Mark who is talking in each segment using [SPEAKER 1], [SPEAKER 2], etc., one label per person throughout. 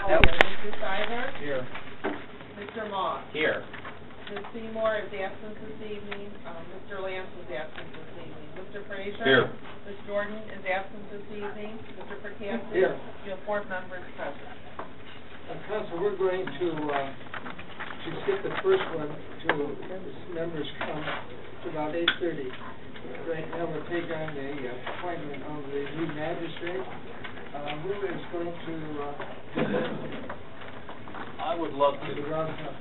[SPEAKER 1] Oh, we have Mr. Seibert,
[SPEAKER 2] Here.
[SPEAKER 1] Mr. Moss.
[SPEAKER 2] Here.
[SPEAKER 1] Ms. Seymour is absent this evening. Mr. Lance is absent this evening. Mr. Frazier?
[SPEAKER 2] Here.
[SPEAKER 1] Ms. Jordan is absent this evening. Mr. Percassi?
[SPEAKER 3] Here.
[SPEAKER 1] You have 4 members present.
[SPEAKER 3] Council, we're going to skip the first one to members come to about 8:30. Right now we'll take on the appointment of the new magistrate. Who is going to do that?
[SPEAKER 2] I would love to.
[SPEAKER 3] Mr. Ronson.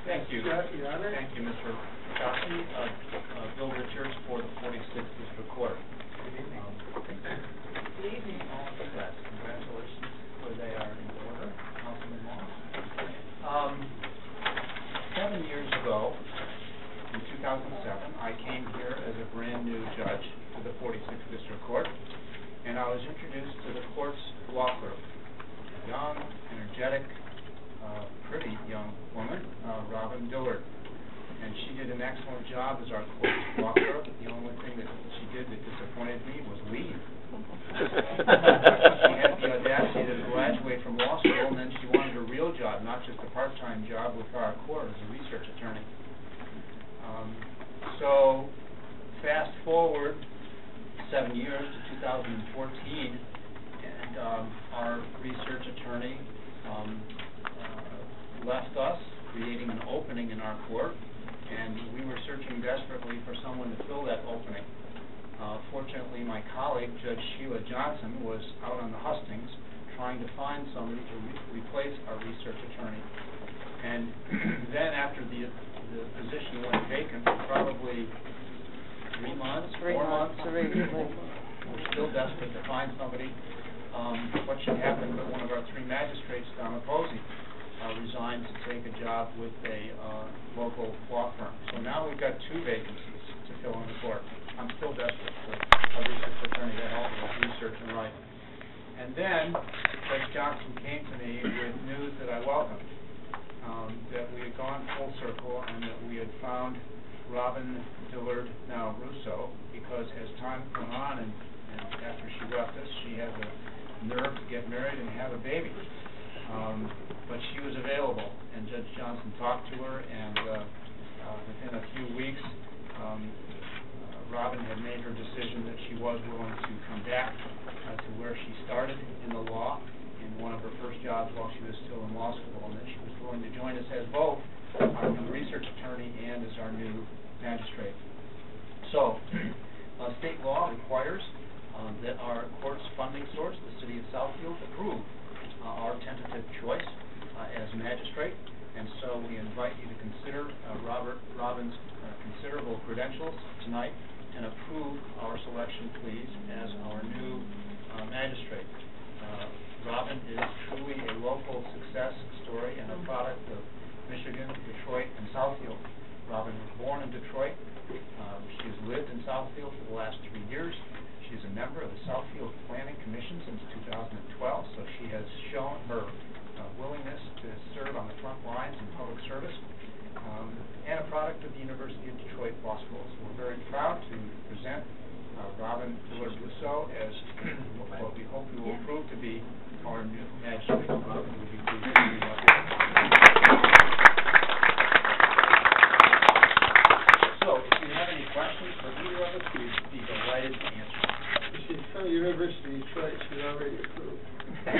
[SPEAKER 2] Thank you.
[SPEAKER 3] Your Honor.
[SPEAKER 2] Thank you, Mr. Percassi. Bill Richards for the 46th District Court.
[SPEAKER 1] Good evening.
[SPEAKER 2] Yes, congratulations, where they are in order, Councilman Moss. 7 years ago, in 2007, I came here as a brand new judge to the 46th District Court, and I was introduced to the court's law clerk, a young, energetic, pretty young woman, Robin Dillard. And she did an excellent job as our court's law clerk. The only thing that she did that disappointed me was leave. She had the audacity to graduate from law school, and then she wanted a real job, not just a part-time job with our court as a research attorney. So, fast forward 7 years to 2014, and our research attorney left us, creating an opening in our court, and we were searching desperately for someone to fill that opening. Fortunately, my colleague, Judge Sheila Johnson, was out on the hustings trying to find somebody to replace our research attorney. And then after the position went vacant for probably 3 months, 4 months, we're still desperate to find somebody. What should happen but one of our 3 magistrates, Donna Posey, resigned to take a job with a local law firm. So now we've got 2 vacancies to fill in the court. I'm still desperate for a research attorney to help me with research and write. And then Judge Johnson came to me with news that I welcomed, that we had gone full circle and that we had found Robin Dillard-Russaw, because as time went on and after she left us, she had the nerve to get married and have a baby. But she was available, and Judge Johnson talked to her, and within a few weeks, Robin had made her decision that she was willing to come back to where she started in the law, in one of her first jobs while she was still in law school, and that she was willing to join us as both our new research attorney and as our new magistrate. So, state law requires that our court's funding source, the city of Southfield, approve our tentative choice as magistrate, and so we invite you to consider Robin's considerable credentials tonight and approve our selection, please, as our new magistrate. Robin is truly a local success story and a product of Michigan, Detroit, and Southfield. Robin was born in Detroit. She has lived in Southfield for the last 3 years. She's a member of the Southfield Planning Commission since 2012, so she has shown her willingness to serve on the front lines in public service, and a product of the University of Detroit Law School. So we're very proud to present Robin Dillard-Russaw as what we hope we will prove to be our new magistrate. Robin, would you please read up? So, if you have any questions for either of us, we'd be delighted to answer.
[SPEAKER 3] She's from the University of Detroit. She's already approved.
[SPEAKER 1] Aye,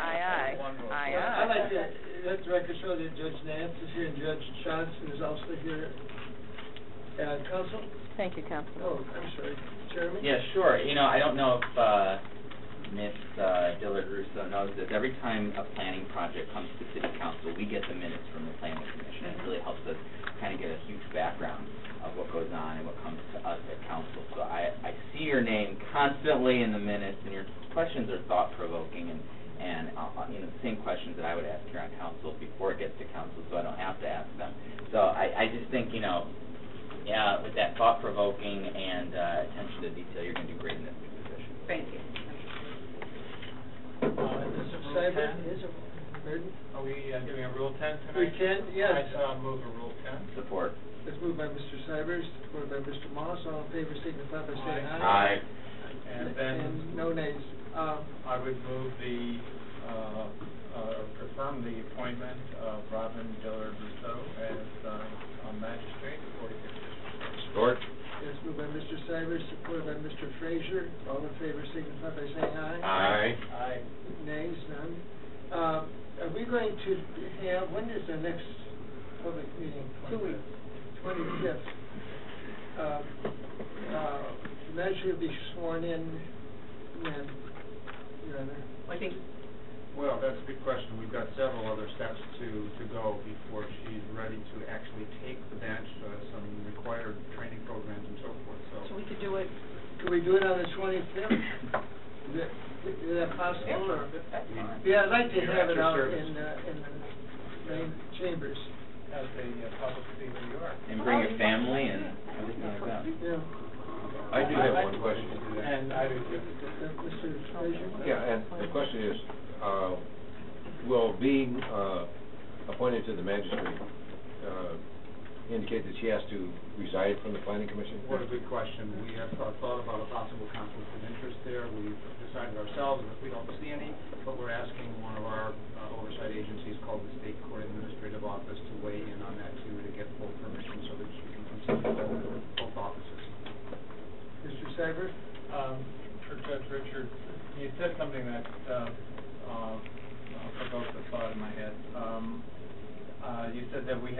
[SPEAKER 1] aye. Aye, aye.
[SPEAKER 3] I'd like to let the record show that Judge Nance is here and Judge Johnson is also here. Counsel?
[SPEAKER 1] Thank you, Counsel.
[SPEAKER 3] Oh, I'm sorry. Chairman?
[SPEAKER 4] Yeah, sure. You know, I don't know if Ms. Dillard-Russaw knows this. Every time a planning project comes to City Council, we get the minutes from the Planning Commission. It really helps us kind of get a huge background of what goes on and what comes to us at Council. So I see your name constantly in the minutes, and your questions are thought-provoking, and you know, the same questions that I would ask here on Council before it gets to Council, so I don't have to ask them. So I just think, you know, yeah, with that thought-provoking and attention to detail, you're going to do great in this position.
[SPEAKER 1] Thank you.
[SPEAKER 2] Is it Rule 10?
[SPEAKER 3] Pardon?
[SPEAKER 2] Are we giving a Rule 10 tonight?
[SPEAKER 3] We can, yes.
[SPEAKER 2] I move a Rule 10.
[SPEAKER 4] Support.
[SPEAKER 3] It's moved by Mr. Seibert, supported by Mr. Moss. All in favor signify by saying aye.
[SPEAKER 4] Aye.
[SPEAKER 2] And then
[SPEAKER 3] no nays.
[SPEAKER 5] I would move confirm the appointment of Robin Dillard-Russaw as magistrate, 45th District.
[SPEAKER 6] Support.
[SPEAKER 3] Yes, moved by Mr. Cybers, supported by Mr. Frazier. All in favor signify by saying aye.
[SPEAKER 6] Aye.
[SPEAKER 5] Aye.
[SPEAKER 3] Nays, none. Are we going to have, when is the next public meeting?
[SPEAKER 1] 2 weeks.
[SPEAKER 3] 25th. The magistrate will be sworn in when, Your Honor?
[SPEAKER 1] I think,
[SPEAKER 2] Well, that's a good question. We've got several other steps to go before she's ready to actually take the bench, some required training programs and so forth,
[SPEAKER 1] so we could do it.
[SPEAKER 3] Could we do it on the 25th? Is that possible? Or?
[SPEAKER 1] That's fine.
[SPEAKER 3] Yeah, I'd like to
[SPEAKER 2] You're
[SPEAKER 3] have
[SPEAKER 2] at
[SPEAKER 3] it
[SPEAKER 2] your
[SPEAKER 3] out
[SPEAKER 2] service.
[SPEAKER 3] in the main chambers.
[SPEAKER 5] As a public speaker you are.
[SPEAKER 4] And bring your family and everything like that.
[SPEAKER 3] Yeah.
[SPEAKER 6] I do have one question.
[SPEAKER 5] And I would
[SPEAKER 3] Mr. Frazier?
[SPEAKER 6] Yeah, and the question is, will being appointed to the magistrate indicate that she has to reside from the planning commission?
[SPEAKER 2] What a good question. We have thought about a possible conflict of interest there. We've decided ourselves that we don't see any, but we're asking one of our oversight agencies called the State Court Administrative Office to weigh in on that too, to get full permission so that she can consider both offices.
[SPEAKER 3] Mr. Seibert?
[SPEAKER 5] For Judge Richard, you said something that provoked a thought in my head. You said that we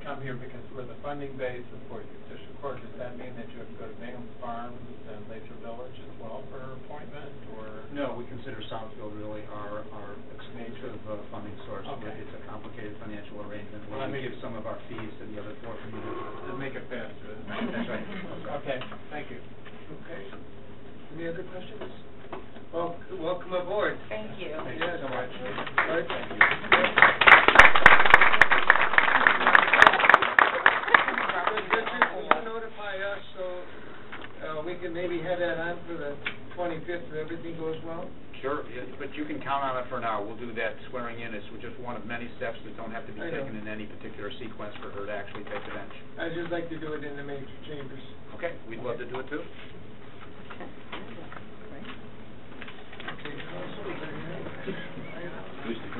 [SPEAKER 5] come here because we're the funding base for district court. Does that mean that you have to go to Bingham Farms and Laser Village as well for her appointment, or?
[SPEAKER 2] No, we consider Southfield really our exclusive funding source.
[SPEAKER 5] Okay.
[SPEAKER 2] It's a complicated financial arrangement where
[SPEAKER 5] Well,
[SPEAKER 2] we give some of our fees to the other four communities.
[SPEAKER 5] To make it faster.
[SPEAKER 2] That's right.
[SPEAKER 5] Okay, thank you.
[SPEAKER 3] Okay. Any other questions? Well, welcome aboard.
[SPEAKER 1] Thank you.
[SPEAKER 2] Thank you so much.
[SPEAKER 3] Right.
[SPEAKER 2] Thank you.
[SPEAKER 3] Richard, will you notify us so we can maybe have that on for the 25th if everything goes well?
[SPEAKER 2] Sure, but you can count on it for now. We'll do that swearing in as just one of many steps that don't have to be
[SPEAKER 3] I know.
[SPEAKER 2] taken in any particular sequence for her to actually take the bench.
[SPEAKER 3] I'd just like to do it in the major chambers.
[SPEAKER 2] Okay, we'd love to do it too.
[SPEAKER 3] Okay, Counsel, is there anything?
[SPEAKER 6] Mr.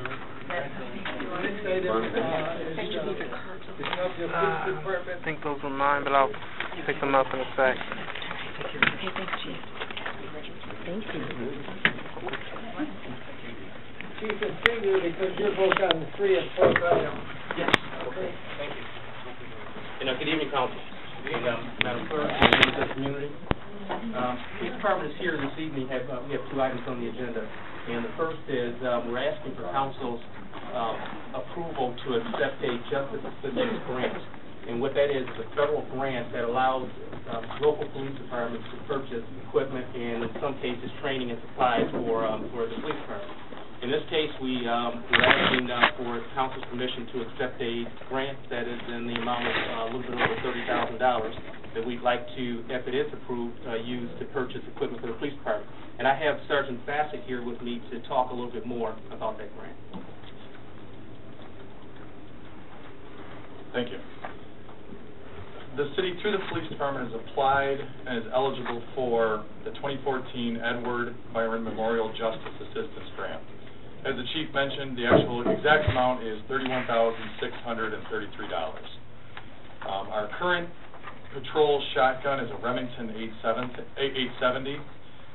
[SPEAKER 3] Next item is the Southfield Police Department.
[SPEAKER 7] I think those were mine, but I'll pick them up in a sec.
[SPEAKER 3] Chief and Senior, because you're both on the 3 and 4 item.
[SPEAKER 8] Yes.
[SPEAKER 3] Okay.
[SPEAKER 8] Thank you. Good evening, Council. Madam Clerk, members of the community. Police Department is here this evening. We have 2 items on the agenda. And the first is we're asking for Council's approval to accept a Justice Assistance Grant. And what that is a federal grant that allows local police departments to purchase equipment and, in some cases, training and supplies for the police department. In this case, we're asking for Council's permission to accept a grant that is in the amount of a little bit over $30,000 that we'd like to, if it is approved, use to purchase equipment for the police department. And I have Sergeant Bassett here with me to talk a little bit more about that grant.
[SPEAKER 9] Thank you. The city, through the police department, has applied and is eligible for the 2014 Edward Byron Memorial Justice Assistance Grant. As the chief mentioned, the actual exact amount is $31,633. Our current patrol shotgun is a Remington 870.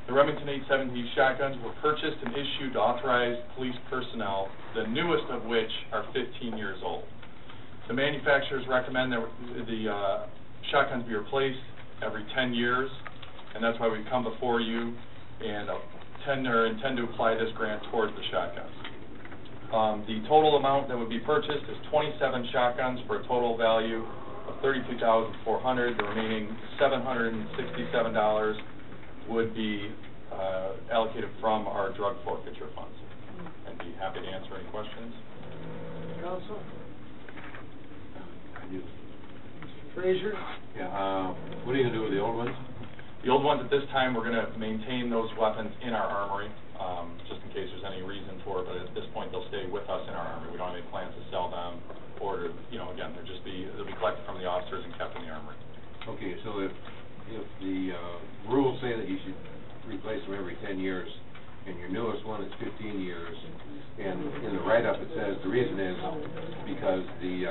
[SPEAKER 9] The Remington 870 shotguns were purchased and issued to authorized police personnel, the newest of which are 15 years old. The manufacturers recommend that the shotguns be replaced every 10 years, and that's why we come before you and intend to apply this grant towards the shotguns. The total amount that would be purchased is 27 shotguns for a total value of $32,400. The remaining $767 would be allocated from our drug forfeiture funds. I'd be happy to answer any questions.
[SPEAKER 3] Counsel?
[SPEAKER 6] I do.
[SPEAKER 3] Mr. Frazier?
[SPEAKER 6] Yeah, what are you going to do with the old ones?
[SPEAKER 9] The old ones, at this time, we're going to maintain those weapons in our armory, just in case there's any reason for it, but at this point, they'll stay with us in our armory. We don't have any plans to sell them, or to, again, they'll be collected from the officers and kept in the armory.
[SPEAKER 6] Okay, so if the rules say that you should replace them every 10 years, one is 15 years. And in the write-up, it says the reason is because the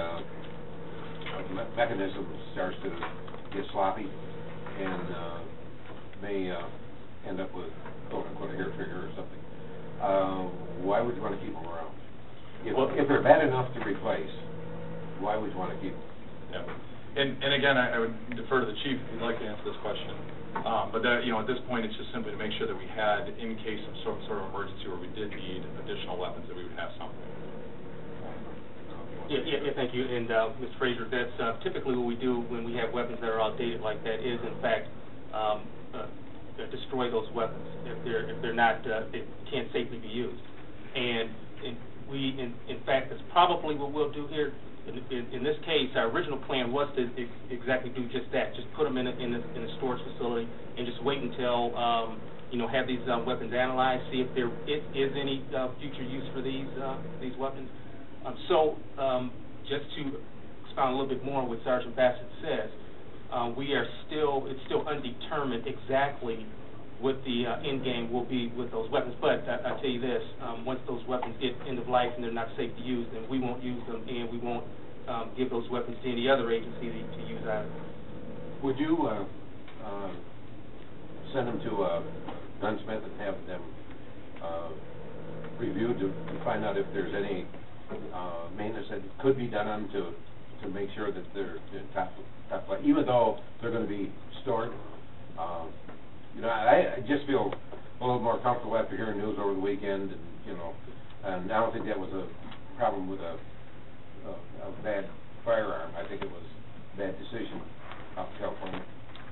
[SPEAKER 6] mechanism starts to get sloppy and may end up with, quote-unquote, a hair trigger or something. Why would you want to keep them around? If they're bad enough to replace, why would you want to keep them?
[SPEAKER 9] Yeah. And again, I would defer to the chief if he'd like to answer this question. But that, at this point, it's just simply to make sure that we had, in case of some sort of emergency where we did need additional weapons, that we would have something.
[SPEAKER 8] Yeah, thank you. And Ms. Fraser, that's typically what we do when we have weapons that are outdated like that is, in fact, destroy those weapons if they're not, they can't safely be used. And we, in fact, that's probably what we'll do here. In this case, our original plan was to exactly do just that, just put them in a storage facility and just wait until, have these weapons analyzed, see if there is any future use for these weapons. Just to expound a little bit more on what Sergeant Bassett says, it's still undetermined exactly what the end game will be with those weapons. But I'll tell you this, once those weapons get end of life and they're not safe to use, then we won't use them, and we won't give those weapons to any other agency to use either.
[SPEAKER 6] Would you send them to a gunsmith and have them reviewed to find out if there's any maintenance that could be done on to make sure that they're top flight, even though they're going to be stored? I just feel a little more comfortable after hearing news over the weekend, and I don't think that was a problem with a bad firearm. I think it was a bad decision out in California.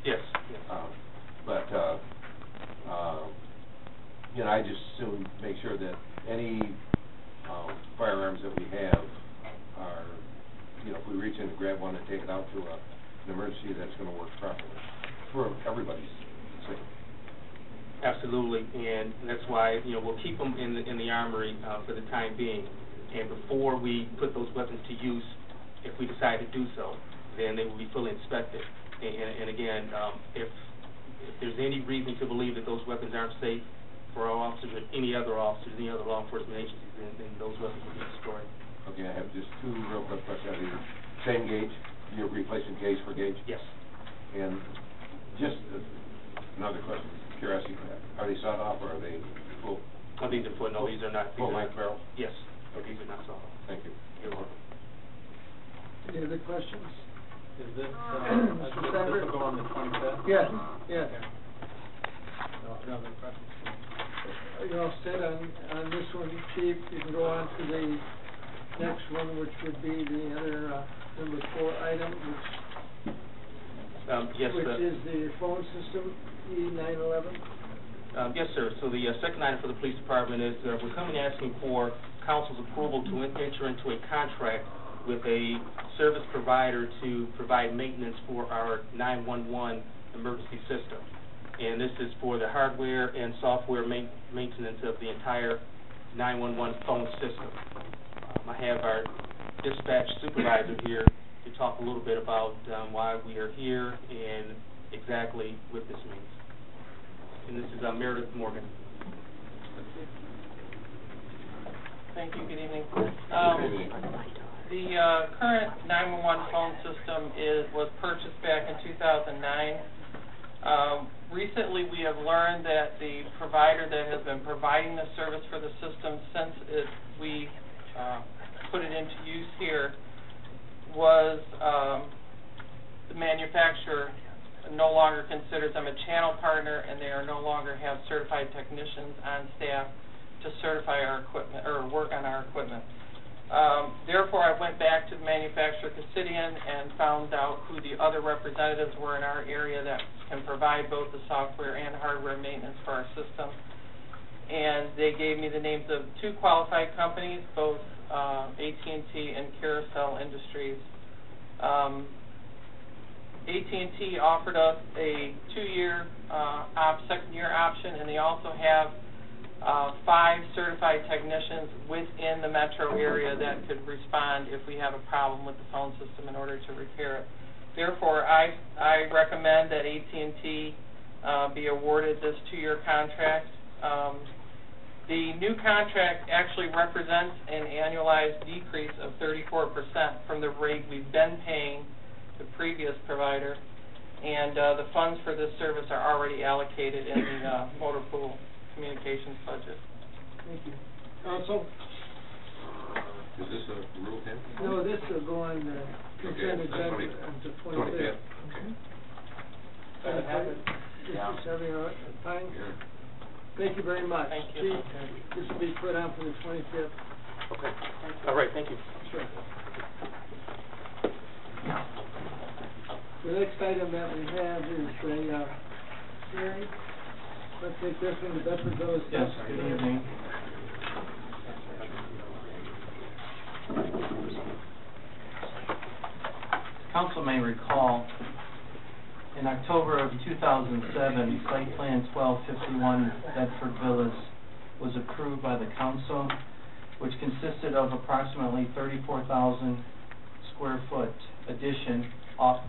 [SPEAKER 8] Yes.
[SPEAKER 6] I just soon make sure that any firearms that we have are, if we reach in to grab one and take it out to an emergency, that's going to work properly for everybody's sake.
[SPEAKER 8] Absolutely, and that's why we'll keep them in the armory for the time being. And before we put those weapons to use, if we decide to do so, then they will be fully inspected. And again, if there's any reason to believe that those weapons aren't safe for our officers or any other officers, any other law enforcement agencies, then those weapons will be destroyed.
[SPEAKER 6] Okay, I have just two real quick questions. Same gauge, you're replacing gauge for gauge?
[SPEAKER 8] Yes.
[SPEAKER 6] And just another question, curiosity, are they sawed off or are they full?
[SPEAKER 8] Oh, these are full. No, these are not.
[SPEAKER 6] Full length barrel?
[SPEAKER 8] Yes. No, these are not sawed off.
[SPEAKER 6] Thank you.
[SPEAKER 8] You're welcome.
[SPEAKER 3] Any other questions?
[SPEAKER 5] Is this,
[SPEAKER 3] Mr. Senator?
[SPEAKER 5] this will go on the 25th?
[SPEAKER 3] Yes, yes.
[SPEAKER 5] No other questions?
[SPEAKER 3] You're all set on this one, Chief. You can go on to the next one, which would be the other number 4 item,
[SPEAKER 8] Yes,
[SPEAKER 3] which is the phone system, E911.
[SPEAKER 8] Yes, sir. So the second item for the police department is we're coming asking for council's approval to enter into a contract with a service provider to provide maintenance for our 911 emergency system. And this is for the hardware and software maintenance of the entire 911 phone system. I have our dispatch supervisor here to talk a little bit about why we are here and exactly what this means. And this is Meredith Morgan.
[SPEAKER 10] Thank you. Good evening.
[SPEAKER 6] Good evening.
[SPEAKER 10] The current 911 phone system was purchased back in 2009. Recently, we have learned that the provider that has been providing the service for the system since we put it into use here was the manufacturer no longer considers them a channel partner, and they are no longer have certified technicians on staff to certify our equipment or work on our equipment. Therefore, I went back to the manufacturer, Cassidian, and found out who the other representatives were in our area that can provide both the software and hardware maintenance for our system. And they gave me the names of 2 qualified companies, both AT&T and Carousel Industries. AT&T offered us a 2-year second-year option, and they also have 5 certified technicians within the metro area that could respond if we have a problem with the phone system in order to repair it. Therefore, I recommend that AT&T be awarded this 2-year contract. The new contract actually represents an annualized decrease of 34% from the rate we've been paying the previous provider, and the funds for this service are already allocated in the motor pool communications budget.
[SPEAKER 3] Thank you. Counsel?
[SPEAKER 6] Is this a Rule 10?
[SPEAKER 3] No, this will go on the consent
[SPEAKER 6] Okay,
[SPEAKER 3] agenda on the 25th.
[SPEAKER 6] Okay.
[SPEAKER 3] Mr. Sevier, fine?
[SPEAKER 6] Yeah.
[SPEAKER 3] Thank you very much.
[SPEAKER 10] Thank you.
[SPEAKER 3] Chief, this will be put on for the 25th.
[SPEAKER 8] Okay. All right, thank you.
[SPEAKER 3] Sure. The next item that we have is a hearing. Let's take this one, the Bedfordville.
[SPEAKER 11] Yes, good evening. Council may recall, in October of 2007, Site Plan 1251 Bedford Villas was approved by the council, which consisted of approximately 34,000 square foot addition off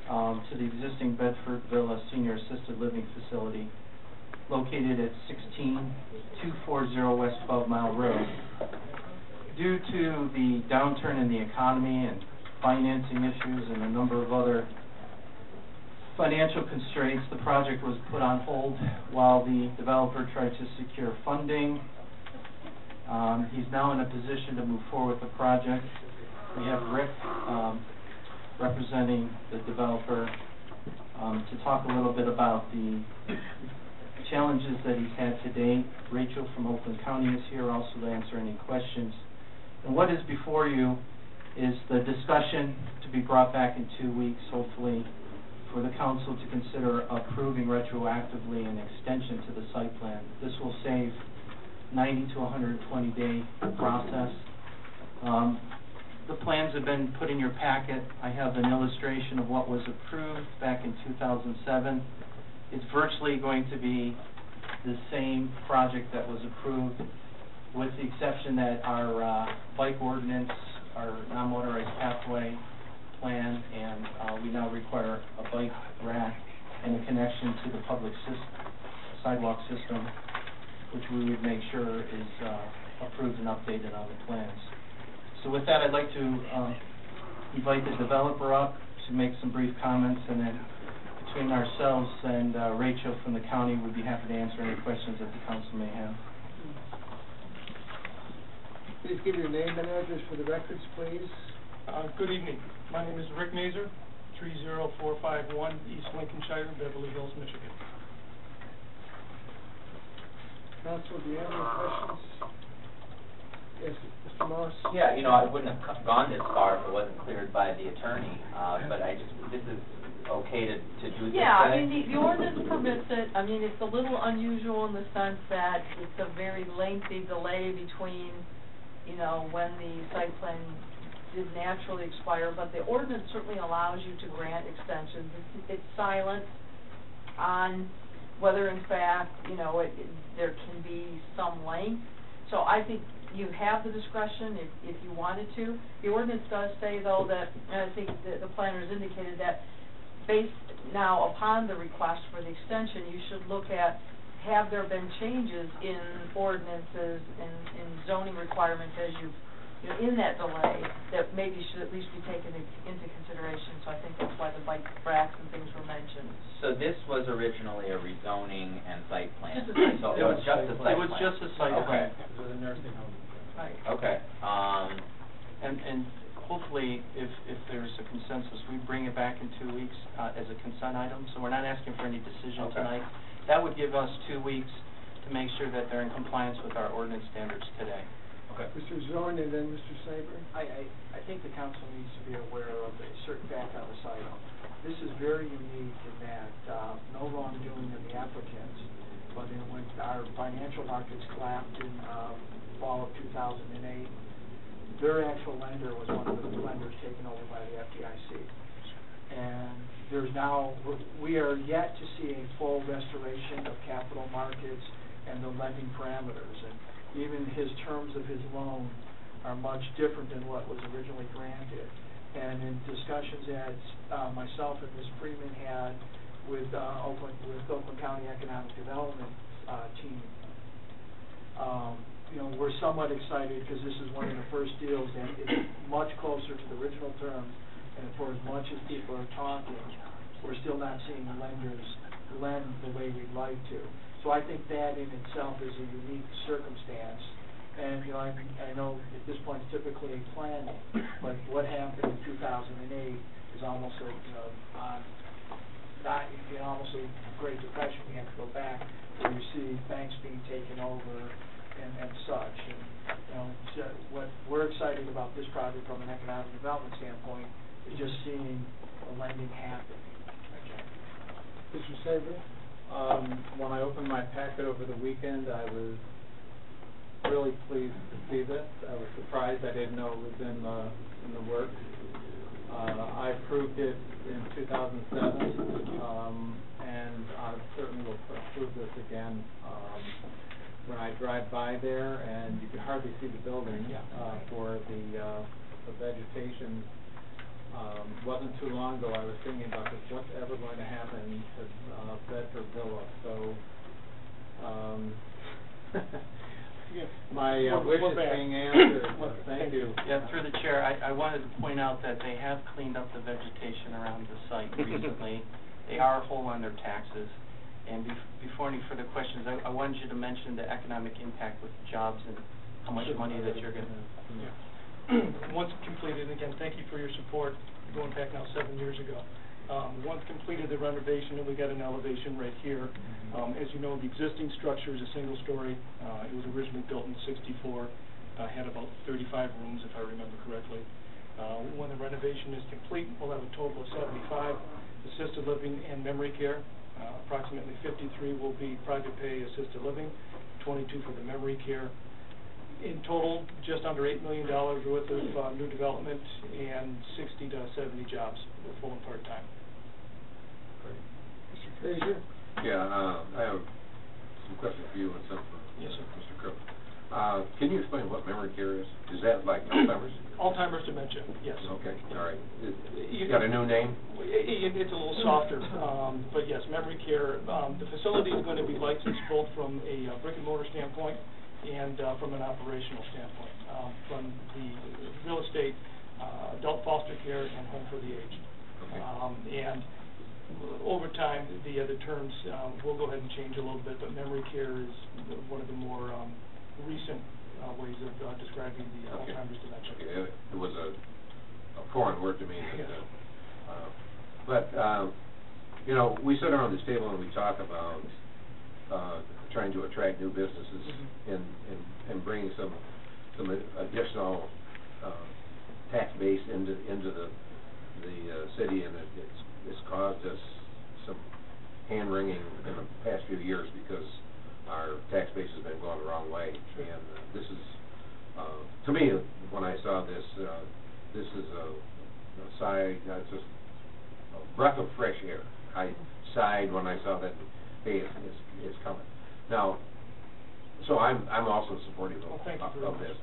[SPEAKER 11] to the existing Bedford Villa Senior Assisted Living Facility located at 16240 West 12 Mile Road. Due to the downturn in the economy and financing issues and a number of other financial constraints, the project was put on hold while the developer tried to secure funding. He's now in a position to move forward with the project. We have Rick representing the developer to talk a little bit about the challenges that he's had to date. Rachel from Oakland County is here also to answer any questions. And what is before you is the discussion to be brought back in 2 weeks, hopefully, for the council to consider approving retroactively an extension to the site plan. This will save 90 to 120 day process. The plans have been put in your packet. I have an illustration of what was approved back in 2007. It's virtually going to be the same project that was approved, with the exception that our bike ordinance, our non-motorized pathway plan, and we now require a bike rack and a connection to the public sidewalk system, which we would make sure is approved and updated on the plans. So with that, I'd like to invite the developer up to make some brief comments, and then between ourselves and Rachel from the county, we'd be happy to answer any questions that the council may have.
[SPEAKER 3] Please give your name and address for the records, please.
[SPEAKER 12] Good evening. My name is Rick Nazer, 30451 East Lincolnshire, Beverly Hills, Michigan.
[SPEAKER 3] Council, do you have any questions? Yes, Mr. Moss?
[SPEAKER 4] Yeah, I wouldn't have gone this far if it wasn't cleared by the attorney, but this is okay to do this?
[SPEAKER 1] Yeah, I mean, the ordinance permits it. I mean, it's a little unusual in the sense that it's a very lengthy delay between, when the site plan did naturally expire, but the ordinance certainly allows you to grant extensions. It's silent on whether, in fact, there can be some length. So I think you have the discretion if you wanted to. The ordinance does say, though, that, and I think the planners indicated that based now upon the request for the extension, you should look at, have there been changes in ordinances and in zoning requirements as you've, in that delay, that maybe should at least be taken into consideration. So I think that's why the bike racks and things were mentioned.
[SPEAKER 4] So this was originally a rezoning and site plan?
[SPEAKER 1] Just a site
[SPEAKER 4] So
[SPEAKER 1] plan.
[SPEAKER 4] it was just a site plan?
[SPEAKER 11] It was just a site plan.
[SPEAKER 5] This is a nursing home.
[SPEAKER 1] Right.
[SPEAKER 4] Okay.
[SPEAKER 11] And hopefully, if there's a consensus, we bring it back in 2 weeks as a consent item. So we're not asking for any decision tonight. That would give us 2 weeks to make sure that they're in compliance with our ordinance standards today.
[SPEAKER 4] Okay.
[SPEAKER 3] Mr. Zorn and then Mr. Saber.
[SPEAKER 13] I think the council needs to be aware of a certain fact on the site. This is very unique in that no wrongdoing of the applicants, but when our financial markets collapsed in fall of 2008, their actual lender was one of the lenders taken over by the FDIC. And we are yet to see a full restoration of capital markets and the lending parameters. And even his terms of his loan are much different than what was originally granted. And in discussions that myself and Ms. Freeman had with Oakland County Economic Development team, You know, we're somewhat excited because this is one of the first deals and it's much closer to the original terms. And for as much as people are talking, we're still not seeing lenders lend the way we'd like to. So I think that in itself is a unique circumstance. And, you know, I know at this point it's typically planning, but what happened in 2008 is almost a, you know, almost a Great Depression. We have to go back where you see banks being taken over and such. And, you know, so what we're excited about this project from an economic development standpoint is just seeing the lending happen.
[SPEAKER 3] Mr. Saber?
[SPEAKER 5] When I opened my packet over the weekend, I was really pleased to see this. I was surprised I didn't know it was in the works. I approved it in 2007, and I certainly will approve this again. When I drive by there, and you can hardly see the building for the vegetation. Wasn't too long ago I was thinking about this, what's ever going to happen to Bedford Villa, so my wish is being answered. Thank you.
[SPEAKER 10] Yeah, through the chair, I wanted to point out that they have cleaned up the vegetation around the site recently. They are whole on their taxes. And before any further questions, I wanted you to mention the economic impact with jobs and how much money that you're going to...
[SPEAKER 12] Once completed, again, thank you for your support, going back now 7 years ago. Once completed the renovation, and we got an elevation right here. As you know, the existing structure is a single story. It was originally built in '64, had about 35 rooms, if I remember correctly. When the renovation is complete, we'll have a total of 75 assisted living and memory care. Approximately 53 will be private pay assisted living, 22 for the memory care. In total, just under $8 million worth of new development and 60 to 70 jobs, full and part-time.
[SPEAKER 3] Mr. Frazier?
[SPEAKER 6] Yeah, I have some questions for you and some for
[SPEAKER 12] Yes, sir.
[SPEAKER 6] Mr. Crook. Can you explain what memory care is? Is that like Alzheimer's?
[SPEAKER 12] Alzheimer's dementia, yes.
[SPEAKER 6] Okay, all right. You got a new name?
[SPEAKER 12] It's a little softer, but yes, memory care. The facility is going to be licensed both from a brick and mortar standpoint and from an operational standpoint, from the real estate, adult foster care, and home for the aged.
[SPEAKER 6] Okay.
[SPEAKER 12] And over time, the terms will go ahead and change a little bit, but memory care is one of the more recent ways of describing the Alzheimer's dementia.
[SPEAKER 6] Okay. It was a foreign word to me. But, you know, we sit around this table and we talk about trying to attract new businesses and bring some additional tax base into the city, and it's caused us some hand-wringing in the past few years because our tax base has been going the wrong way. And this is, to me, when I saw this, this is a sigh, it's just a breath of fresh air. I sighed when I saw that, hey, it's coming. Now, so I'm also supportive of this.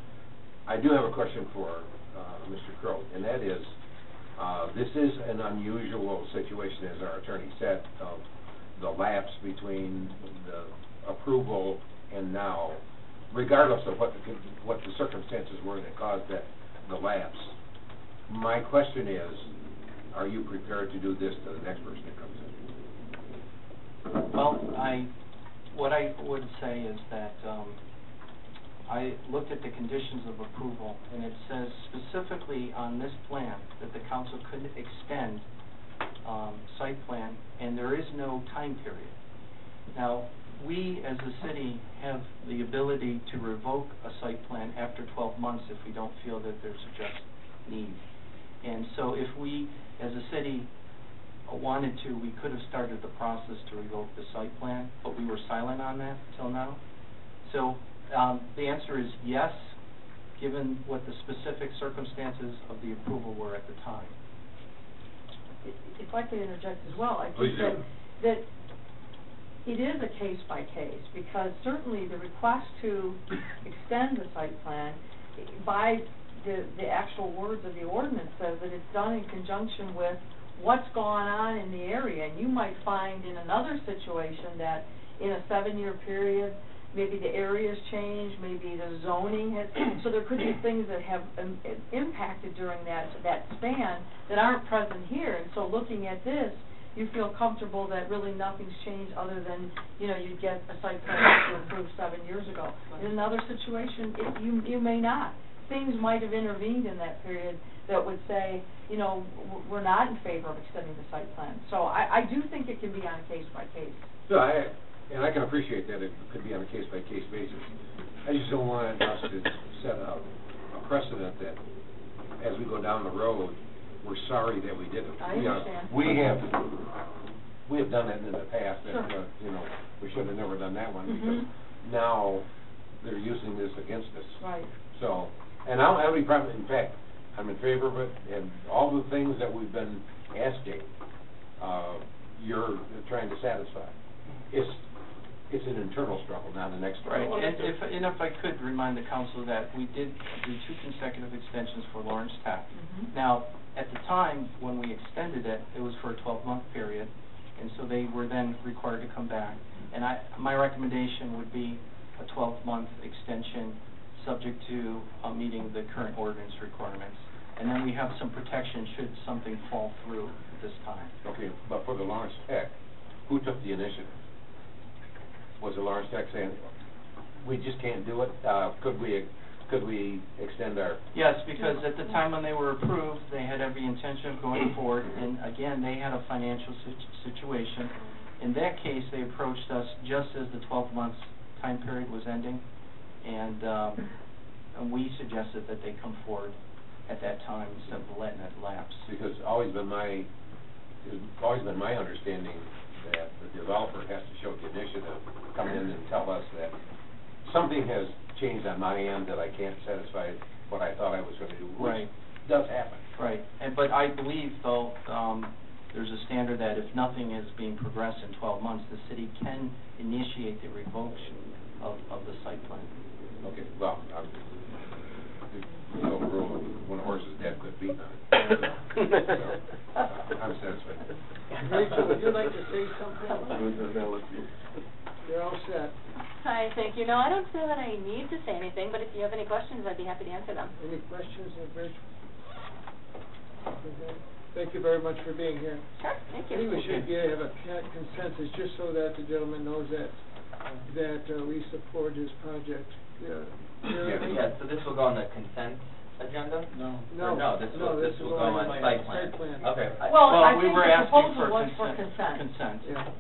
[SPEAKER 6] I do have a question for Mr. Crow, and that is, this is an unusual situation, as our attorney said, of the lapse between the approval and now, regardless of what the circumstances were that caused the lapse. My question is, are you prepared to do this to the next person that comes in?
[SPEAKER 10] Well, what I would say is that I looked at the conditions of approval, and it says specifically on this plan that the council could extend site plan, and there is no time period. Now, we as a city have the ability to revoke a site plan after 12 months if we don't feel that there's a just need. And so if we, as a city, wanted to, we could have started the process to revoke the site plan, but we were silent on that till now. So the answer is yes, given what the specific circumstances of the approval were at the time.
[SPEAKER 1] If I could interject as well, I
[SPEAKER 6] Please
[SPEAKER 1] think
[SPEAKER 6] do.
[SPEAKER 1] that it is a case by case, because certainly the request to extend the site plan by the actual words of the ordinance says that it's done in conjunction with what's going on in the area. And you might find in another situation that in a 7-year period maybe the area's changed, maybe the zoning has, so there could be things that have impacted during that span that aren't present here. And so looking at this, you feel comfortable that really nothing's changed other than, you know, you get a site plan that you approved 7 years ago. In another situation, you may not. Things might have intervened in that period that would say, you know, we're not in favor of extending the site plan. So I do think it can be on a case-by-case.
[SPEAKER 6] No, and I can appreciate that it could be on a case-by-case basis. I just don't want us to set a precedent that as we go down the road, we're sorry that we did it.
[SPEAKER 1] I understand.
[SPEAKER 6] We have done it in the past, that,
[SPEAKER 1] Sure.
[SPEAKER 6] you know, we should have never done that one,
[SPEAKER 1] Mm-hmm.
[SPEAKER 6] because now they're using this against us.
[SPEAKER 1] Right.
[SPEAKER 6] So, and I don't have any problem, in fact, I'm in favor of it, and all the things that we've been asking, you're trying to satisfy. It's an internal struggle, not an external.
[SPEAKER 11] Right, and if I could remind the council that we did do 2 consecutive extensions for Lawrence Tech.
[SPEAKER 1] Mm-hmm.
[SPEAKER 11] Now, at the time, when we extended it, it was for a 12-month period, and so they were then required to come back. And my recommendation would be a 12-month extension, subject to meeting the current ordinance requirements. And then we have some protection should something fall through this time.
[SPEAKER 6] Okay, but for the Lawrence Tech, who took the initiative? Was it Lawrence Tech saying, we just can't do it? Could we extend our...
[SPEAKER 11] Yes, because at the time when they were approved, they had every intention of going forward, and again, they had a financial situation. In that case, they approached us just as the 12-month time period was ending, and we suggested that they come forward at that time instead of letting it lapse.
[SPEAKER 6] Because it's always been my understanding that the developer has to show the initiative, come in and tell us that something has changed on my end that I can't satisfy what I thought I was going to do, which does happen.
[SPEAKER 11] Right, but I believe, though, there's a standard that if nothing is being progressed in 12 months, the city can initiate the revocation of the site plan.
[SPEAKER 6] Okay, well, the old rule of when a horse is dead, quit beating on it. So, I'm satisfied.
[SPEAKER 3] Rachel, would you like to say something? You're all set.
[SPEAKER 14] Hi, thank you. No, I don't feel that I need to say anything, but if you have any questions, I'd be happy to answer them.
[SPEAKER 3] Any questions of Rachel? Okay. Thank you very much for being here.
[SPEAKER 14] Sure, thank
[SPEAKER 3] I think
[SPEAKER 14] you.
[SPEAKER 3] we should have a consensus, just so that the gentleman knows that we support his project.
[SPEAKER 4] Yeah, so this will go on the consent agenda?
[SPEAKER 3] No,
[SPEAKER 4] This will go on site plan. Okay.
[SPEAKER 1] Well, I
[SPEAKER 11] we
[SPEAKER 1] think
[SPEAKER 11] were
[SPEAKER 1] the
[SPEAKER 11] asking
[SPEAKER 1] proposal
[SPEAKER 11] for
[SPEAKER 1] was for consent.
[SPEAKER 3] Yeah.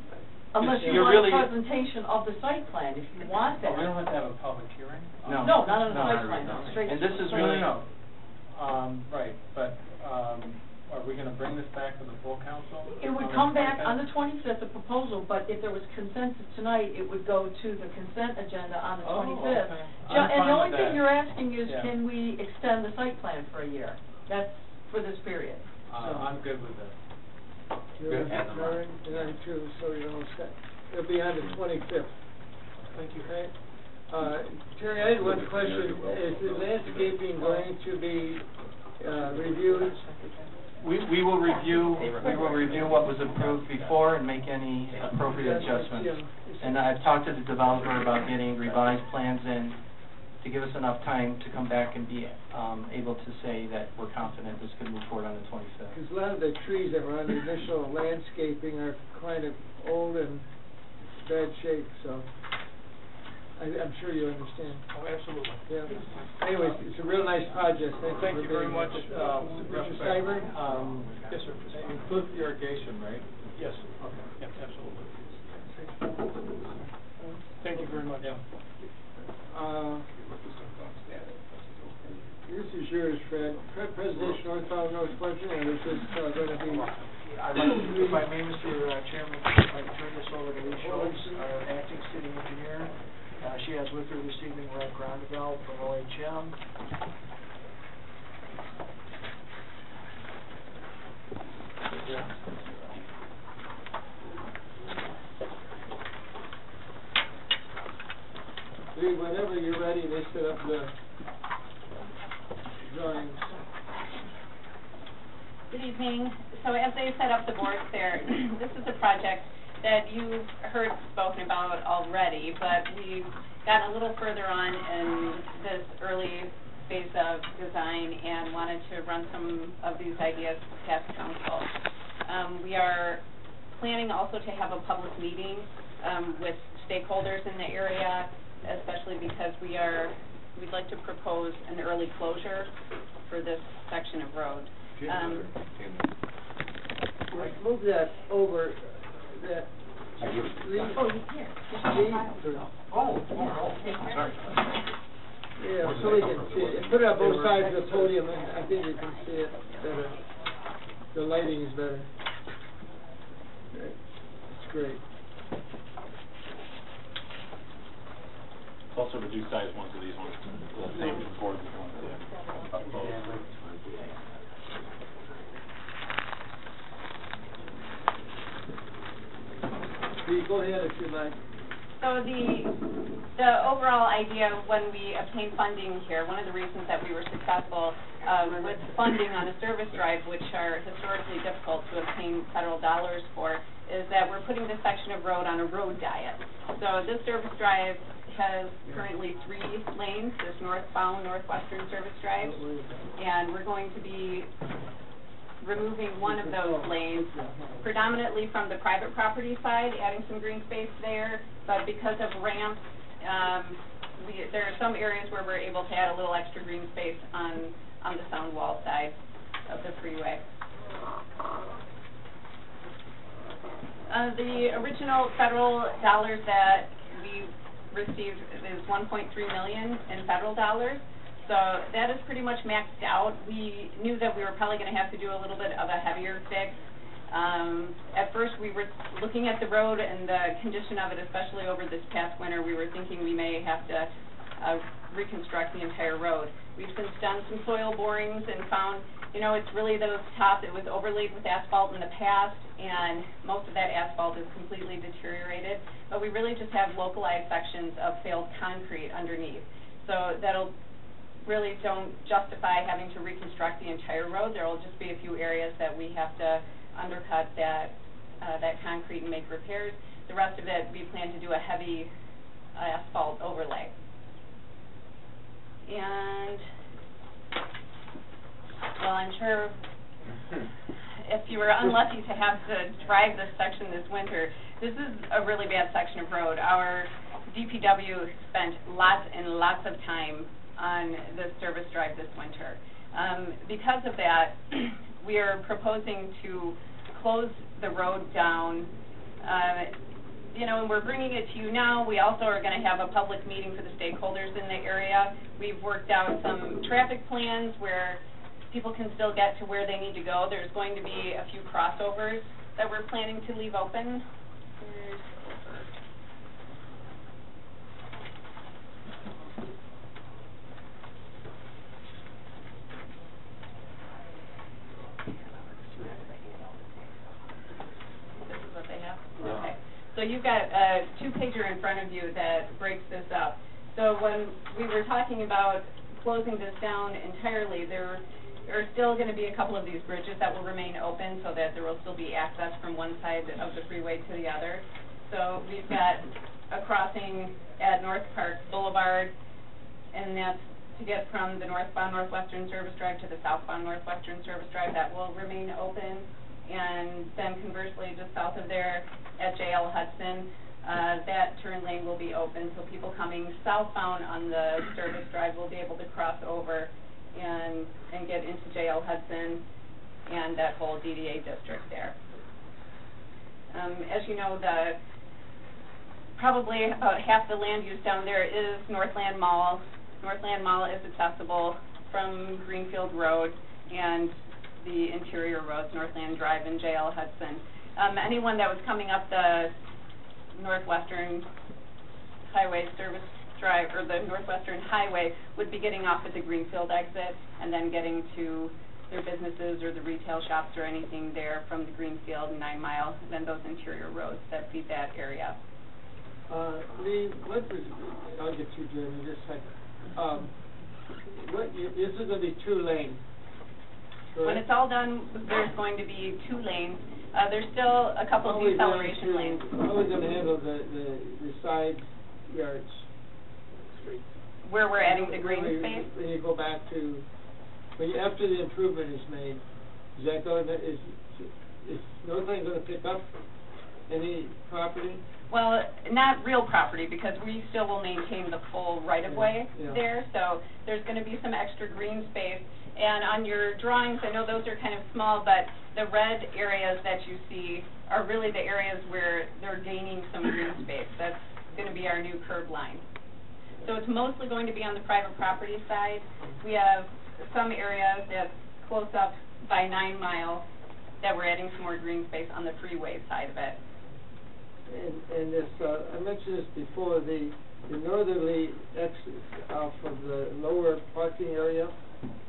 [SPEAKER 1] Unless you
[SPEAKER 11] You're
[SPEAKER 1] want
[SPEAKER 11] really-
[SPEAKER 1] a presentation of the site plan, if you want that.
[SPEAKER 5] We don't have to have a public hearing?
[SPEAKER 11] No.
[SPEAKER 1] No, not on the
[SPEAKER 11] No,
[SPEAKER 1] site
[SPEAKER 11] not
[SPEAKER 1] plan,
[SPEAKER 11] really, no.
[SPEAKER 1] straight to
[SPEAKER 11] And this
[SPEAKER 1] the
[SPEAKER 11] is
[SPEAKER 1] site.
[SPEAKER 11] really-
[SPEAKER 5] No. Right, but, are we gonna bring this back to the full council?
[SPEAKER 1] It would come back on the 25th, the proposal, but if there was consensus tonight, it would go to the consent agenda on the 25th.
[SPEAKER 5] Okay.
[SPEAKER 1] And the
[SPEAKER 5] I'm fine
[SPEAKER 1] only
[SPEAKER 5] with
[SPEAKER 1] thing
[SPEAKER 5] that.
[SPEAKER 1] you're asking is,
[SPEAKER 5] Yeah.
[SPEAKER 1] can we extend the site plan for a year? That's for this period.
[SPEAKER 5] I'm good with that.
[SPEAKER 3] You're
[SPEAKER 4] Good.
[SPEAKER 3] and I'm too, so you're all set. It'll be on the 25th. Thank you, Hank. Terry, I had one question. Is the landscaping going to be reviewed?
[SPEAKER 11] We will review what was approved before and make any appropriate adjustments. And I've talked to the developer about getting revised plans in to give us enough time to come back and be able to say that we're confident this could move forward on the 25th.
[SPEAKER 3] Because a lot of the trees that were on the initial landscaping are kind of old and bad shape, so I'm sure you understand.
[SPEAKER 12] Oh, absolutely.
[SPEAKER 3] Yeah. Anyways, it's a real nice project.
[SPEAKER 12] Thank you very much.
[SPEAKER 3] Mr. Stiver?
[SPEAKER 12] Yes, sir.
[SPEAKER 5] That includes irrigation, right?
[SPEAKER 12] Yes, okay, yep, absolutely. Thank you very much.
[SPEAKER 3] This is yours, Fred. Presidential Northbound Northwestern, and this is going to be...
[SPEAKER 13] I'd like to, if I may, Mr. Chairman, I'd like to turn this over to Lee Schultz, our acting city engineer. She has with her this evening Red Grondeville from OHM.
[SPEAKER 3] Lee, whenever you're ready, they set up the drawings.
[SPEAKER 14] Good evening. So as they set up the boards there, this is a project that you've heard spoken about already, but we've gotten a little further on in this early phase of design and wanted to run some of these ideas past council. We are planning also to have a public meeting with stakeholders in the area, especially because we'd like to propose an early closure for this section of road.
[SPEAKER 3] Move that over, that.
[SPEAKER 6] I give it to you.
[SPEAKER 3] Oh, you can.
[SPEAKER 6] Sorry.
[SPEAKER 3] Yeah, so we can see it. Put it on both sides of the podium, and I think you can see it better. The lighting is better. That's great.
[SPEAKER 9] It's also reduced size ones of these ones, the same board as the ones that are both.
[SPEAKER 3] Go ahead if you like.
[SPEAKER 14] So the overall idea when we obtained funding here, one of the reasons that we were successful with funding on a service drive, which are historically difficult to obtain federal dollars for, is that we're putting this section of road on a road diet. So this service drive has currently 3 lanes, this northbound northwestern service drive, and we're going to be removing one of those lanes, predominantly from the private property side, adding some green space there, but because of ramps, there are some areas where we're able to add a little extra green space on the sound wall side of the freeway. The original federal dollars that we received is $1.3 million in federal dollars. So that is pretty much maxed out. We knew that we were probably going to have to do a little bit of a heavier fix. At first we were looking at the road and the condition of it, especially over this past winter, we were thinking we may have to reconstruct the entire road. We've since done some soil borings and found, it's really those top, it was overlaid with asphalt in the past, and most of that asphalt is completely deteriorated. But we really just have localized sections of failed concrete underneath. So that'll really don't justify having to reconstruct the entire road. There will just be a few areas that we have to undercut that concrete and make repairs. The rest of it, we plan to do a heavy asphalt overlay. And, well, I'm sure if you were unlucky to have to drive this section this winter, this is a really bad section of road. Our DPW spent lots and lots of time on this service drive this winter. Because of that, we are proposing to close the road down. And we're bringing it to you now. We also are going to have a public meeting for the stakeholders in the area. We've worked out some traffic plans where people can still get to where they need to go. There's going to be a few crossovers that we're planning to leave open. Okay. So you've got a 2-pager in front of you that breaks this up. So when we were talking about closing this down entirely, there are still going to be a couple of these bridges that will remain open so that there will still be access from one side of the freeway to the other. So we've got a crossing at North Park Boulevard, and that's to get from the northbound Northwestern Service Drive to the southbound Northwestern Service Drive. That will remain open. And then conversely, just south of there at JL Hudson, that turn lane will be open, so people coming southbound on the service drive will be able to cross over and get into JL Hudson and that whole DDA district there. As you know, probably about half the land use down there is Northland Mall. Northland Mall is accessible from Greenfield Road and the interior roads, Northland Drive and JL Hudson. Anyone that was coming up the Northwestern Highway Service Drive, or the Northwestern Highway, would be getting off at the Greenfield exit and then getting to their businesses or the retail shops or anything there from the Greenfield 9 Mile, and then those interior roads that feed that area.
[SPEAKER 3] Lee, I'll get you, Jeremy, just a second. This is going to be 2 lanes. Correct?
[SPEAKER 14] When it's all done, there's going to be 2 lanes. There's still a couple of deceleration lanes.
[SPEAKER 3] How are we going to handle the side yards? Street.
[SPEAKER 14] Where we're adding the green
[SPEAKER 3] When you-
[SPEAKER 14] space?
[SPEAKER 3] When you go back to, after the improvement is made, is that going to, is Northland going to pick up any property?
[SPEAKER 14] Well, not real property, because we still will maintain the full right-of-way
[SPEAKER 3] Yeah.
[SPEAKER 14] there, so there's going to be some extra green space. And on your drawings, I know those are kind of small, but the red areas that you see are really the areas where they're gaining some green space. That's going to be our new curb line. So it's mostly going to be on the private property side. We have some areas that's close up by 9 Mile that we're adding some more green space on the freeway side of it.
[SPEAKER 3] And this, I mentioned this before, the northerly exit off of the lower parking area,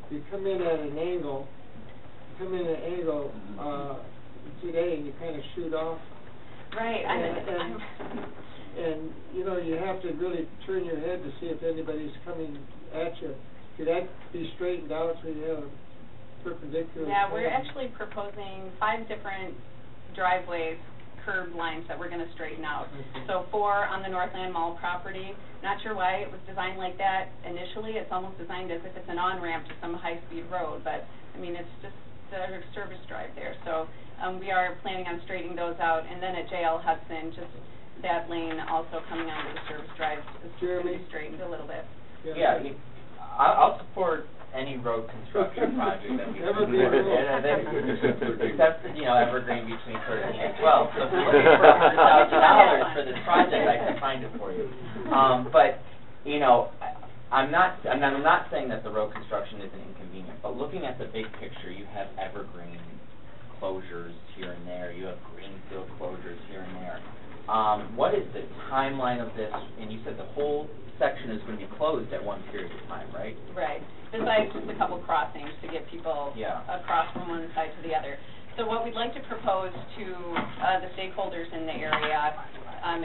[SPEAKER 3] you come in at an angle, today, and you kind of shoot off.
[SPEAKER 14] Right.
[SPEAKER 3] And, you know, you have to really turn your head to see if anybody's coming at you. Could that be straightened out so you have a perpendicular?
[SPEAKER 14] Yeah, we're actually proposing 5 different driveways, curb lines that we're going to straighten out. So 4 on the Northland Mall property. Not sure why it was designed like that initially. It's almost designed as if it's an on-ramp to some high-speed road, but, I mean, it's just the service drive there. So we are planning on straightening those out. And then at JL Hudson, just that lane also coming onto the service drive is going to be straightened a little bit.
[SPEAKER 4] Yeah, I'll support any road construction project that we can do. Except, you know, Evergreen between 13 and 12. So if you're looking for $100,000 for this project, I can find it for you. But, you know, I'm not saying that the road construction isn't inconvenient, but looking at the big picture, you have evergreen closures here and there, you have greenfield closures here and there. What is the timeline of this? And you said the whole section is going to be closed at one period of time, right?
[SPEAKER 14] Right. Besides just a couple crossings to get people across from one side to the other. So what we'd like to propose to the stakeholders in the area,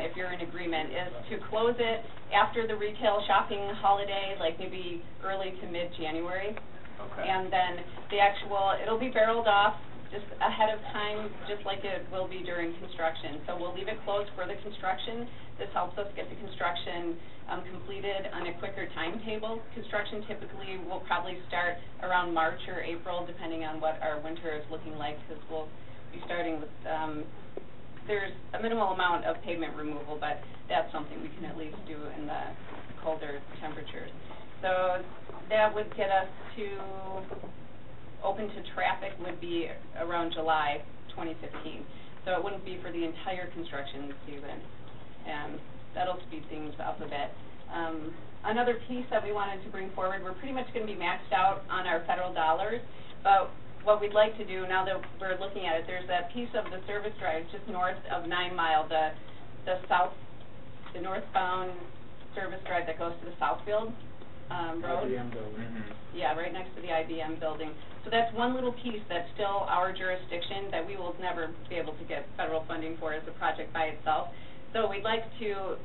[SPEAKER 14] if you're in agreement, is to close it after the retail shopping holiday, like maybe early to mid-January.
[SPEAKER 4] Okay.
[SPEAKER 14] And then the actual, it'll be barreled off just ahead of time, just like it will be during construction. So we'll leave it closed for the construction. This helps us get the construction completed on a quicker timetable. Construction typically will probably start around March or April, depending on what our winter is looking like, because we'll be starting with, there's a minimal amount of pavement removal, but that's something we can at least do in the colder temperatures. So that would get us to open to traffic would be around July 2015. So it wouldn't be for the entire construction season. And that'll speed things up a bit. Another piece that we wanted to bring forward, we're pretty much going to be maxed out on our federal dollars, but what we'd like to do, now that we're looking at it, there's that piece of the service drive just north of 9 Mile, the northbound service drive that goes to the Southfield road.
[SPEAKER 2] IBM building.
[SPEAKER 14] Yeah, right next to the IBM building. So that's one little piece that's still our jurisdiction that we will never be able to get federal funding for as a project by itself. So we'd like to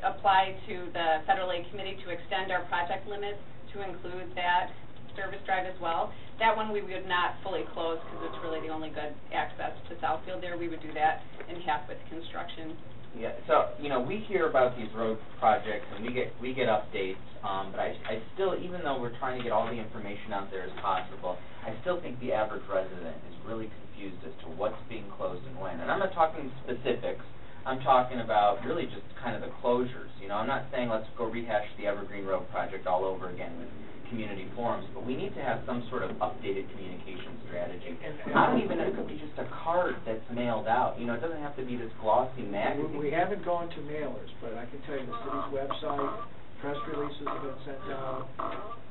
[SPEAKER 14] apply to the Federal Aid Committee to extend our project limits to include that service drive as well. That one we would not fully close because it's really the only good access to Southfield there. We would do that in half with construction.
[SPEAKER 4] Yeah, so, you know, we hear about these road projects and we get updates, but I still, even though we're trying to get all the information out there as possible, I still think the average resident is really confused as to what's being closed and when. And I'm not talking specifics, I'm talking about really just kind of the closures. You know, I'm not saying let's go rehash the Evergreen Road project all over again with community forums, but we need to have some sort of updated communication strategy. I don't even know, it could be just a card that's mailed out. You know, it doesn't have to be this glossy magazine.
[SPEAKER 13] We haven't gone to mailers, but I can tell you the city's website, press releases have been sent out.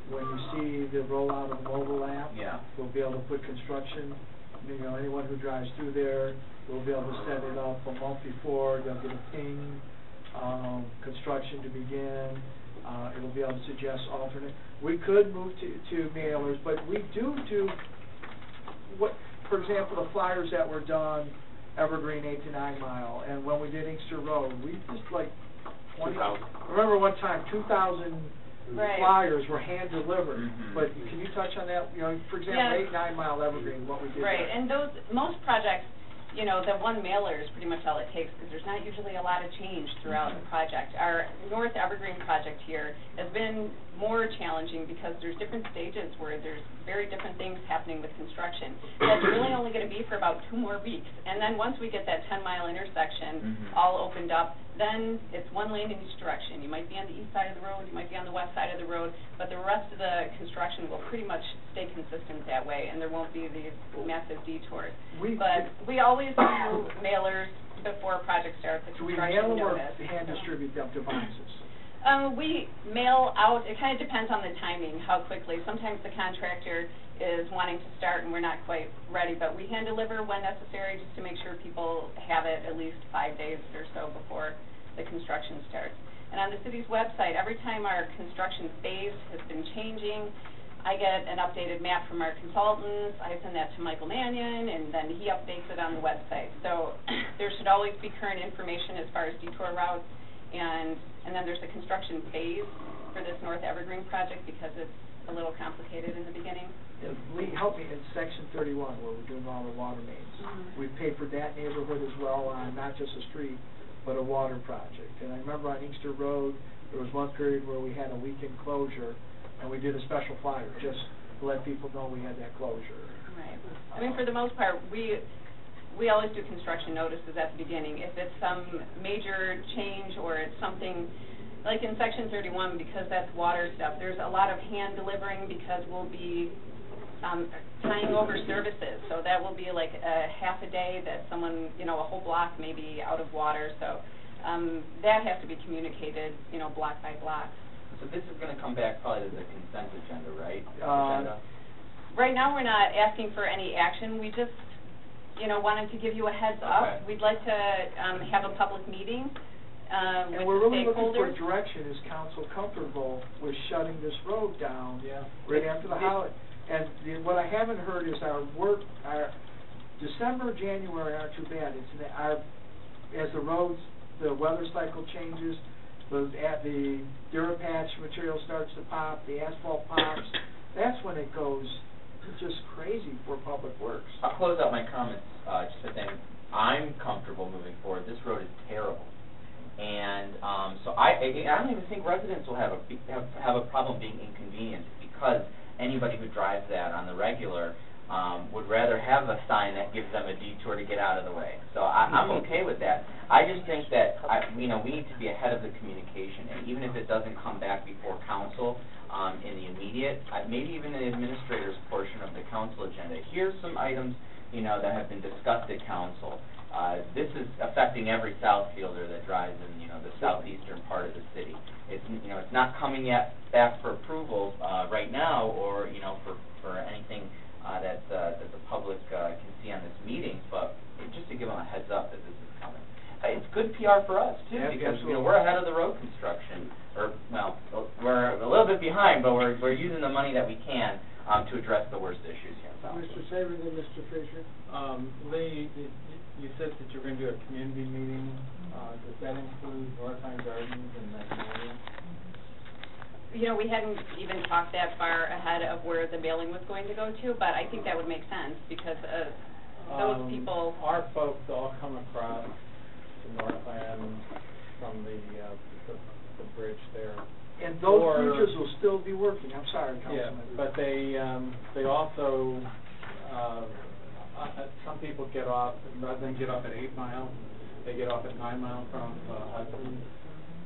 [SPEAKER 13] When you see the rollout of the mobile app, we'll be able to put construction, you know, anyone who drives through there, we'll be able to set it up a month before, they'll get a ping, construction to begin. It'll be able to suggest alternate. We could move to mailers, but we do what, for example, the flyers that were done, Evergreen 8 to 9 Mile, and when we did Inkster Road, we just like 20. Remember one time 2,000 flyers were hand delivered. But can you touch on that? You know, for example, 8 9 Mile Evergreen, what we did.
[SPEAKER 14] Right,
[SPEAKER 13] there.
[SPEAKER 14] and those most projects you know, the one mailer is pretty much all it takes, because there's not usually a lot of change throughout the project. Our North Evergreen project here has been more challenging because there's different stages where there's very different things happening with construction. That's really only going to be for about 2 more weeks. And then once we get that 10-mile intersection all opened up, then it's one lane in each direction. You might be on the east side of the road, you might be on the west side of the road, but the rest of the construction will pretty much stay consistent that way, and there won't be these massive detours. But we always do mailers before a project starts, the
[SPEAKER 13] Do we
[SPEAKER 14] construction
[SPEAKER 13] mail them or
[SPEAKER 14] notice.
[SPEAKER 13] hand distribute them to boxes?
[SPEAKER 14] We mail out, it kind of depends on the timing, how quickly. Sometimes the contractor is wanting to start and we're not quite ready, but we hand deliver when necessary just to make sure people have it at least 5 days or so before the construction starts. And on the city's website, every time our construction phase has been changing, I get an updated map from our consultants. I send that to Michael Mannion, and then he updates it on the website. So there should always be current information as far as detour routes, and then there's the construction phase for this North Evergreen project because it's a little complicated in the beginning.
[SPEAKER 13] Lee, help me, in section 31, where we're doing all the water mains, we've paid for that neighborhood as well on not just a street, but a water project. And I remember on Inkster Road, there was one period where we had a weekend closure, and we did a special flyer just to let people know we had that closure.
[SPEAKER 14] Right. I mean, for the most part, we always do construction notices at the beginning. If it's some major change or it's something, like in section 31, because that's water stuff, there's a lot of hand delivering because we'll be tying over services. So that will be like a half a day that someone, you know, a whole block may be out of water. So that has to be communicated, you know, block by block.
[SPEAKER 4] So this is going to come back probably to the consent agenda, right?
[SPEAKER 14] Right now, we're not asking for any action. We just, you know, wanted to give you a heads up.
[SPEAKER 4] Okay.
[SPEAKER 14] We'd like to have a public meeting with
[SPEAKER 13] And
[SPEAKER 14] the
[SPEAKER 13] we're really looking for
[SPEAKER 14] stakeholders.
[SPEAKER 13] direction. Is council comfortable with shutting this road down right after the holiday? And what I haven't heard is our December, January aren't too bad. It's as the roads, the weather cycle changes, the Durapatch material starts to pop, the asphalt pops, that's when it goes just crazy for public works.
[SPEAKER 4] I'll close out my comments just by saying I'm comfortable moving forward. This road is terrible. And so I don't even think residents will have a problem being inconvenienced, because anybody who drives that on the regular would rather have a sign that gives them a detour to get out of the way. So I'm okay with that. I just think that we need to be ahead of the communication, and even if it doesn't come back before council in the immediate, maybe even the administrator's portion of the council agenda. Here's some items that have been discussed at council. This is affecting every Southfielder that drives in the southeastern part of the city. It's it's not coming yet back for approval right now, or for anything that the public can see on this meeting, but just to give them a heads up that this is coming. It's good PR for us too, because we're ahead of the road construction, or we're a little bit behind, but we're using the money that we can to address the worst issues here in Southfield.
[SPEAKER 3] Mr. Saban and Mr. Fisher?
[SPEAKER 5] Lee, you said that you're going to do a community meeting. Does that include Northline Gardens and Magnolia?
[SPEAKER 14] We hadn't even talked that far ahead of where the mailing was going to go to, but I think that would make sense, because those people...
[SPEAKER 5] Our folks all come across to Northland from the bridge there.
[SPEAKER 13] And those bridges will still be working. I'm sorry, Councilman.
[SPEAKER 5] Yeah, but they also, some people get off, rather than get off at 8 Mile, they get off at 9 Mile from Hudson,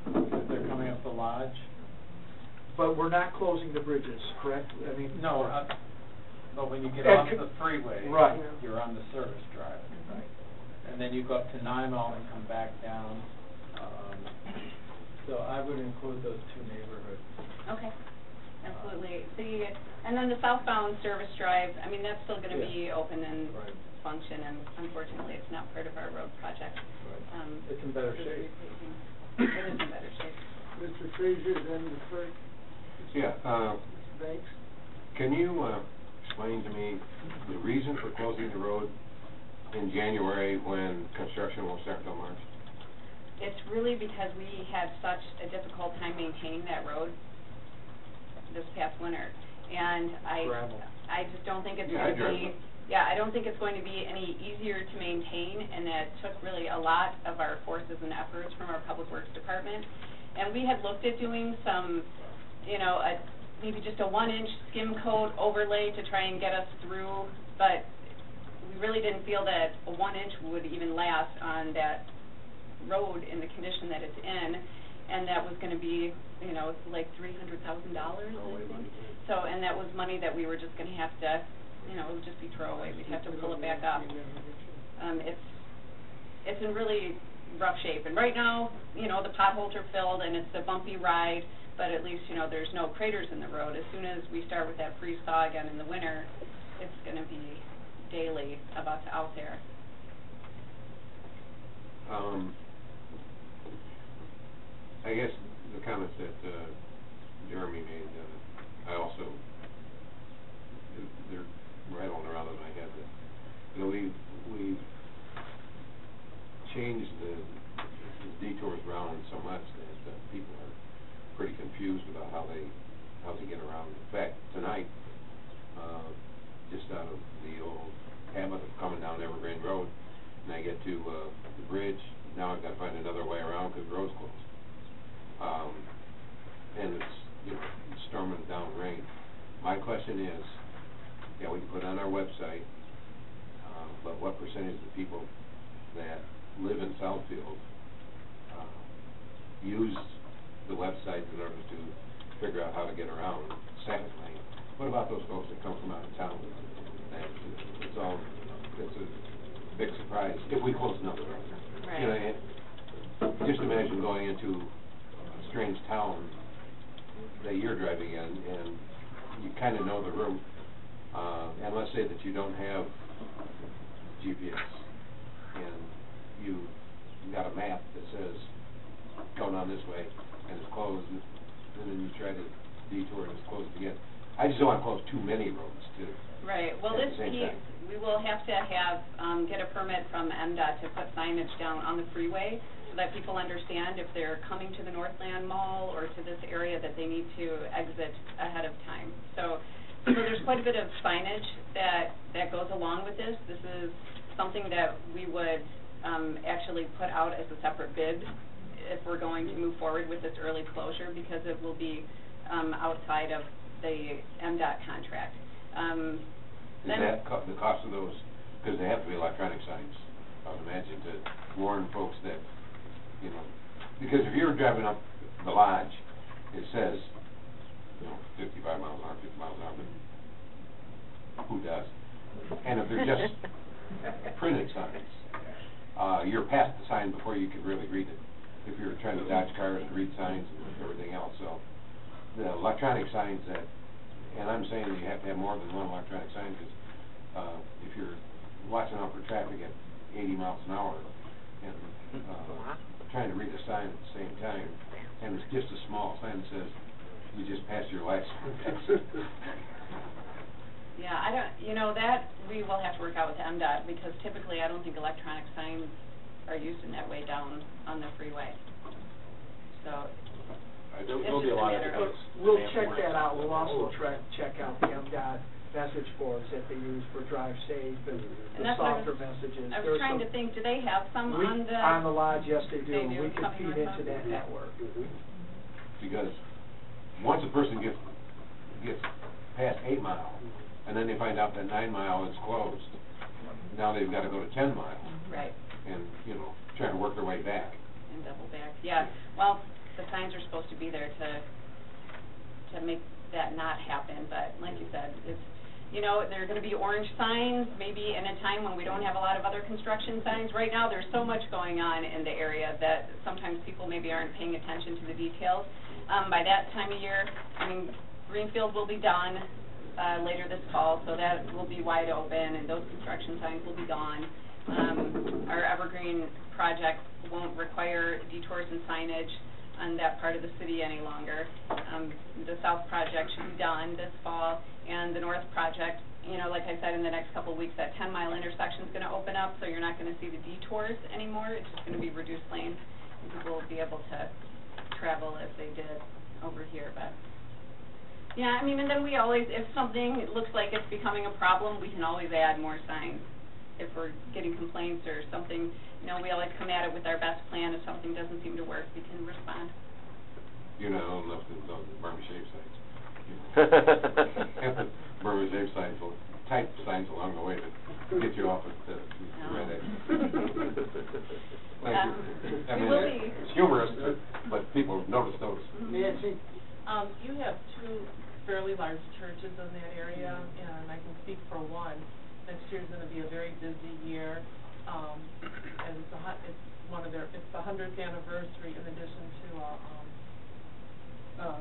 [SPEAKER 5] because they're coming up the lodge.
[SPEAKER 13] But we're not closing the bridges, correct? I mean,
[SPEAKER 5] no, but when you get off the freeway,
[SPEAKER 13] right,
[SPEAKER 5] you're on the service drive, right? And then you go up to 9 Mile and come back down. So I would include those two neighborhoods.
[SPEAKER 14] Okay, absolutely. And then the southbound service drive, I mean, that's still going to be open and function, and unfortunately, it's not part of our road project.
[SPEAKER 5] Right. It's in better shape.
[SPEAKER 14] It is in better shape.
[SPEAKER 3] Mr. Frazier, then the clerk.
[SPEAKER 6] Yeah.
[SPEAKER 3] Thanks.
[SPEAKER 6] Can you explain to me the reason for closing the road in January when construction won't start until March?
[SPEAKER 14] It's really because we had such a difficult time maintaining that road this past winter, and I just don't think it's going to be yeah, I don't think it's going to be any easier to maintain, and that took really a lot of our forces and efforts from our Public Works Department. And we had looked at doing some, you know, maybe just a 1-inch skim coat overlay to try and get us through, but we really didn't feel that a 1-inch would even last on that road in the condition that it's in, and that was going to be, you know, like $300,000, I think. So, and that was money that we were just going to have to, you know, it would just be throwaway. We'd have to pull it back up. It's in really rough shape, and right now, you know, the potholes are filled and it's a bumpy ride, but at least, you know, there's no craters in the road. As soon as we start with that freeze thaw again in the winter, it's going to be daily of us out there.
[SPEAKER 6] I guess the comments that Jeremy made, I also, they're rattling around in my head. That, you know, we changed the detours around so much that people are pretty confused about how they get around. In fact, tonight, just out of the old habit of coming down Evergreen Road, and I get to the bridge, now I've got to find another way around because the road's closed. And it's, you know, storming down rain. My question is, yeah, we can put it on our website, but what percentage of the people that live in Southfield use the website in order to figure out how to get around? Secondly, what about those folks that come from out of town? That it's a big surprise if we close another road.
[SPEAKER 14] Right.
[SPEAKER 6] You know, just imagine going into a strange town that you're driving in, and you kind of know the route, and let's say that you don't have GPS, and you got a map that says go down this way, and it's closed, and then you try to detour and it's closed again. I just don't want to close too many roads too.
[SPEAKER 14] Right. Well,
[SPEAKER 6] at
[SPEAKER 14] this
[SPEAKER 6] the same
[SPEAKER 14] piece,
[SPEAKER 6] time.
[SPEAKER 14] we will have to get a permit from MDOT to put signage down on the freeway so that people understand if they're coming to the Northland Mall or to this area that they need to exit ahead of time. So there's quite a bit of signage that goes along with this. This is something that we would actually put out as a separate bid if we're going to move forward with this early closure, because it will be outside of the MDOT contract.
[SPEAKER 6] Is that the cost of those, because they have to be electronic signs, I would imagine, to warn folks that, you know, because if you're driving up the lodge, it says, you know, 55 miles an hour, 50 miles an hour, but who does? And if they're just printed signs, you're past the sign before you can really read it. If you're trying to dodge cars and read signs and everything else, so the electronic signs that, and I'm saying that you have to have more than one electronic sign, because if you're watching out for traffic at 80 miles an hour and trying to read a sign at the same time, and it's just a small sign that says, you just passed your license.
[SPEAKER 14] Yeah, I don't, you know, that we will have to work out with MDOT, because typically I don't think electronic signs are used in that way down on the freeway. So
[SPEAKER 8] There will be a lot of those.
[SPEAKER 13] We'll check that out. We'll also check out the MDOT message boards that they use for drive safe and the
[SPEAKER 14] that's what
[SPEAKER 13] softer messages.
[SPEAKER 14] I was trying to think, do they have some on the...
[SPEAKER 13] On the lodge, yes, they do.
[SPEAKER 14] They do,
[SPEAKER 13] We can
[SPEAKER 14] coming
[SPEAKER 13] feed
[SPEAKER 14] north
[SPEAKER 13] into
[SPEAKER 14] of?
[SPEAKER 13] that network.
[SPEAKER 6] Because once a person gets past 8 Mile, and then they find out that 9 Mile is closed, now they've got to go to 10 Mile.
[SPEAKER 14] Right.
[SPEAKER 6] And, you know, try to work their way back.
[SPEAKER 14] And double back, yeah. Well, the signs are supposed to be there to make that not happen, but like you said, it's, you know, there are going to be orange signs, maybe in a time when we don't have a lot of other construction signs. Right now, there's so much going on in the area that sometimes people maybe aren't paying attention to the details. By that time of year, I mean, Greenfield will be done later this fall, so that will be wide open, and those construction signs will be gone. Our Evergreen project won't require detours and signage on that part of the city any longer. The South project should be done this fall, and the North project, you know, like I said, in the next couple of weeks, that 10-mile intersection is going to open up, so you're not going to see the detours anymore. It's just going to be reduced lanes, and people will be able to travel as they did over here. But Yeah, I mean, and then we always, if something looks like it's becoming a problem, we can always add more signs. If we're getting complaints or something, you know, we always come at it with our best plan. If something doesn't seem to work, we can respond.
[SPEAKER 6] You're not old enough to know the Burma shave signs. Burma shave signs, type signs along the way to get you off at the red exit. Thank you. I mean, it's humorous, but people notice.
[SPEAKER 3] Nancy?
[SPEAKER 15] You have two fairly large churches in that area, and I can speak for one. Next year's going to be a very busy year, and it's it's the 100th anniversary in addition to a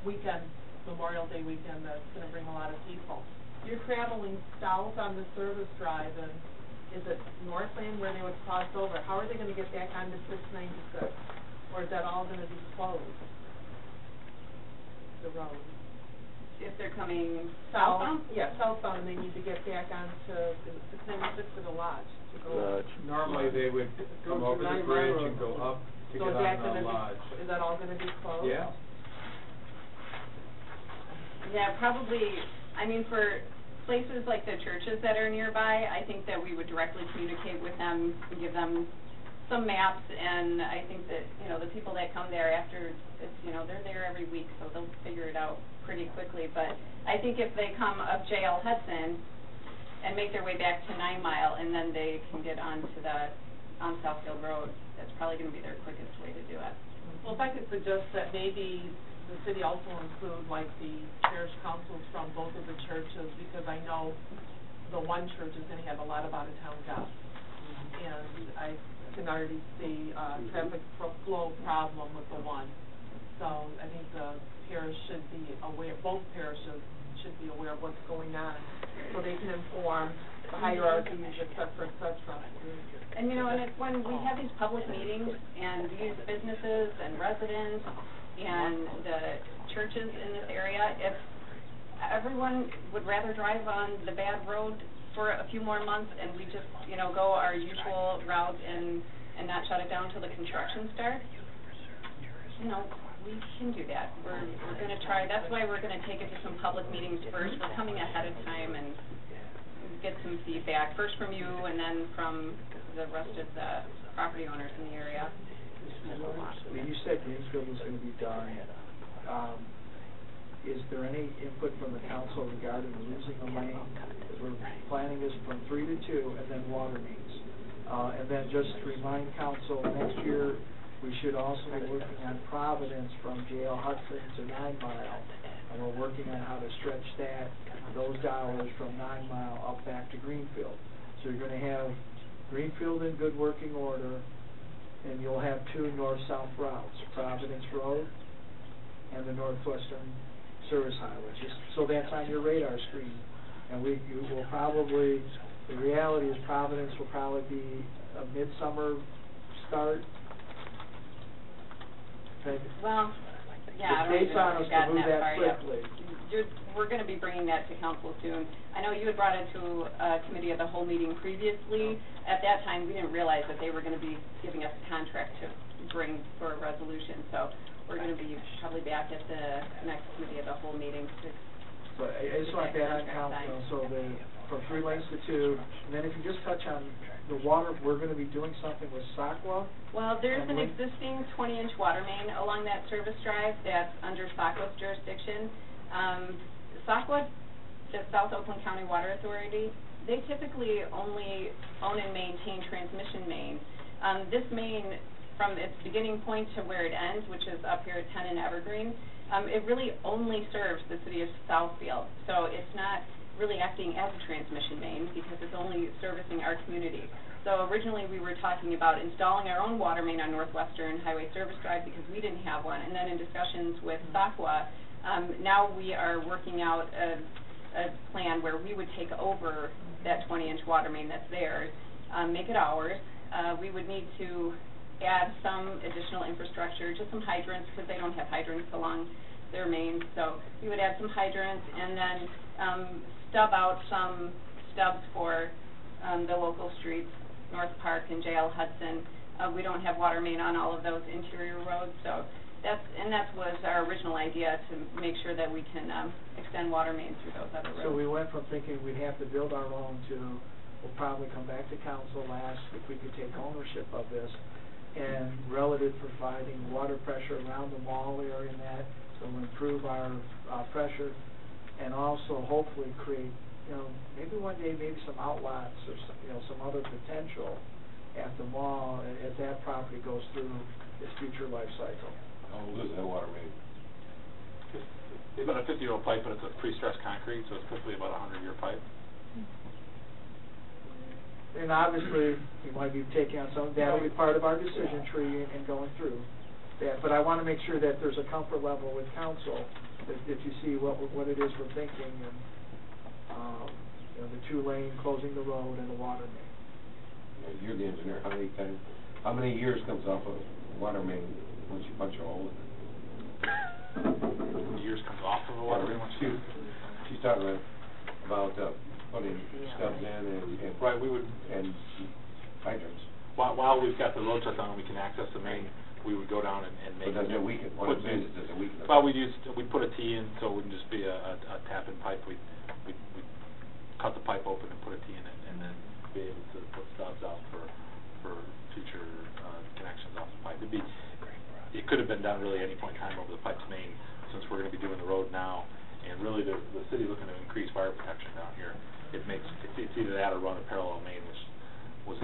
[SPEAKER 15] weekend, Memorial Day weekend, that's going to bring a lot of people. You're traveling south on the service drive, and is it Northland where they would cross over? How are they going to get back onto 696? Or is that all going to be closed? The road.
[SPEAKER 14] If they're coming
[SPEAKER 15] Southbound?
[SPEAKER 14] southbound?
[SPEAKER 15] Yeah, southbound, and they need to get back onto 696 to the lodge. To go.
[SPEAKER 5] Normally, they would come over the bridge and go up to
[SPEAKER 15] So
[SPEAKER 5] get
[SPEAKER 15] is that
[SPEAKER 5] on
[SPEAKER 15] gonna
[SPEAKER 5] the lodge.
[SPEAKER 15] is that all gonna be closed?
[SPEAKER 5] Yeah.
[SPEAKER 14] Yeah, probably, I mean, for places like the churches that are nearby, I think that we would directly communicate with them, and give them some maps, and I think that, you know, the people that come there after, it's, you know, they're there every week, so they'll figure it out pretty quickly. But I think if they come up JL Hudson and make their way back to 9 Mile, and then they can get on Southfield Road, that's probably going to be their quickest way to do it.
[SPEAKER 15] Well, if I could suggest that maybe the city also include like the parish councils from both of the churches, because I know the one church is gonna have a lot of out-of-town guests. And I can already see traffic flow problem with the one. So I think the parish should be aware, both parishes should be aware of what's going on, so they can inform the hierarchies, et cetera, et cetera.
[SPEAKER 14] And, you know, and it's when we have these public meetings, and these businesses and residents and the churches in this area, if everyone would rather drive on the bad road for a few more months, and we just, you know, go our usual route and not shut it down till the construction starts, you know, we can do that. We're going to try. That's why we're going to take it to some public meetings first. We're coming ahead of time and get some feedback, first from you and then from the rest of the property owners in the area.
[SPEAKER 13] When you said Greenfield was going to be done, is there any input from the council regarding losing a lane? Because we're planning this from 3 to 2, and then water mains. And then just to remind council, next year we should also be working on Providence from JL Hudson to 9 Mile, and we're working on how to stretch those dollars from 9 Mile up back to Greenfield. So you're going to have Greenfield in good working order, and you'll have 2 north-south routes, Providence Road and the Northwestern Service Highway. So that's on your radar screen. And you will probably, the reality is Providence will probably be a midsummer start.
[SPEAKER 14] Well, yeah, I don't even know if we've gotten that far yet. We're going to be bringing that to council soon. I know you had brought it to a committee of the whole meeting previously. At that time, we didn't realize that they were going to be giving us a contract to bring for a resolution. So we're going to be probably back at the next committee of the whole meeting.
[SPEAKER 13] So I just want that on council, so from 3 lanes to 2, and then if you just touch on the water, we're going to be doing something with Saukwa.
[SPEAKER 14] Well, there's an existing 20-inch water main along that service drive that's under Saukwa's jurisdiction. Saukwa, the South Oakland County Water Authority, they typically only own and maintain transmission mains. This main, from its beginning point to where it ends, which is up here at 10 and Evergreen, it really only serves the city of Southfield. So it's not really acting as a transmission main because it's only servicing our community. So originally we were talking about installing our own water main on Northwestern Highway Service Drive because we didn't have one. And then in discussions with Saukwa, now we are working out a plan where we would take over that 20-inch water main that's theirs, make it ours. We would need to add some additional infrastructure, just some hydrants, because they don't have hydrants along their mains. So we would add some hydrants and then stub out some stubs for the local streets, North Park and JL Hudson. We don't have water main on all of those interior roads, so that was our original idea, to make sure that we can extend water mains through those other roads.
[SPEAKER 13] So we went from thinking we'd have to build our own to, we'll probably come back to council, ask if we could take ownership of this, and relative providing water pressure around the mall area and that, so we'll improve our pressure, and also hopefully create, maybe one day, maybe some outlots or some, some other potential at the mall as that property goes through its future life cycle.
[SPEAKER 6] How old is that water main?
[SPEAKER 9] It's about a 50-year-old pipe, but it's a pre-stressed concrete, so it's typically about a 100-year pipe.
[SPEAKER 13] And obviously, we might be taking on some, that'll be part of our decision tree and going through that. But I want to make sure that there's a comfort level with council, that you see what it is we're thinking, and, the 2-lane, closing the road, and the water main.
[SPEAKER 6] Yeah, you're the engineer. How many years comes off a water main once you punch a hole in it?
[SPEAKER 9] Years comes off of a water main once you...
[SPEAKER 6] She's talking about putting stubs in and
[SPEAKER 9] Right, we would...
[SPEAKER 6] and hydrants.
[SPEAKER 9] While we've got the road shut down and we can access the main, we would go down and make...
[SPEAKER 6] But does it weaken? What I'm saying is, does it weaken?
[SPEAKER 9] Well, we'd put a T in, so it wouldn't just be a tap-in pipe. We'd cut the pipe open and put a T in it, and then be able to put stubs out for future connections off the pipe. It could have been done really any point in time over the pipe's main, since we're going to be doing the road now, and really the city's looking to increase fire protection down here. It's either that or run a parallel main, which was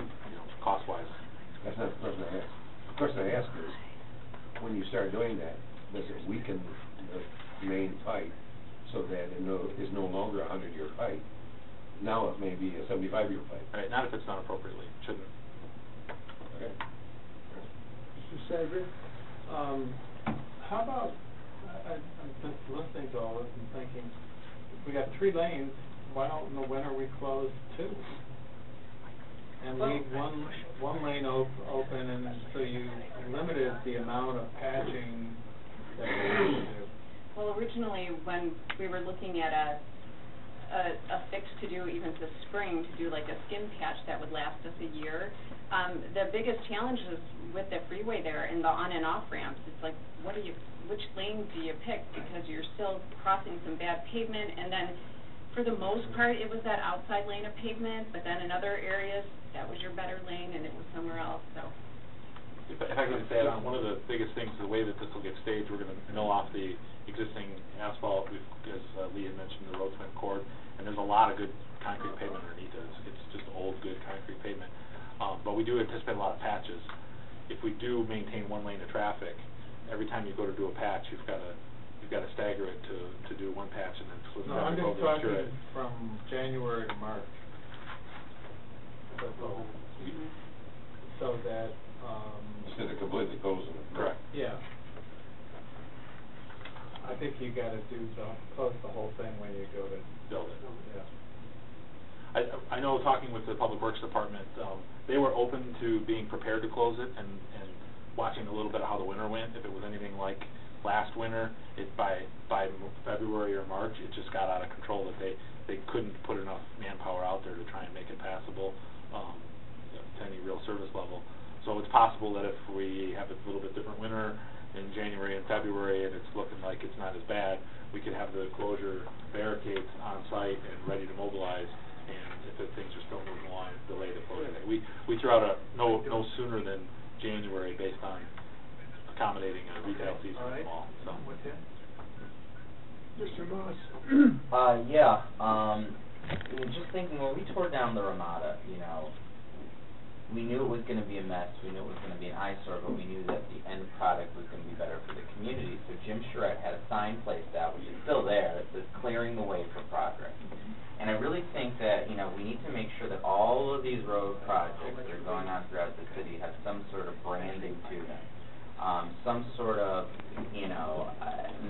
[SPEAKER 9] cost-wise.
[SPEAKER 6] That's not the question I asked. The question I asked is, when you start doing that, does it weaken the main pipe so that it is no longer a 100-year pipe? Now it may be a 75-year pipe.
[SPEAKER 9] Right, not if it's done appropriately. It shouldn't.
[SPEAKER 6] Okay.
[SPEAKER 13] Mr. Cedric?
[SPEAKER 5] How about, I'm just listening to all this and thinking, if we got 3 lanes, why don't in the winter we close 2? And leave one lane open, and so you limited the amount of patching that we need to do.
[SPEAKER 14] Well, originally, when we were looking at a fix to do even this spring, to do like a skin patch that would last us a year, the biggest challenge is with the freeway there and the on and off ramps. It's like, which lane do you pick? Because you're still crossing some bad pavement, and then for the most part, it was that outside lane of pavement, but then in other areas, that was your better lane, and it was somewhere else, so.
[SPEAKER 9] If I could just add on, one of the biggest things, the way that this will get staged, we're going to mill off the existing asphalt. As Lee had mentioned, the road's been cored, and there's a lot of good concrete pavement underneath it. It's just old, good concrete pavement. But we do anticipate a lot of patches. If we do maintain one lane of traffic, every time you go to do a patch, you've got to stagger it to do one patch and then flip
[SPEAKER 5] No, I'm
[SPEAKER 9] traffic
[SPEAKER 5] just
[SPEAKER 9] over and cure
[SPEAKER 5] talking
[SPEAKER 9] it.
[SPEAKER 5] from January to March. That's all. So that,
[SPEAKER 6] Instead of completely closing it.
[SPEAKER 9] Correct.
[SPEAKER 5] yeah. I think you gotta close the whole thing when you go to
[SPEAKER 9] Build it.
[SPEAKER 5] Yeah.
[SPEAKER 9] I know, talking with the Public Works Department, they were open to being prepared to close it and watching a little bit of how the winter went. If it was anything like last winter, by February or March, it just got out of control, that they couldn't put enough manpower out there to try and make it passable to any real service level. So it's possible that if we have a little bit different winter in January and February, and it's looking like it's not as bad, we could have the closure barricades on site and ready to mobilize. And if things are still moving along, delay the closure date. We threw out no sooner than January based on accommodating a retail season in the mall. So.
[SPEAKER 3] Mr. Moss?
[SPEAKER 4] Just thinking, when we tore down the Ramada, we knew it was going to be a mess, we knew it was going to be an eyesore, but we knew that the end product was going to be better for the community. So Jim Charette had a sign placed out, which is still there, that says "Clearing the Way for Progress." And I really think that, we need to make sure that all of these road projects that are going on throughout the city have some sort of branding to them. Some sort of,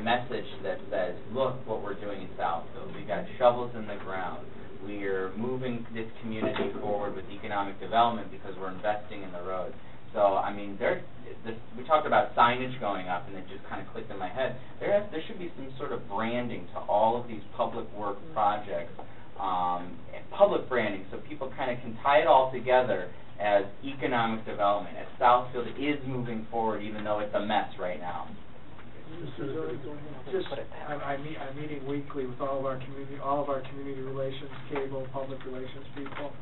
[SPEAKER 4] message that says, look what we're doing in Southfield. We've got shovels in the ground. We're moving this community forward with economic development because we're investing in the road. So, we talked about signage going up, and it just kind of clicked in my head. There should be some sort of branding to all of these public work projects, public branding, so people kind of can tie it all together as economic development, as Southfield is moving forward, even though it's a mess right now.
[SPEAKER 13] Just, I'm meeting weekly with all of our community relations, cable, public relations people,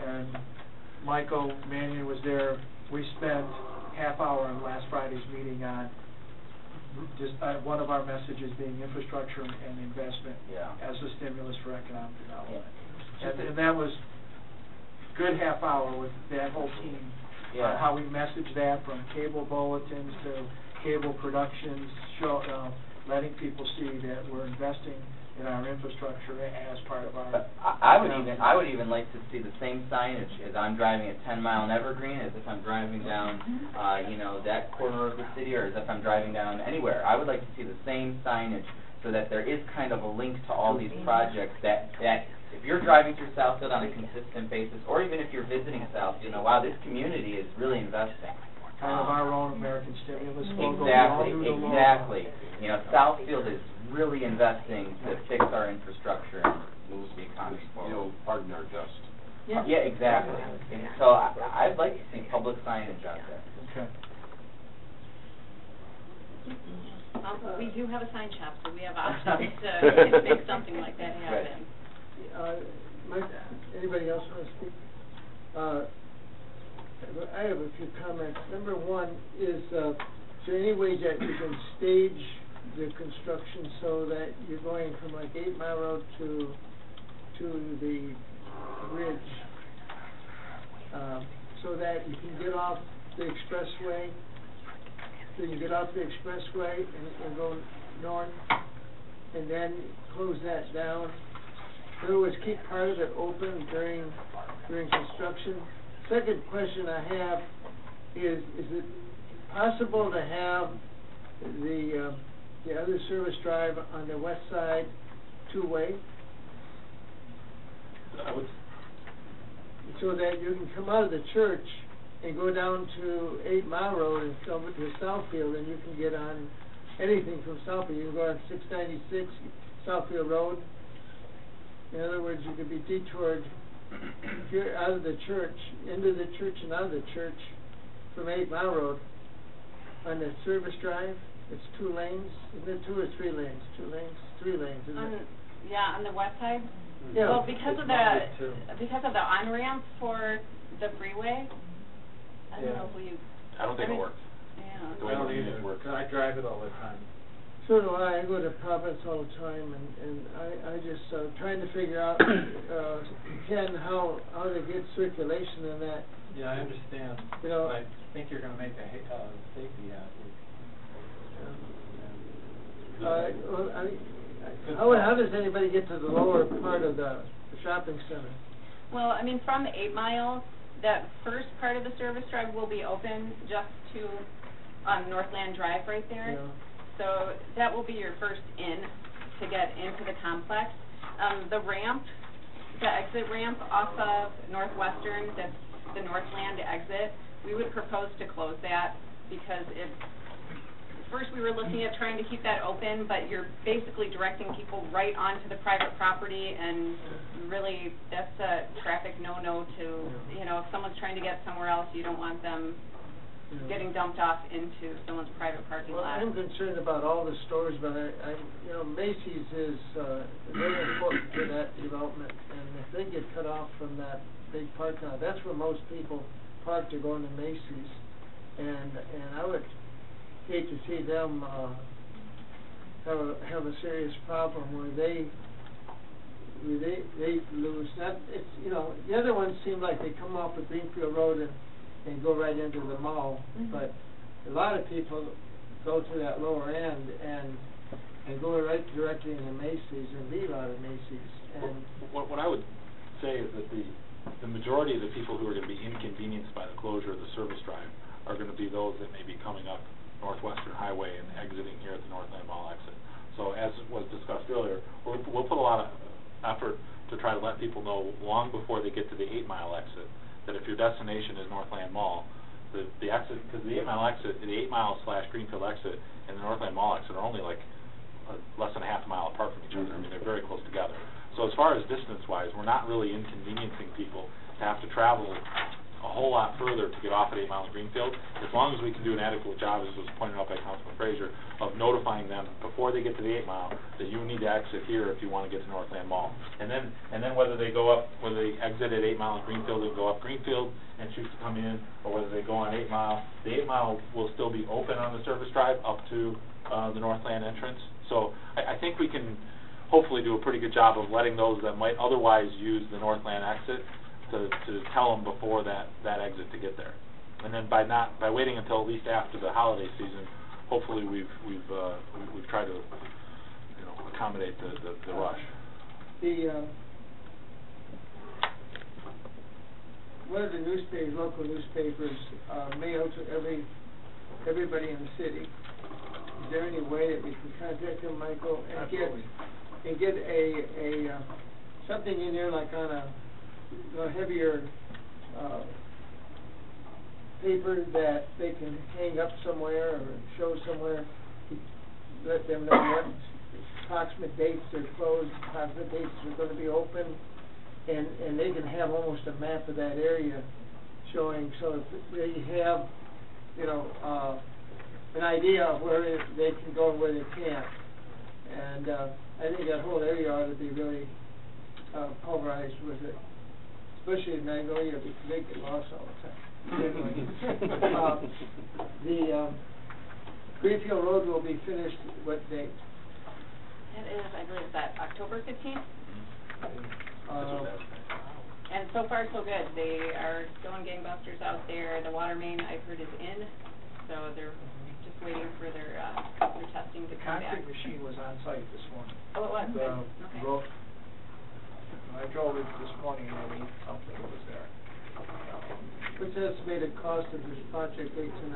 [SPEAKER 13] and Michael Mannion was there. We spent half hour on last Friday's meeting on just, one of our messages being infrastructure and investment as a stimulus for economic development. And that was good half hour with that whole team. How we message that from cable bulletins to cable productions, letting people see that we're investing in our infrastructure as part of our.
[SPEAKER 4] I would even like to see the same signage as I'm driving a 10-mile in Evergreen, as if I'm driving down, that corner of the city, or as if I'm driving down anywhere. I would like to see the same signage so that there is kind of a link to all these projects that if you're driving through Southfield on a consistent basis, or even if you're visiting Southfield, wow, this community is really investing.
[SPEAKER 13] Kind of our own American stimulus logo.
[SPEAKER 4] Exactly. Southfield is really investing to fix our infrastructure and move the economy forward.
[SPEAKER 6] Pardon our dust.
[SPEAKER 4] Yeah, exactly. And so I'd like to see public signage out there.
[SPEAKER 13] Okay.
[SPEAKER 14] We do have a sign shop, so we have options to make something like that happen.
[SPEAKER 3] Anybody else want to speak? I have a few comments. Number one is there any way that you can stage the construction so that you're going from like 8 Mile Road to the bridge, so that you can get off the expressway, and go north, and then close that down. In other words, keep part of it open during construction. Second question I have is it possible to have the other service drive on the west side two-way? So that you can come out of the church and go down to 8 Mile Road and come to Southfield, and you can get on anything from Southfield. You can go on 696 Southfield Road. In other words, you could be detoured if you're out of the church, into the church and out of the church from 8 Mile Road on the service drive. It's 2 lanes. Isn't it 2 or 3 lanes? 2 lanes? 3 lanes, isn't it?
[SPEAKER 14] Yeah, on the west side?
[SPEAKER 3] Yeah.
[SPEAKER 14] Well, because of the on-ramp for the freeway, I don't know if we...
[SPEAKER 9] I don't think it works.
[SPEAKER 14] Yeah.
[SPEAKER 9] The way the unit works.
[SPEAKER 5] I drive it all the time.
[SPEAKER 3] So do I. I go to Providence all the time, and I just trying to figure out, Ken, how to get circulation in that.
[SPEAKER 5] Yeah, I understand. I think you're going to make a safety hazard.
[SPEAKER 3] How does anybody get to the lower part of the shopping center?
[SPEAKER 14] Well, I mean, from 8 Mile, that first part of the service drive will be open just to Northland Drive right there.
[SPEAKER 3] Yeah.
[SPEAKER 14] So that will be your first in to get into the complex. The ramp, the exit ramp off of Northwestern, that's the Northland exit, we would propose to close that because first we were looking at trying to keep that open, but you're basically directing people right onto the private property, and really that's a traffic no-no to, if someone's trying to get somewhere else, you don't want them getting dumped off into someone's private parking lot.
[SPEAKER 3] Well, I'm concerned about all the stores, but Macy's is very important to that development, and if they get cut off from that big parking lot, that's where most people park to go into Macy's, and I would hate to see them have a serious problem where they lose. The other ones seem like they come off of Greenfield Road and go right into the mall, but a lot of people go to that lower end and go right directly into Macy's and leave out of Macy's. And
[SPEAKER 9] what I would say is that the majority of the people who are going to be inconvenienced by the closure of the service drive are going to be those that may be coming up Northwestern Highway and exiting here at the Northland Mall exit. So as was discussed earlier, we'll put a lot of effort to try to let people know long before they get to the 8 Mile exit that if your destination is Northland Mall, the exit, because the 8 Mile exit, the 8 Mile / Greenfield exit and the Northland Mall exit are only like less than a half a mile apart from each other. I mean, they're very close together. So as far as distance-wise, we're not really inconveniencing people to have to travel
[SPEAKER 16] a whole lot further to get off at 8 Mile and Greenfield, as long as we can do an adequate job, as was pointed out by Councilman Frazier, of notifying them before they get to the 8 Mile that you need to exit here if you want to get to Northland Mall. And then whether they exit at 8 Mile and Greenfield and go up Greenfield and choose to come in, or whether they go on 8 Mile, the 8 Mile will still be open on the service drive up to the Northland entrance. So I think we can hopefully do a pretty good job of letting those that might otherwise use the Northland exit to tell them before that exit to get there. And then by waiting until at least after the holiday season, hopefully we've tried to accommodate the rush.
[SPEAKER 3] One of the local newspapers mail to everybody in the city. Is there any way that we can contact them, Michael, and get a something in there like on a heavier paper that they can hang up somewhere or show somewhere, let them know what approximate dates are closed, approximate dates are going to be open, and they can have almost a map of that area showing, so that they have, an idea of where they can go and where they can't. And I think that whole area ought to be really pulverized with it, especially in Magnolia, because they get lost all the time. Anyway, the Greenfield Road will be finished what date?
[SPEAKER 14] It is, I believe, that October 15th. And so far so good. They are going gangbusters out there. The water main, I've heard, is in, so they're just waiting for their testing to come back.
[SPEAKER 13] The concrete machine was on site this morning.
[SPEAKER 14] Oh, it was? Okay.
[SPEAKER 13] Road, I drove it this morning and I mean, something was there.
[SPEAKER 3] What's the estimated cost of this project 8 to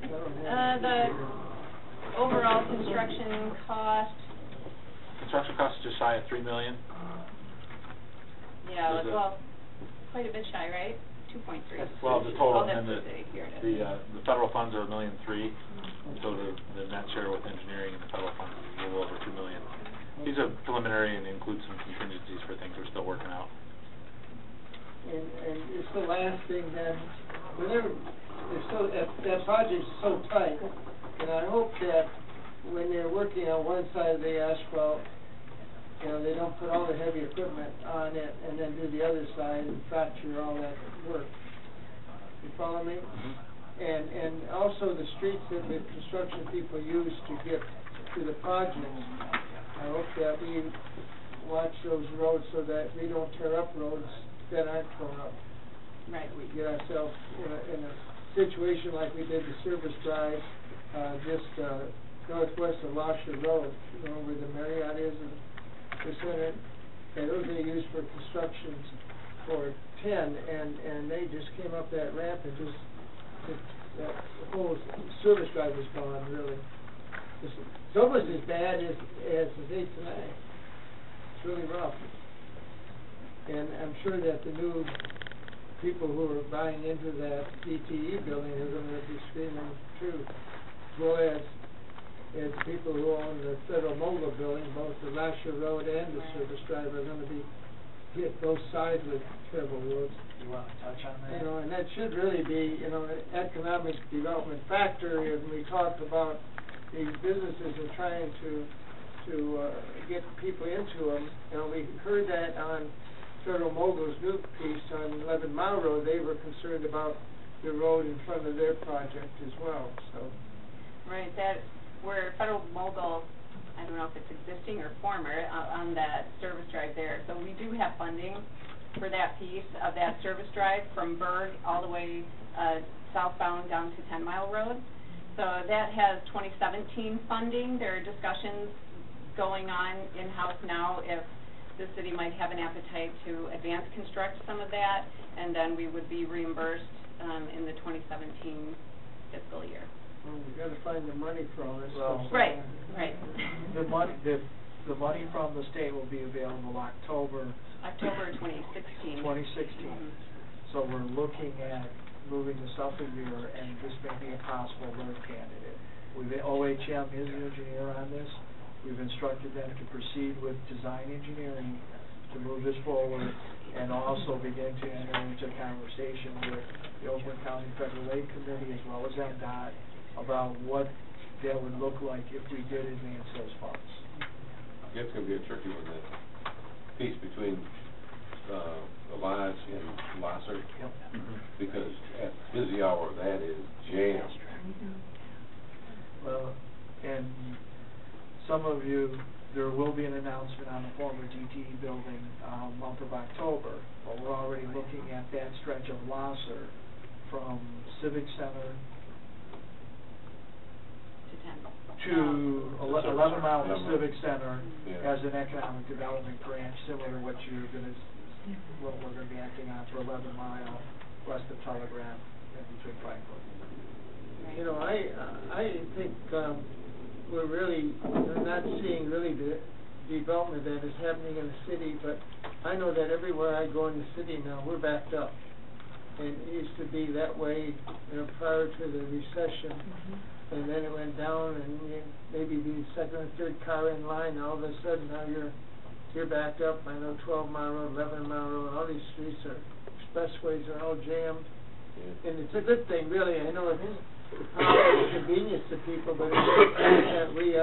[SPEAKER 3] 9?
[SPEAKER 14] The overall construction cost.
[SPEAKER 16] Construction cost is just shy of $3 million.
[SPEAKER 14] Yeah, well, quite a bit shy, right? 2.3.
[SPEAKER 16] Well, the total,
[SPEAKER 14] oh,
[SPEAKER 16] and
[SPEAKER 14] then
[SPEAKER 16] the federal funds are $1.3 million, so the net share with engineering and the federal funds is a little over $2 million. These are preliminary and include some contingencies for things we're still working out.
[SPEAKER 3] And it's the last thing then, whenever, that project's so tight, and I hope that when they're working on one side of the asphalt, they don't put all the heavy equipment on it and then do the other side and fracture all that work. You follow me?
[SPEAKER 16] Mm-hmm.
[SPEAKER 3] And also the streets that the construction people use to get to the projects, I hope that we watch those roads so that we don't tear up roads that aren't torn up.
[SPEAKER 14] Right.
[SPEAKER 3] We get ourselves in a situation like we did the service drive just northwest of Lasher Road, where the Marriott is and the center. And those are used for construction for 10, and they just came up that ramp and the whole service drive was gone, really. It's almost as bad as 8 to 9. It's really rough. And I'm sure that the new people who are buying into that DTE building are going to be screaming too, as well as people who own the Federal Mogul building, both the Lasher Road and the service drive are going to be hit both sides with terrible roads.
[SPEAKER 13] You want to touch on that?
[SPEAKER 3] And that should really be, an economic development factor. And we talked about these businesses and trying to get people into them. We heard that on Federal Mogul's new piece on 11 Mile Road. They were concerned about the road in front of their project as well. So.
[SPEAKER 14] Right, where Federal Mogul, I don't know if it's existing or former, on that service drive there. So we do have funding for that piece of that service drive from Berg all the way southbound down to 10 Mile Road. So that has 2017 funding. There are discussions going on in-house now if the city might have an appetite to advance construct some of that, and then we would be reimbursed in the 2017 fiscal year.
[SPEAKER 3] Well, we got to find the money for all this
[SPEAKER 13] Well,
[SPEAKER 3] stuff.
[SPEAKER 14] Right.
[SPEAKER 13] The money from the state will be available October
[SPEAKER 14] 2016.
[SPEAKER 13] 2016.
[SPEAKER 14] Mm-hmm.
[SPEAKER 13] So we're looking at moving to Southfield, and this may be a possible road candidate. OHM is the engineer on this. We've instructed them to proceed with design engineering to move this forward, and also begin to enter into conversation with the Oakland County Federal Aid Committee as well as MDOT about what that would look like if we did advance those funds.
[SPEAKER 6] It's gonna be a tricky one, that piece between, Alliance and Lasser.
[SPEAKER 13] Yep.
[SPEAKER 6] Because at busy hour, that is jammed.
[SPEAKER 13] Well, and some of you, there will be an announcement on the former DTE building, month of October, but we're already looking at that stretch of Lasser from Civic Center to 11 Mile to Civic Center
[SPEAKER 6] Yeah.
[SPEAKER 13] as an economic development branch, similar to what you're gonna, what we're gonna be acting on for 11 Mile west of Telegraph and between Frankfurt.
[SPEAKER 3] You know, I think, we're not seeing really the development that is happening in the city, but I know that everywhere I go in the city now, we're backed up. And it used to be that way, prior to the recession, and then it went down, and maybe the second or third car in line, all of a sudden now you're backed up. I know 12 Mile Road, 11 Mile Road, all these streets are, expressways are all jammed. And it's a good thing, really. I know it's probably inconvenience to people, but it's good that we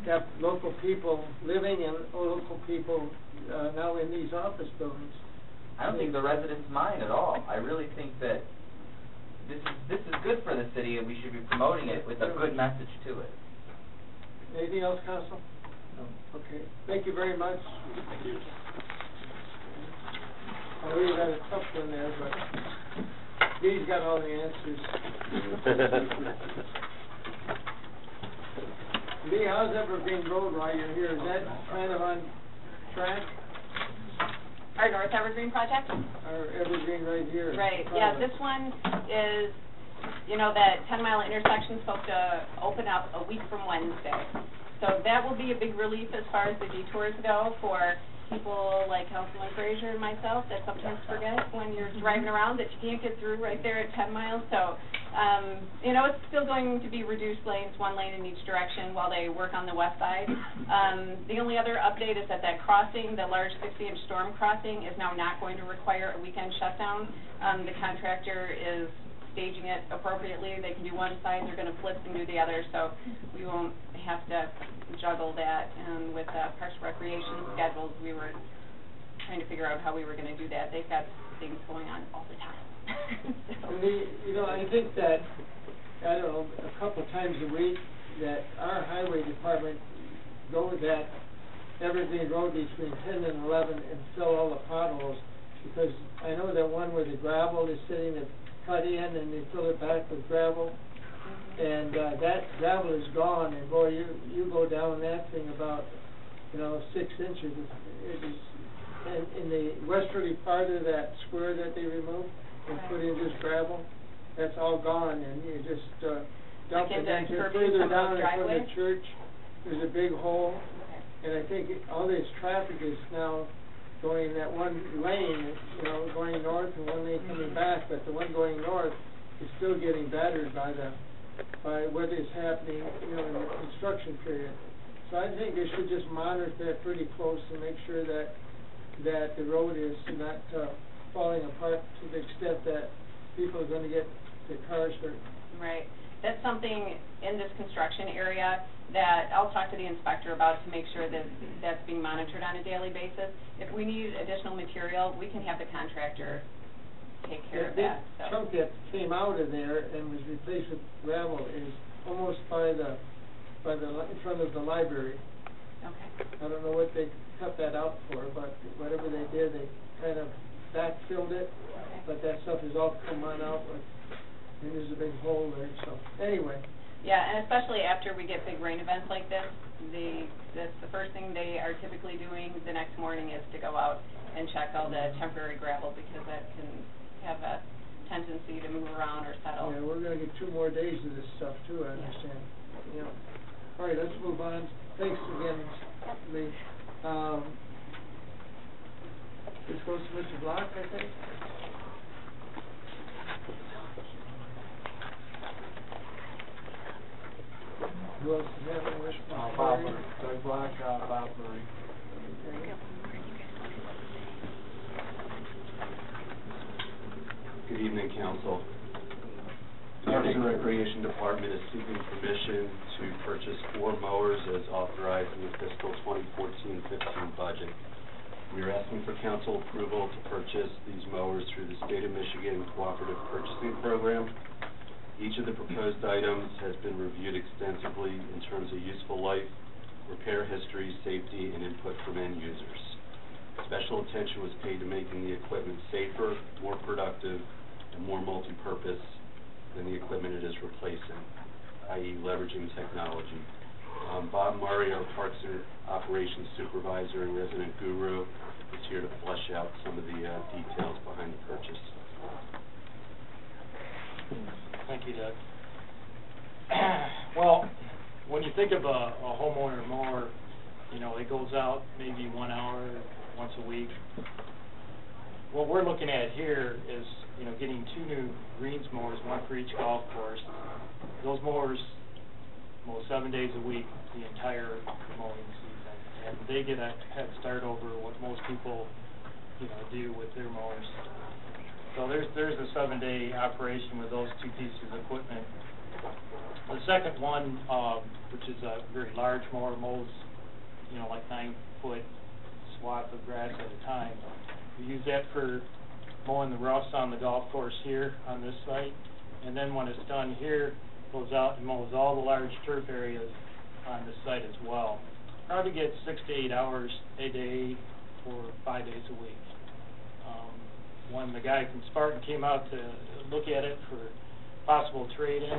[SPEAKER 3] have local people living and local people now in these office buildings.
[SPEAKER 4] I don't think the residents mind at all. I really think that this is good for the city, and we should be promoting it with a good message to it.
[SPEAKER 3] Anything else, Council? No. Okay. Thank you very much.
[SPEAKER 16] Thank you.
[SPEAKER 3] I really got a tough one there, but he's got all the answers. Lee, how's Evergreen Road while you're here? Is that kind of on track?
[SPEAKER 14] Our North Evergreen project?
[SPEAKER 3] Or Evergreen right here?
[SPEAKER 14] Right, yeah, this one is, that 10-mile intersection is supposed to open up a week from Wednesday. So that will be a big relief as far as the detours go for people like Councilman Frazier and myself that sometimes forget when you're driving around that you can't get through right there at 10 miles. So, it's still going to be reduced lanes, one lane in each direction while they work on the west side. The only other update is that crossing, the large 60-inch storm crossing, is now not going to require a weekend shutdown. The contractor is staging it appropriately. They can do one side, they're going to flip and do the other, so we won't have to juggle that. And with Parks and Recreation schedules, we were trying to figure out how we were going to do that. They've got things going on all the time.
[SPEAKER 3] I think that, I don't know, a couple times a week, that our highway department go to that Evergreen Road between 10 and 11 and fill all the potholes, because I know that one where the gravel is sitting, that's cut in, and they fill it back with gravel, and that gravel is gone, and boy, you go down that thing about, 6 inches. It is, in the westerly part of that square that they removed and put in this gravel, that's all gone, and you just dump it. And just further down in front of the church, there's a big hole, and I think all this traffic is now going that one lane, going north, and one lane coming back, but the one going north is still getting battered by what is happening, in the construction period. So I think they should just monitor that pretty close and make sure that the road is not falling apart to the extent that people are going to get their cars hurt.
[SPEAKER 14] Right. That's something in this construction area that I'll talk to the inspector about to make sure that that's being monitored on a daily basis. If we need additional material, we can have the contractor take care of that.
[SPEAKER 3] The chunk that came out of there and was replaced with gravel is almost in front of the library.
[SPEAKER 14] Okay.
[SPEAKER 3] I don't know what they cut that out for, but whatever they did, they kind of backfilled it.
[SPEAKER 14] Okay.
[SPEAKER 3] But that stuff is all come on out, and there's a big hole there, so, anyway.
[SPEAKER 14] Yeah, and especially after we get big rain events like this, that's the first thing they are typically doing the next morning is to go out and check all the temporary gravel, because that can have a tendency to move around or settle.
[SPEAKER 3] Yeah, we're gonna get 2 more days of this stuff too, I understand. Yeah. All right, let's move on. Thanks again, Lee. This goes to Mr. Block, I think. Who else is having this?
[SPEAKER 5] Bob Murray. Doug Block, Bob Murray.
[SPEAKER 3] Okay.
[SPEAKER 17] Good evening, Council. The Parks and Recreation Department is seeking permission to purchase 4 mowers as authorized in the fiscal 2014-15 budget. We are asking for council approval to purchase these mowers through the State of Michigan Cooperative Purchasing Program. Each of the proposed items has been reviewed extensively in terms of useful life, repair history, safety, and input from end users. Special attention was paid to making the equipment safer, more productive, and more multi-purpose than the equipment it is replacing, i.e. leveraging technology. Bob Murray, our Parks and Operations Supervisor and resident guru, is here to flesh out some of the details behind the purchase.
[SPEAKER 12] Thank you, Doug. Well, when you think of a homeowner mower, you know, it goes out maybe 1 hour once a week. What we're looking at here is, you know, getting 2 new greens mowers, 1 for each golf course. Those mowers mow 7 days a week, the entire mowing season, and they get a head start over what most people, you know, do with their mowers. So there's a 7-day operation with those 2 pieces of equipment. The second one, which is a very large mower, mows, you know, like 9-foot swath of grass at a time. We use that for mowing the roughs on the golf course here on this site, and then when it's done here, goes out and mows all the large turf areas on this site as well. Probably gets 6 to 8 hours a day for 5 days a week. When the guy from Spartan came out to look at it for possible trade-in,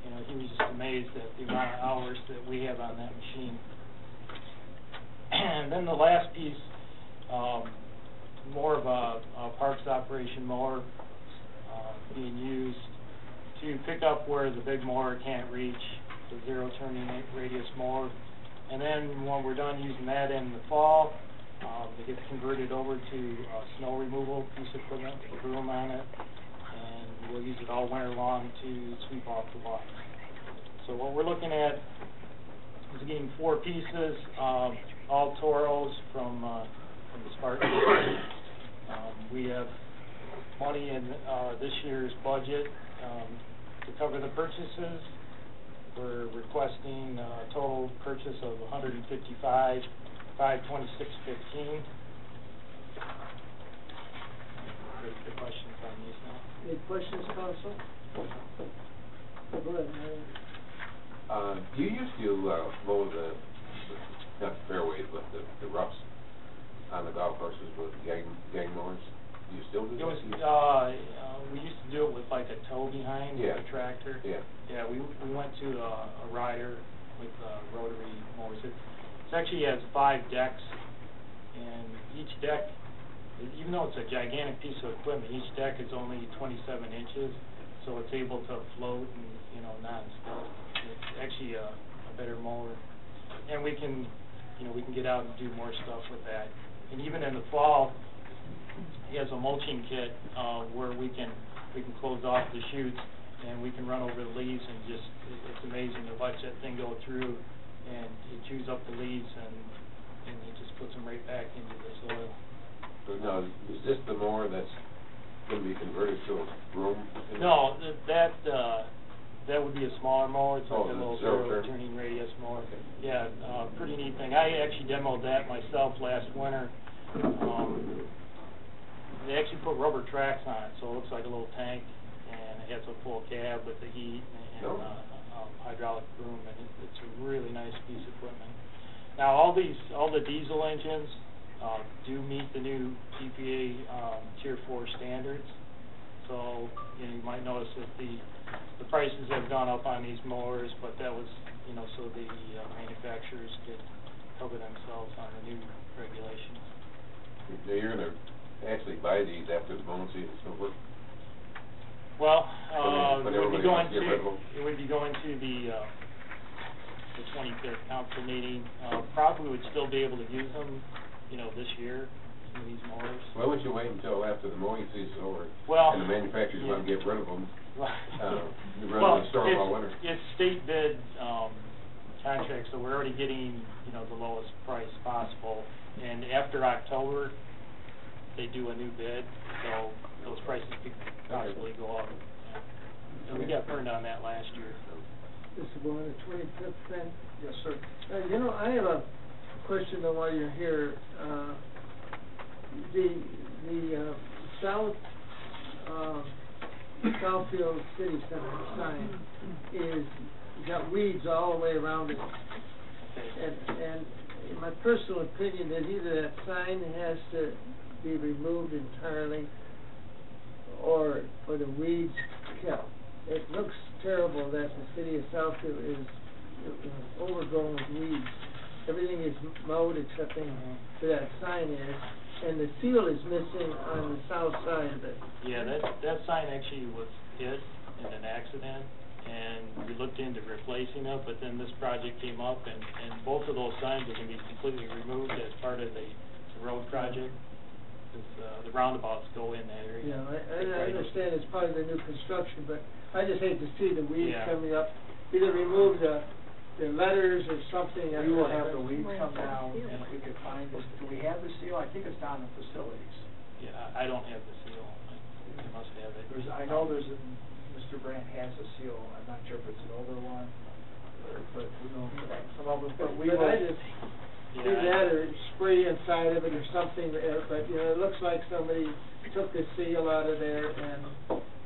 [SPEAKER 12] you know, he was just amazed at the amount of hours that we have on that machine. And then the last piece, more of a parks operation mower being used to pick up where the big mower can't reach, the 0 turning radius mower. And then when we're done using that in the fall, it gets converted over to snow removal piece of equipment with a broom on it, and we'll use it all winter long to sweep off the lawn. So what we're looking at is getting 4 pieces, all Toros from the Spartan. We have money in this year's budget to cover the purchases. We're requesting a total purchase of $155,526.15. The questions on these now.
[SPEAKER 3] Any questions, Council? Go ahead, Mary.
[SPEAKER 6] You used to mow not the fairways, but the roughs on the golf courses with gang mowers. Do you still do that?
[SPEAKER 12] We used to do it with like a tow behind with a tractor.
[SPEAKER 6] Yeah.
[SPEAKER 12] Yeah, we went to a rider with rotary mowers. It actually has 5 decks, and each deck, even though it's a gigantic piece of equipment, each deck is only 27 inches, so it's able to float and, you know, non-stop. It's actually a better mower, and we can get out and do more stuff with that. And even in the fall, he has a mulching kit where we can close off the chutes and we can run over the leaves, and just it's amazing to watch that thing go through, and it chews up the leaves and it just puts them right back into the soil.
[SPEAKER 6] So now, is this the mower that's going to be converted to a broom?
[SPEAKER 12] No, that would be a smaller mower. It's like a little 0 turning radius mower.
[SPEAKER 6] Okay.
[SPEAKER 12] Yeah, pretty neat thing. I actually demoed that myself last winter. They actually put rubber tracks on it, so it looks like a little tank, and it has a full cab with the heat and hydraulic broom, and it's a really nice piece of equipment. Now, all the diesel engines do meet the new EPA Tier 4 standards. So, you know, you might notice that the prices have gone up on these mowers, but that was, you know, so the manufacturers could cover themselves on the new regulations.
[SPEAKER 6] Now, you're going to actually buy these after the mowing season is over?
[SPEAKER 12] Well, it would be going to the 25th council meeting. Probably would still be able to use them, you know, this year, some of these mowers.
[SPEAKER 6] Why would you wait until after the mowing season is over, and the manufacturers want to get rid of them, rather than store them all winter?
[SPEAKER 12] It's state bid contract, so we're already getting, you know, the lowest price possible. And after October, they do a new bid, so those prices could possibly go up. And we got burned on that last year, so.
[SPEAKER 3] This is on the 25th then?
[SPEAKER 13] Yes, sir.
[SPEAKER 3] You know, I have a question though while you're here. The Southfield City Center sign is got weeds all the way around it. And in my personal opinion, that either that sign has to be removed entirely or the weeds kept. It looks terrible that the city of Southfield is overgrown with weeds. Everything is mowed except where that sign is, and the seal is missing on the south side of it.
[SPEAKER 12] Yeah, that sign actually was hit in an accident, and we looked into replacing it, but then this project came up, and both of those signs are going to be completely removed as part of the road project, because the roundabouts go in that area.
[SPEAKER 3] Yeah, I understand it's part of the new construction, but I just hate to see the weeds coming up. Either remove the letters or something.
[SPEAKER 13] We will have the weeds come down, and if we could find this, do we have the seal? I think it's down in facilities.
[SPEAKER 12] Yeah, I don't have the seal. I must have it.
[SPEAKER 13] I know Mr. Brandt has a seal. I'm not sure if it's an older one, but we know some of them. But we will.
[SPEAKER 3] I just do that or spray inside of it or something. But you know, it looks like somebody took the seal out of there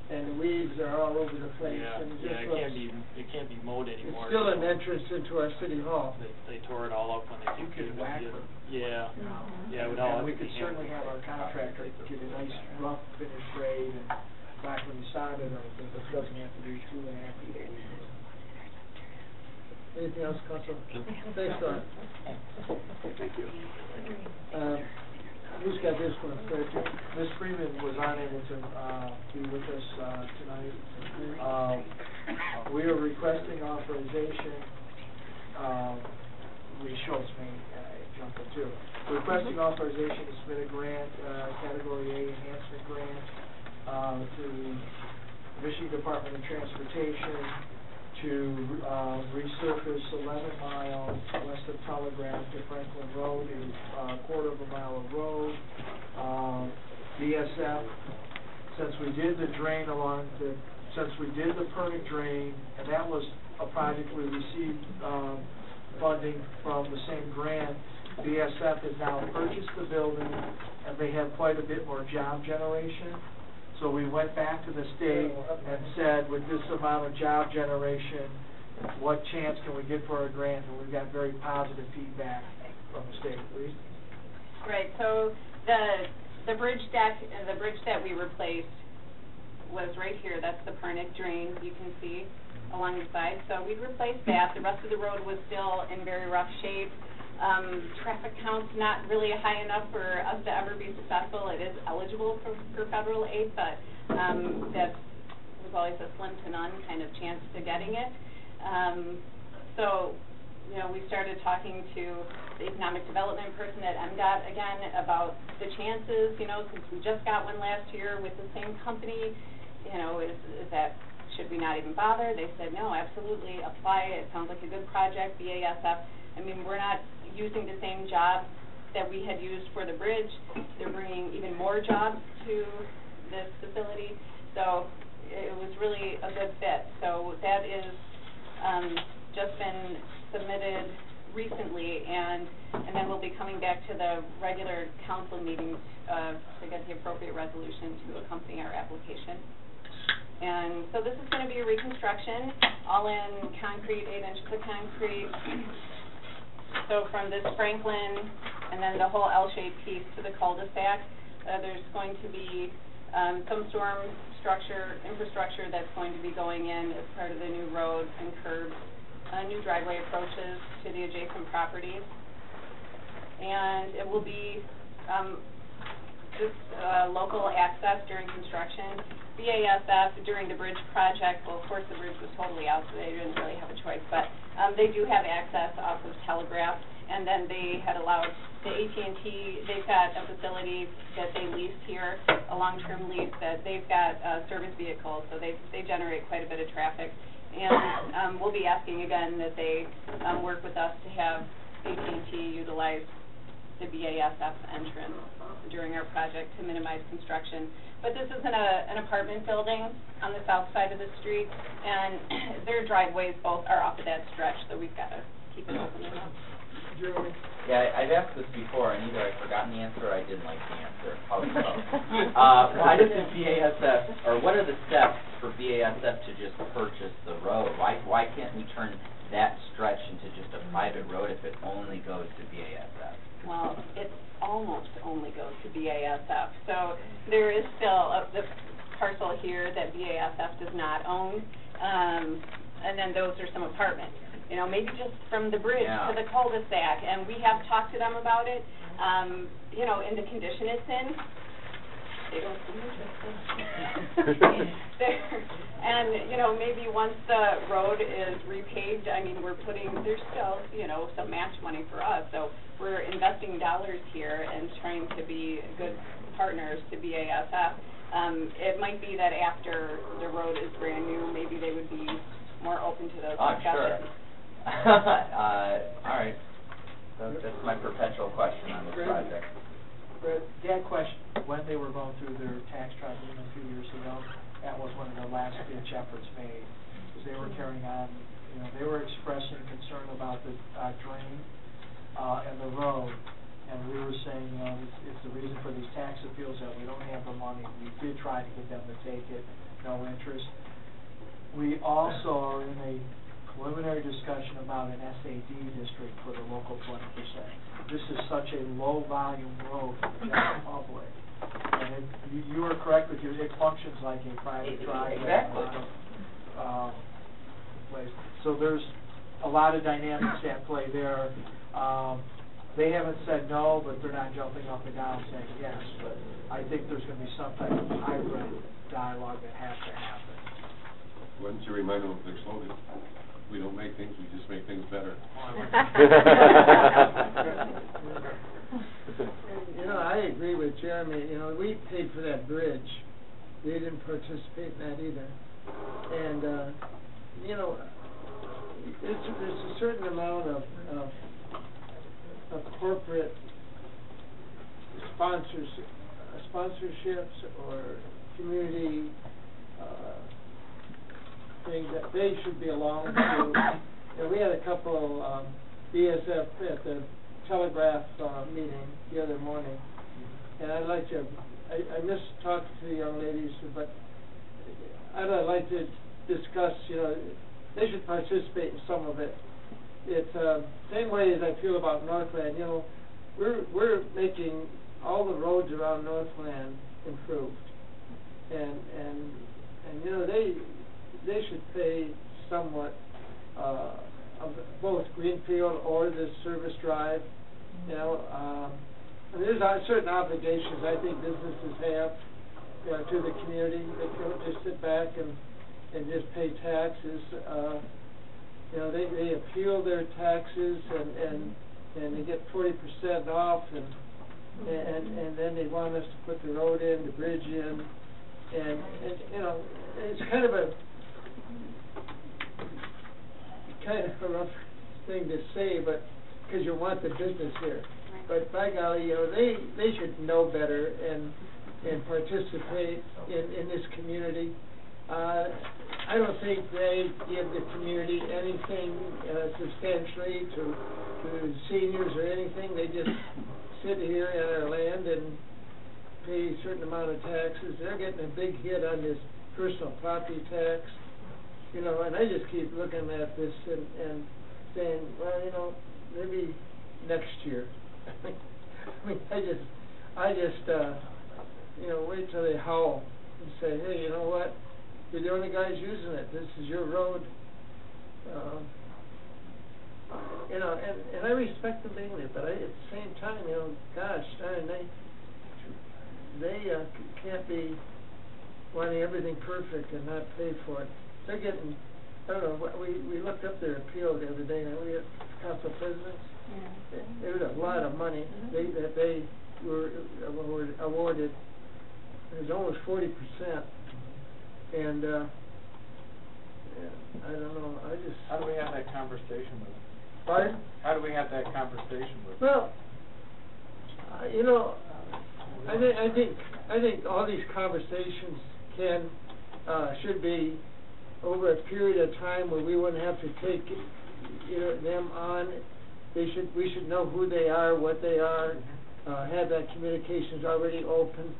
[SPEAKER 3] and the weeds are all over the place. And
[SPEAKER 12] it can't be mowed anymore.
[SPEAKER 3] It's still an entrance into our city hall.
[SPEAKER 12] They tore it all up when they
[SPEAKER 13] You can whack them.
[SPEAKER 12] Yeah. Yeah, it would
[SPEAKER 13] And
[SPEAKER 12] all
[SPEAKER 13] we could certainly have our contractor get a nice rough finish grade and whack when you sod it, or if it doesn't have to be 2.5 feet.
[SPEAKER 3] Anything else, Council? Thanks, Don.
[SPEAKER 17] Thank you.
[SPEAKER 3] Who's got this one?
[SPEAKER 13] Ms. Freeman was unable to be with us tonight. We are requesting authorization. Lee Schultz may jump in too. Requesting authorization to submit a grant, Category A enhancement grant, to Michigan Department of Transportation to resurface 11 miles west of Telegraph to Franklin Road, a quarter of a mile of road. BSF, since we did the permit drain, and that was a project we received funding from the same grant, BSF has now purchased the building, and they have quite a bit more job generation. So we went back to the state and said, with this amount of job generation, what chance can we get for a grant? And we've got very positive feedback from the state. Please.
[SPEAKER 14] Right. So the bridge deck, the bridge that we replaced was right here. That's the pernick drain you can see along the side. So we replaced that. The rest of the road was still in very rough shape. Traffic count's not really high enough for us to ever be successful. It is eligible for federal aid, but that was always a slim to none kind of chance to getting it. So, you know, we started talking to the economic development person at MDOT again about the chances, you know, since we just got one last year with the same company, you know, is that, should we not even bother? They said, no, absolutely, apply. It sounds like a good project, BASF. I mean, we're not using the same jobs that we had used for the bridge. They're bringing even more jobs to this facility. So it was really a good fit. So that is just been submitted recently, and then we'll be coming back to the regular council meetings to get the appropriate resolution to accompany our application. And so this is going to be a reconstruction, all in concrete, 8 inches of concrete. So from this Franklin and then the whole L-shaped piece to the cul-de-sac, there's going to be some storm infrastructure that's going to be going in as part of the new road and curbs, new driveway approaches to the adjacent properties. And it will be just local access during construction. BASF during the bridge project, well, of course the bridge was totally out, so they didn't really have a choice, but they do have access off of Telegraph, and then they had allowed the AT&T, they've got a facility that they leased here, a long-term lease, that they've got service vehicles, so they generate quite a bit of traffic, and we'll be asking again that they work with us to have AT&T utilize the BASF entrance during our project to minimize construction. But this isn't an apartment building on the south side of the street, and their driveways both are off of that stretch, so we've got to keep it open enough.
[SPEAKER 3] Jeremy?
[SPEAKER 4] Yeah, I've asked this before, and either I've forgotten the answer or I didn't like the answer. How so? Why does the BASF, or what are the steps for BASF to just purchase the road? Why can't we turn that stretch into just a private road if it only goes to BASF?
[SPEAKER 14] Well, it almost only goes to BASF. So there is still the parcel here that BASF does not own, and then those are some apartments. You know, maybe just from the bridge to the cul-de-sac, and we have talked to them about it. You know, in the condition it's in, they don't seem interested. And, you know, maybe once the road is repaved, I mean, there's still, you know, some match money for us, so we're investing dollars here and trying to be good partners to BASF. It might be that after the road is brand new, maybe they would be more open to those discussions.
[SPEAKER 4] Sure. All right. That's my perpetual question on this project.
[SPEAKER 13] That question, when they were going through their tax tribunal a few years ago, that was one of the last ditch efforts made, because they were carrying on, you know, they were expressing concern about the drain and the road, and we were saying, you know, it's the reason for these tax appeals that we don't have the money. We did try to get them to take it, no interest. We also are in a preliminary discussion about an SAD district for the local 20%. This is such a low-volume road for the general public. And you are correct with it functions like a private driveway.
[SPEAKER 4] Exactly.
[SPEAKER 13] Place. So there's a lot of dynamics at play there. They haven't said no, but they're not jumping up and down saying yes. But I think there's going to be some type of hybrid dialogue that has to happen.
[SPEAKER 6] Why don't you remind them of their slogan? We don't make things, we just make things better.
[SPEAKER 3] You know, I agree with Jeremy. You know, we paid for that bridge. They didn't participate in that either. And, you know, there's a certain amount of corporate sponsorships or community things that they should be along to. You know, we had a couple BSF at the Telegraph meeting the other morning, and I'd like to, I missed talking to the young ladies, but I'd like to discuss, you know, they should participate in some of it. It's same way as I feel about Northland. You know, we're making all the roads around Northland improved, and you know, they should pay somewhat of both Greenfield or this service drive. You know, and there's certain obligations I think businesses have, you know, to the community. They can't just sit back and just pay taxes. You know, they appeal their taxes and they get 40% off, and then they want us to put the road in, the bridge in, and you know, it's kind of a rough thing to say, but because you want the business here. But by golly, you know, they should know better and participate in this community. I don't think they give the community anything substantially to seniors or anything. They just sit here at our land and pay a certain amount of taxes. They're getting a big hit on this personal property tax. You know, and I just keep looking at this and saying, well, you know, maybe next year. I mean, I just, you know, wait till they howl and say, hey, you know what? You're the only guys using it. This is your road. You know, and I respect them mainly, but at the same time, you know, gosh darn, they can't be wanting everything perfect and not pay for it. They're getting, I don't know, we looked up their appeal the other day, and we had council presidents. Yeah. There was a lot of money that they were awarded. It was almost 40%. And yeah, I don't know.
[SPEAKER 5] How do we have that conversation with them?
[SPEAKER 3] Pardon?
[SPEAKER 5] How do we have that conversation with them?
[SPEAKER 3] Well, you know, I think all these conversations should be over a period of time where we wouldn't have to take, you know, them on. We should know who they are, what they are, have that communications already open,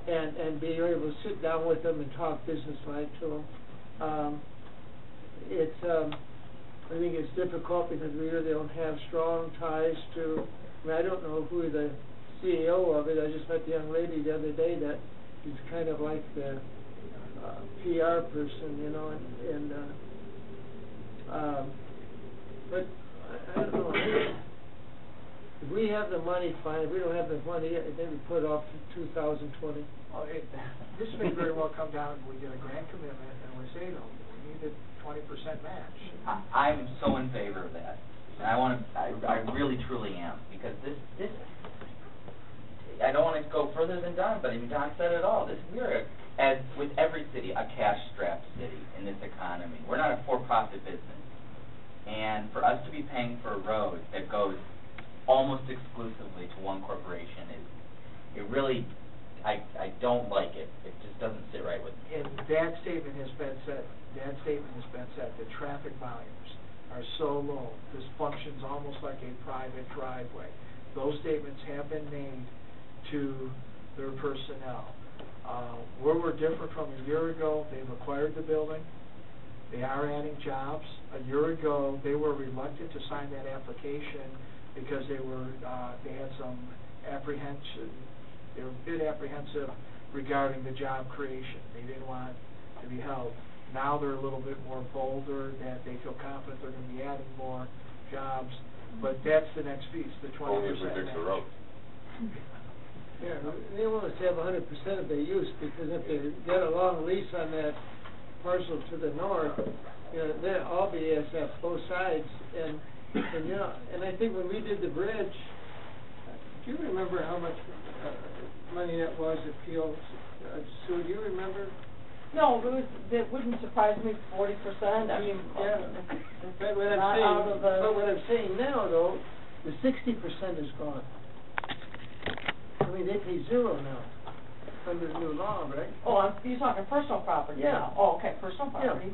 [SPEAKER 3] and be able to sit down with them and talk business-like to them. I think it's difficult because we really don't have strong ties to, I mean, I don't know who the CEO of it, I just met the young lady the other day that is kind of like the PR person, you know, but I don't know. If we have the money, fine. If we don't have the money, then we put it off to 2020.
[SPEAKER 13] Well, this may very well come down, we get a grant commitment, and we say, no, we need a 20% match.
[SPEAKER 4] I'm so in favor of that, and I really truly am, because this, I don't want to go further than Don, but even Don said it all. We're, as with every city, a cash-strapped city in this economy. We're not a for-profit business, and for us to be paying for a road that goes almost exclusively to one corporation it really, I don't like it. It just doesn't sit right with me.
[SPEAKER 13] And that statement has been said. The traffic volumes are so low. This functions almost like a private driveway. Those statements have been made to their personnel. Where we're different from a year ago, they've acquired the building. They are adding jobs. A year ago, they were reluctant to sign that application because they had some apprehension. They were a bit apprehensive regarding the job creation. They didn't want to be held. Now they're a little bit more bolder, that they feel confident they're going to be adding more jobs. But that's the next piece, the 20%
[SPEAKER 6] Only if we fix the road.
[SPEAKER 3] Yeah, they want us to have 100% of their use, because if they get a long lease on that parcel to the north, you know, they'll all be ASF, both sides, and you know, and I think when we did the bridge, do you remember how much money that was at Peel? Sue, do you remember?
[SPEAKER 15] No, it wouldn't surprise me, 40%, I mean,
[SPEAKER 3] Yeah. But what I'm saying now, though, the 60% is gone. I mean, they pay zero now under the new law, right?
[SPEAKER 15] Oh, you're talking personal property
[SPEAKER 3] Yeah.
[SPEAKER 15] now. Oh, okay, personal property.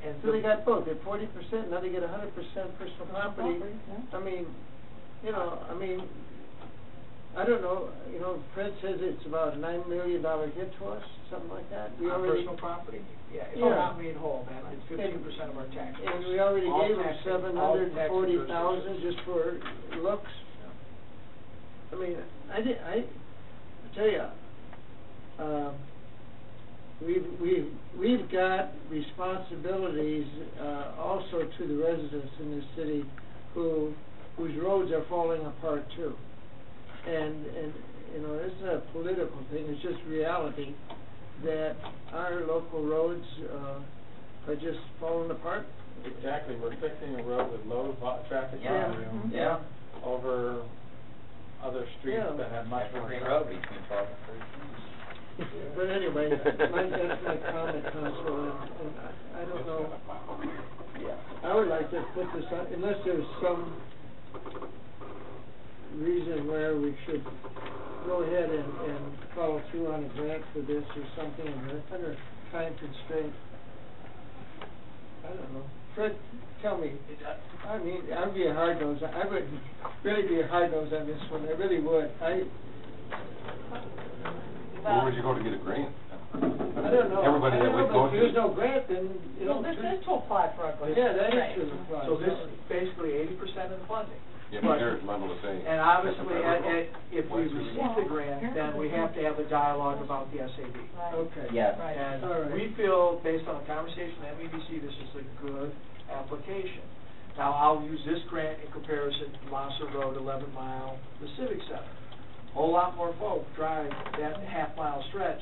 [SPEAKER 3] And so they got both, they're 40%, now they get 100% personal property.
[SPEAKER 15] Yeah.
[SPEAKER 3] I mean, you know, I don't know, you know, Fred says it's about a $9 million hit to us, something like that. We
[SPEAKER 13] On
[SPEAKER 3] already,
[SPEAKER 13] personal property? Yeah, it's
[SPEAKER 3] Yeah.
[SPEAKER 13] not made whole, man, it's 15% of our tax.
[SPEAKER 3] and we already
[SPEAKER 13] All
[SPEAKER 3] gave them
[SPEAKER 13] taxes-
[SPEAKER 3] 740,000 just for looks. I mean, I tell you, we've got responsibilities also to the residents in this city whose roads are falling apart too. And you know, it's not a political thing, it's just reality that our local roads are just falling apart.
[SPEAKER 5] Exactly, we're fixing a road with low traffic
[SPEAKER 3] Yeah.
[SPEAKER 5] volume
[SPEAKER 4] Yeah.
[SPEAKER 5] over other streets
[SPEAKER 3] Yeah.
[SPEAKER 5] that have much more
[SPEAKER 4] Evergreen
[SPEAKER 5] traffic.
[SPEAKER 4] Road between 12 and 13.
[SPEAKER 3] But anyway, that's my comment, Council, and I don't know.
[SPEAKER 4] Yeah.
[SPEAKER 3] I would like to put this on, unless there's some reason where we should go ahead and follow through on a grant for this or something under time constraint. I don't know. Fred, tell me. I mean, I'd be a hard nose. I would really be a hard nose on this one. I really would.
[SPEAKER 6] Where would you go to get a grant?
[SPEAKER 3] I don't know.
[SPEAKER 6] Everybody that would go
[SPEAKER 3] If there's no grant, then, you know.
[SPEAKER 15] Well, this is to apply for a grant.
[SPEAKER 3] Yeah, that
[SPEAKER 15] Right.
[SPEAKER 3] is to apply.
[SPEAKER 13] So this is basically 80% of the funding.
[SPEAKER 6] Yeah, but there's level of saying.
[SPEAKER 13] And obviously, if we receive the grant, then we have to have a dialogue about the SAD.
[SPEAKER 15] Right.
[SPEAKER 3] Okay.
[SPEAKER 4] Yes.
[SPEAKER 15] Right.
[SPEAKER 13] And
[SPEAKER 3] All right.
[SPEAKER 13] we feel, based on the conversation at MEDC, this is a good application. Now, I'll use this grant in comparison to Monster Road, 11 Mile, the Civic Center. A whole lot more folk drive that half-mile stretch.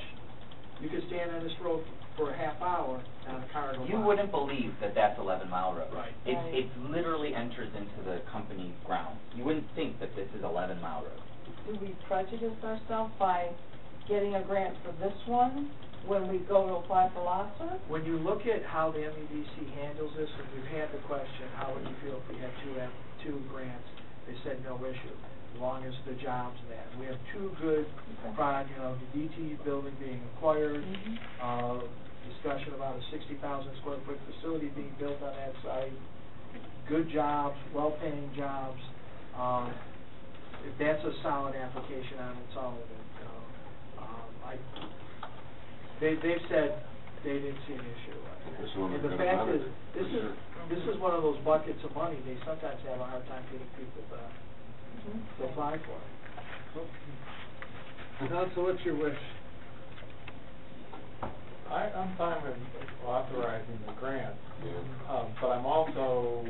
[SPEAKER 13] You could stand on this road for a half hour, not a car go by.
[SPEAKER 4] You wouldn't believe that that's 11 Mile Road.
[SPEAKER 13] Right.
[SPEAKER 4] It literally enters into the company grounds. You wouldn't think that this is 11 Mile Road.
[SPEAKER 15] Do we prejudice ourselves by getting a grant for this one when we go to apply for LASSA?
[SPEAKER 13] When you look at how the MEDC handles this, and we've had the question, how would you feel if we had two grants? They said no issue. as long as the job's there. We have two good projects, the DT building being acquired, discussion about a 60,000 square foot facility being built on that site, good jobs, well-paying jobs. If that's a solid application on its own, they've said they didn't see an issue. And the fact is, this is one of those buckets of money they sometimes have a hard time getting people to apply for it.
[SPEAKER 3] Council, what's your wish?
[SPEAKER 5] I'm fine with authorizing the grant, but I'm also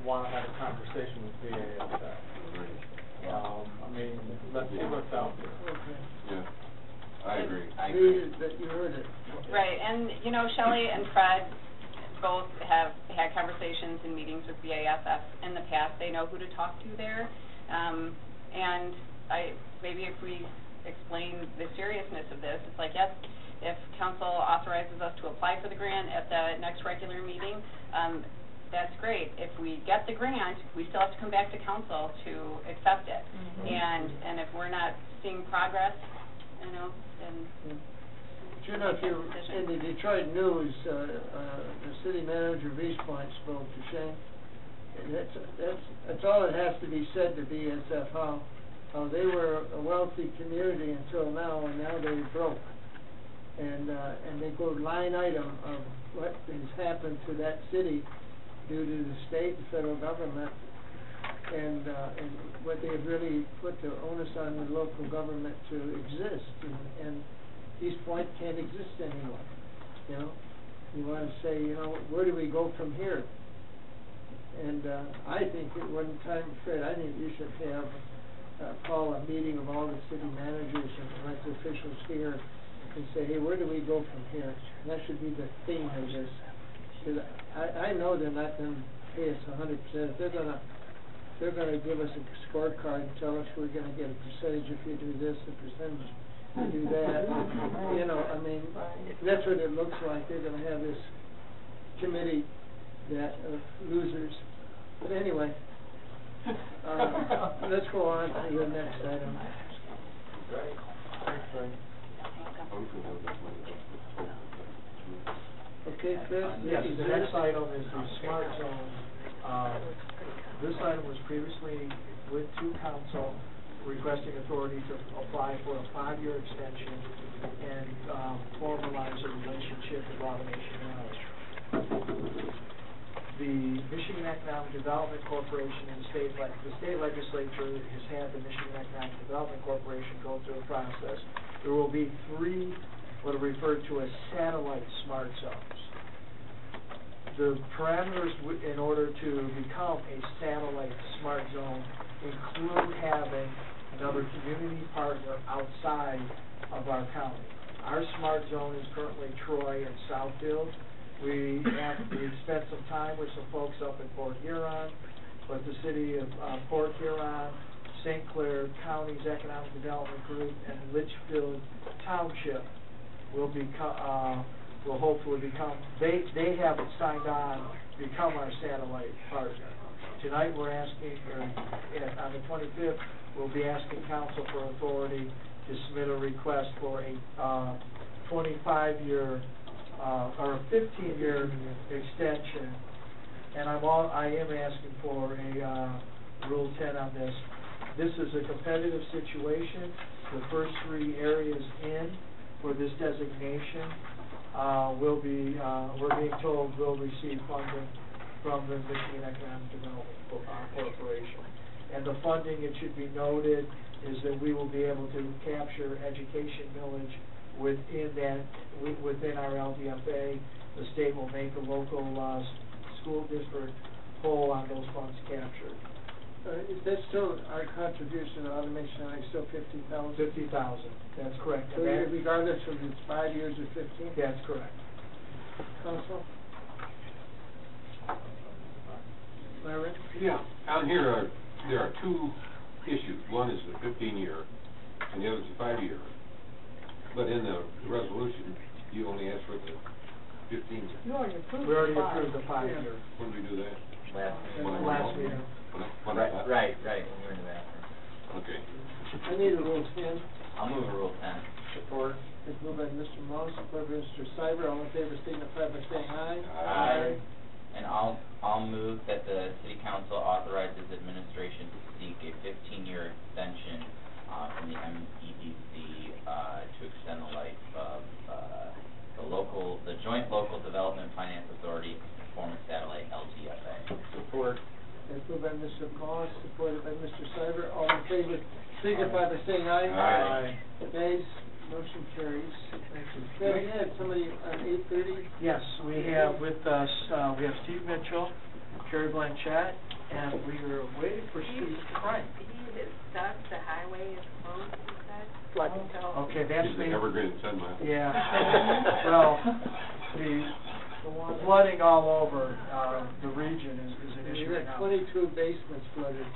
[SPEAKER 5] want to have a conversation with BASF. I mean, let's see what's out there.
[SPEAKER 6] Yeah, I agree.
[SPEAKER 3] That you heard it.
[SPEAKER 14] Right, and, Shelley and Fred both have had conversations and meetings with BASF in the past. They know who to talk to there. And maybe if we explain the seriousness of this, it's like, yes, if council authorizes us to apply for the grant at the next regular meeting, that's great. If we get the grant, we still have to come back to council to accept it. And if we're not seeing progress, then
[SPEAKER 3] If you're in the Detroit News, the city manager of East Point spoke to Shane. And that's all that has to be said to BASF, how they were a wealthy community until now, and now they're broke. And they go line item of what has happened to that city due to the state and federal government, and what they've really put the onus on the local government to exist, and East Point can't exist anymore. You want to say, where do we go from here? And I think at one time, Fred, I think you should have call a meeting of all the city managers and elected officials here and say, hey, where do we go from here? And that should be the theme of this. Because I know they're not going to pay us 100%. If they're going to give us a scorecard and tell us we're going to get a percentage if you do this, a percentage if you do that. That's what it looks like. They're going to have this committee that of losers. But anyway, let's go on to the next item.
[SPEAKER 5] Thanks, Frank.
[SPEAKER 3] Okay, Chris?
[SPEAKER 13] Yes, the next item is the smart zone. This item was previously with council requesting authority to apply for a 5-year extension and formalize a relationship with Automation Valley. The Michigan Economic Development Corporation and the state legislature has had the Michigan Economic Development Corporation go through a process. There will be 3 what are referred to as satellite smart zones. The parameters in order to become a satellite smart zone include having another community partner outside of our county. Our smart zone is currently Troy and Southfield. We've spent some time with some folks up in Port Huron, but the city of Port Huron, St. Clair County's Economic Development Group, and Litchfield Township will hopefully become, they haven't signed on, become our satellite partner. Tonight we're asking, on the 25th, we'll be asking council for authority to submit a request for a 25-year or a 15-year extension. And I am asking for a Rule 10 on this. This is a competitive situation. The first 3 areas in for this designation we're being told will receive funding from the Michigan Economic Development Corporation. And the funding, it should be noted, is that we will be able to capture education millage within our LDFA. The state will make a local school district whole on those funds captured.
[SPEAKER 3] Is that still our contribution to Automation Valley, still 50,000?
[SPEAKER 13] 50,000, that's correct.
[SPEAKER 3] So regardless of it's 5 years or 15?
[SPEAKER 13] That's correct.
[SPEAKER 3] Council? Larry?
[SPEAKER 6] Yeah, out here there are 2 issues. One is the 15-year, and the other is the 5-year. But in the resolution, you only asked for the 15-year.
[SPEAKER 3] You already approved
[SPEAKER 13] We already approved the 5-year.
[SPEAKER 6] When did we do that?
[SPEAKER 13] Last meeting.
[SPEAKER 4] Right, and you're in the bathroom.
[SPEAKER 6] Okay.
[SPEAKER 3] I need a Rule 10.
[SPEAKER 4] I'll move a Rule 10.
[SPEAKER 3] Support. It's moved by Mr. Moss, support by Mr. Seibert. All in favor signify by saying aye.
[SPEAKER 4] Aye. And I'll move that the city council authorizes administration to seek a 15-year extension from the MEDC to extend the life of the Joint Local Development Finance Authority Performance Satellite LGFA.
[SPEAKER 3] Support. It's moved by Mr. Moss, supported by Mr. Seibert. All in favor signify by saying aye.
[SPEAKER 4] Aye.
[SPEAKER 3] Nays, motion carries. Thank you. Go ahead, somebody on 8:30?
[SPEAKER 11] Yes, we have with us, we have Steve Mitchell, Kerry Blanchett, and we are waiting for Steve Frank.
[SPEAKER 15] The highway is closed, he said.
[SPEAKER 3] Flood control.
[SPEAKER 11] Okay, that's
[SPEAKER 6] He's the
[SPEAKER 11] the...
[SPEAKER 6] evergreen 10 mile.
[SPEAKER 11] Yeah. Well, the flooding all over the region is an issue
[SPEAKER 3] We
[SPEAKER 11] right
[SPEAKER 3] had
[SPEAKER 11] now.
[SPEAKER 3] 22 basements flooded.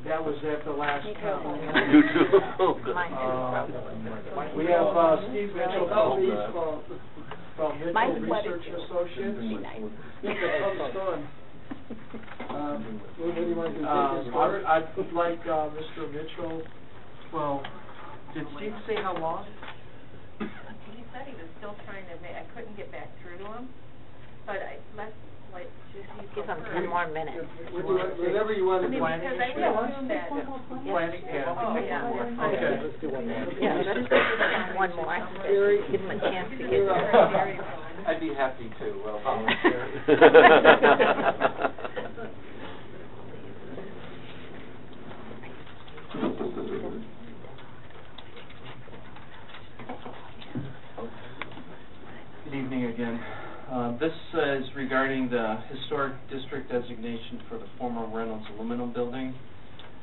[SPEAKER 11] That was at the last count.
[SPEAKER 6] You too.
[SPEAKER 11] We have Steve Mitchell
[SPEAKER 3] Oh,
[SPEAKER 11] from
[SPEAKER 3] these fall.
[SPEAKER 11] from Mitchell
[SPEAKER 15] Mine's flooded
[SPEAKER 11] Research
[SPEAKER 15] too.
[SPEAKER 11] Associates.
[SPEAKER 3] It's a tough storm. What do you want to do? Take this forward?
[SPEAKER 11] I'd like Mr. Mitchell, well, did Steve say how long?
[SPEAKER 15] He said he was still trying to I couldn't get back through to him, but let's, just give him 10 more minutes.
[SPEAKER 3] Whatever you want to do.
[SPEAKER 15] Because I would assume that.
[SPEAKER 11] Planning, yeah.
[SPEAKER 15] Oh, yeah.
[SPEAKER 11] Okay.
[SPEAKER 15] Let's do one more. Yeah, let's just give one more. Give him a chance to get there.
[SPEAKER 17] I'd be happy to
[SPEAKER 11] Good evening again. This is regarding the historic district designation for the former Reynolds Aluminum Building.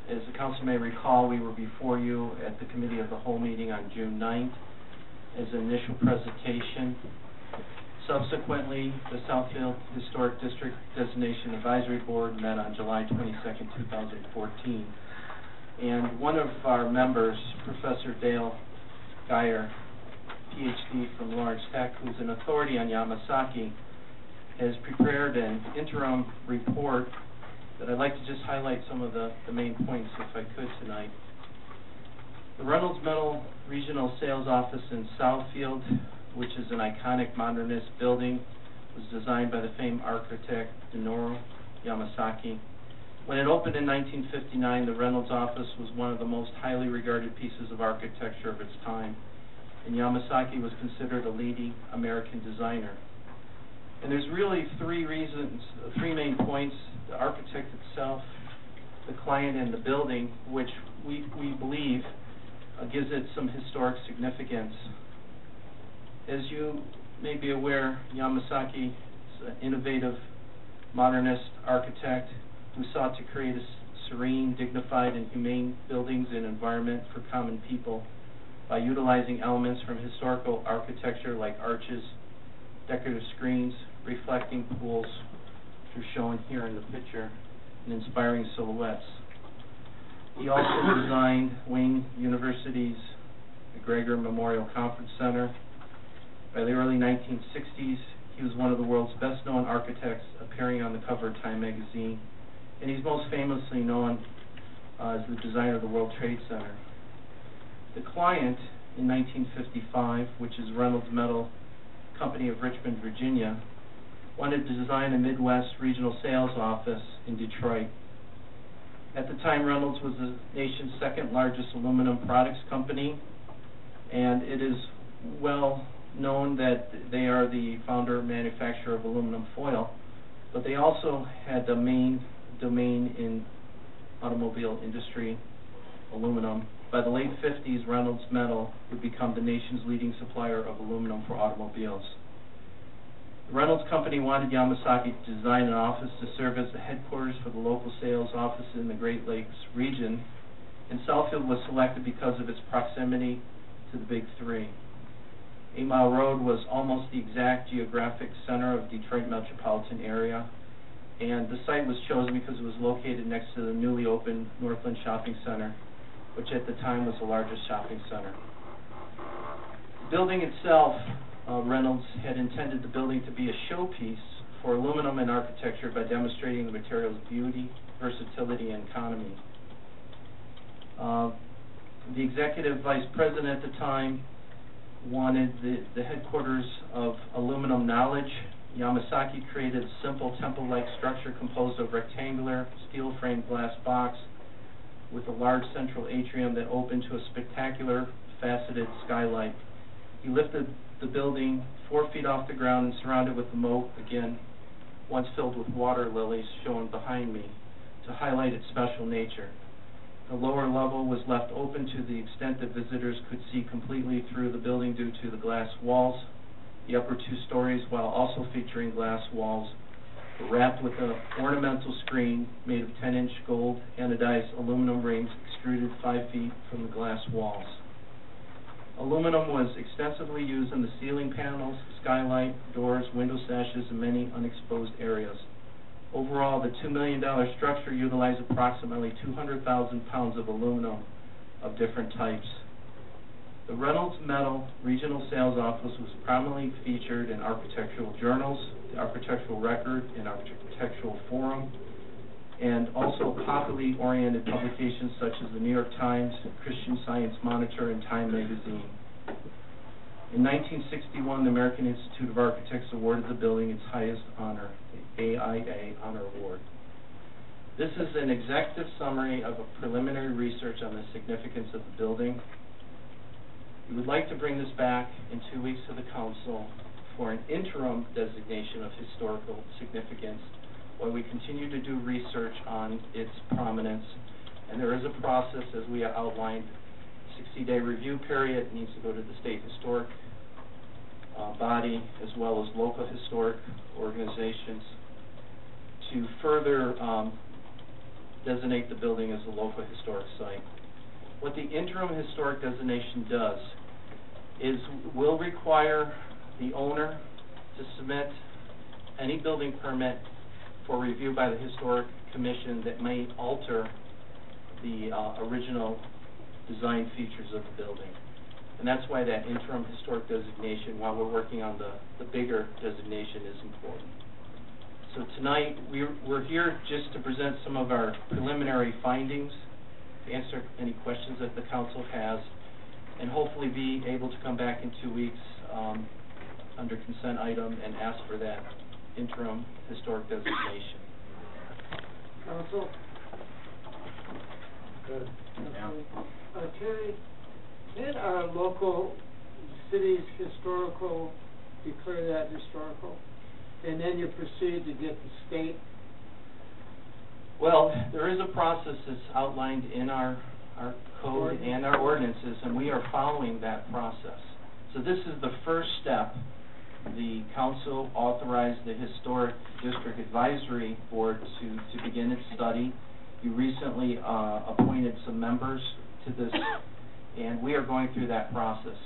[SPEAKER 11] As the council may recall, we were before you at the committee of the whole meeting on June 9th as an initial presentation. Subsequently, the Southfield Historic District Designation Advisory Board met on July 22nd, 2014. And one of our members, Professor Dale Geyer, PhD from Lawrence Tech, who's an authority on Yamasaki, has prepared an interim report that I'd like to just highlight some of the main points, if I could, tonight. The Reynolds Metal Regional Sales Office in Southfield, which is an iconic modernist building, was designed by the famed architect Minoru Yamasaki. When it opened in 1959, the Reynolds office was one of the most highly regarded pieces of architecture of its time, and Yamasaki was considered a leading American designer. And there's really three main points: the architect itself, the client, and the building, which we believe gives it some historic significance. As you may be aware, Yamasaki is an innovative modernist architect who sought to create a serene, dignified, and humane buildings and environment for common people by utilizing elements from historical architecture like arches, decorative screens, reflecting pools, which are shown here in the picture, and inspiring silhouettes. He also designed Wayne University's McGregor Memorial Conference Center. By the early 1960s, he was one of the world's best-known architects, appearing on the cover of Time magazine, and he's most famously known as the designer of the World Trade Center. The client, in 1955, which is Reynolds Metal Company of Richmond, Virginia, wanted to design a Midwest regional sales office in Detroit. At the time, Reynolds was the nation's second largest aluminum products company, and it is well known that they are the founder and manufacturer of aluminum foil, but they also had the main domain in automobile industry, aluminum. By the late 50s, Reynolds Metal would become the nation's leading supplier of aluminum for automobiles. The Reynolds Company wanted Yamasaki to design an office to serve as the headquarters for the local sales office in the Great Lakes region, and Southfield was selected because of its proximity to the Big Three. 8 Mile Road was almost the exact geographic center of Detroit metropolitan area, and the site was chosen because it was located next to the newly opened Northland Shopping Center, which at the time was the largest shopping center. The building itself, Reynolds had intended the building to be a showpiece for aluminum and architecture by demonstrating the material's beauty, versatility, and economy. The executive vice president at the time wanted the headquarters of aluminum knowledge. Yamasaki created a simple temple-like structure composed of rectangular steel-framed glass box with a large central atrium that opened to a spectacular faceted skylight. He lifted the building 4 feet off the ground and surrounded with a moat, again, once filled with water lilies shown behind me, to highlight its special nature. The lower level was left open to the extent that visitors could see completely through the building due to the glass walls. The upper 2 stories, while also featuring glass walls, were wrapped with an ornamental screen made of 10-inch gold anodized aluminum rings extruded 5 feet from the glass walls. Aluminum was extensively used in the ceiling panels, skylight, doors, window sashes, and many unexposed areas. Overall, the $2 million structure utilized approximately 200,000 pounds of aluminum of different types. The Reynolds Metal Regional Sales Office was prominently featured in architectural journals, the Architectural Record, and Architectural Forum, and also popularly oriented publications such as the New York Times, Christian Science Monitor, and Time Magazine. In 1961, the American Institute of Architects awarded the building its highest honor, the AIA Honor Award. This is an executive summary of a preliminary research on the significance of the building. We would like to bring this back in 2 weeks to the council for an interim designation of historical significance while we continue to do research on its prominence. And there is a process, as we outlined, 60-day review period. It needs to go to the state historic body as well as local historic organizations to further designate the building as a local historic site. What the interim historic designation does is will require the owner to submit any building permit for review by the Historic Commission that may alter the original design features of the building. And that's why that interim historic designation, while we're working on the bigger designation, is important. So tonight, we're here just to present some of our preliminary findings, to answer any questions that the council has, and hopefully be able to come back in 2 weeks under consent item and ask for that interim historic designation.
[SPEAKER 3] Council?
[SPEAKER 2] Good.
[SPEAKER 3] Yeah. Terry, can our local city's historical declare that historical? And then you proceed to get the state?
[SPEAKER 11] Well, there is a process that's outlined in our code and our ordinances, and we are following that process. So this is the first step. The council authorized the Historic District Advisory Board to begin its study. You recently appointed some members to this, and we are going through that process.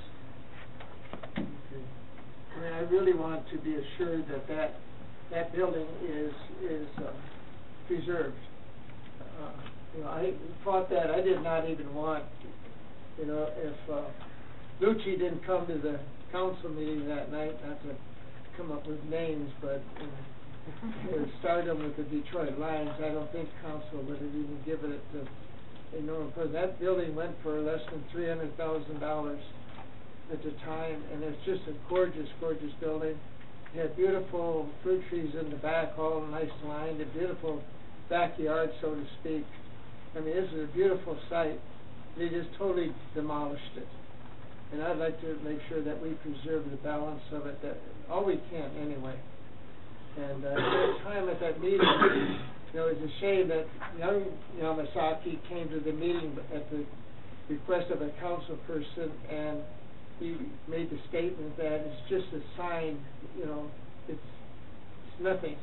[SPEAKER 3] Okay. I mean, I really want to be assured that building is preserved. I thought that I did not even want, if Lucci didn't come to the council meeting that night, not to come up with names, but it started with the Detroit Lions. I don't think council would have even given it to, because that building went for less than $300,000 at the time, and it's just a gorgeous, gorgeous building. It had beautiful fruit trees in the back, all nice lined, a beautiful backyard, so to speak. I mean, this is a beautiful site. They just totally demolished it. And I'd like to make sure that we preserve the balance of it, that all we can anyway. And at that time at that meeting, it's a shame that young Yamasaki came to the meeting at the request of a council person, and he made the statement that it's just a sign, it's nothing.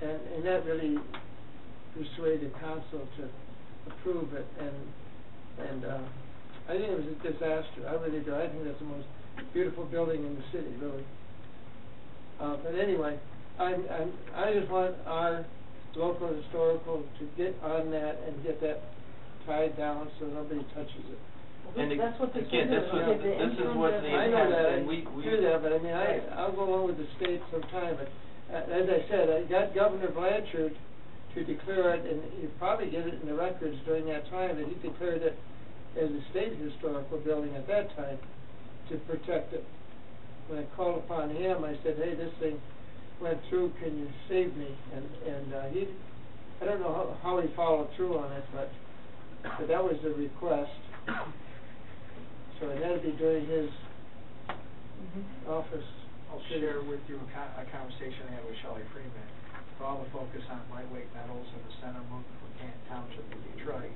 [SPEAKER 3] And that really persuaded council to approve it, and I think it was a disaster. I really do. I think that's the most beautiful building in the city, really. But anyway, I just want our local historical to get on that and get that tied down so nobody touches it.
[SPEAKER 11] And
[SPEAKER 1] that's what this
[SPEAKER 11] again,
[SPEAKER 1] is
[SPEAKER 11] what the
[SPEAKER 3] I know that,
[SPEAKER 11] and we
[SPEAKER 3] do that, but I mean, I'll go along with the state sometime. But as I said, I got Governor Blanchard to declare it, and you probably get it in the records during that time, that he declared it as a state historical building at that time to protect it. When I called upon him, I said, hey, this thing went through, can you save me? And he, I don't know how he followed through on it, but that was the request. So it had to be during his office.
[SPEAKER 13] I'll share with you a conversation I had with Shelley Freeman. For all the focus on lightweight metals and the center movement from Canton Township to Detroit,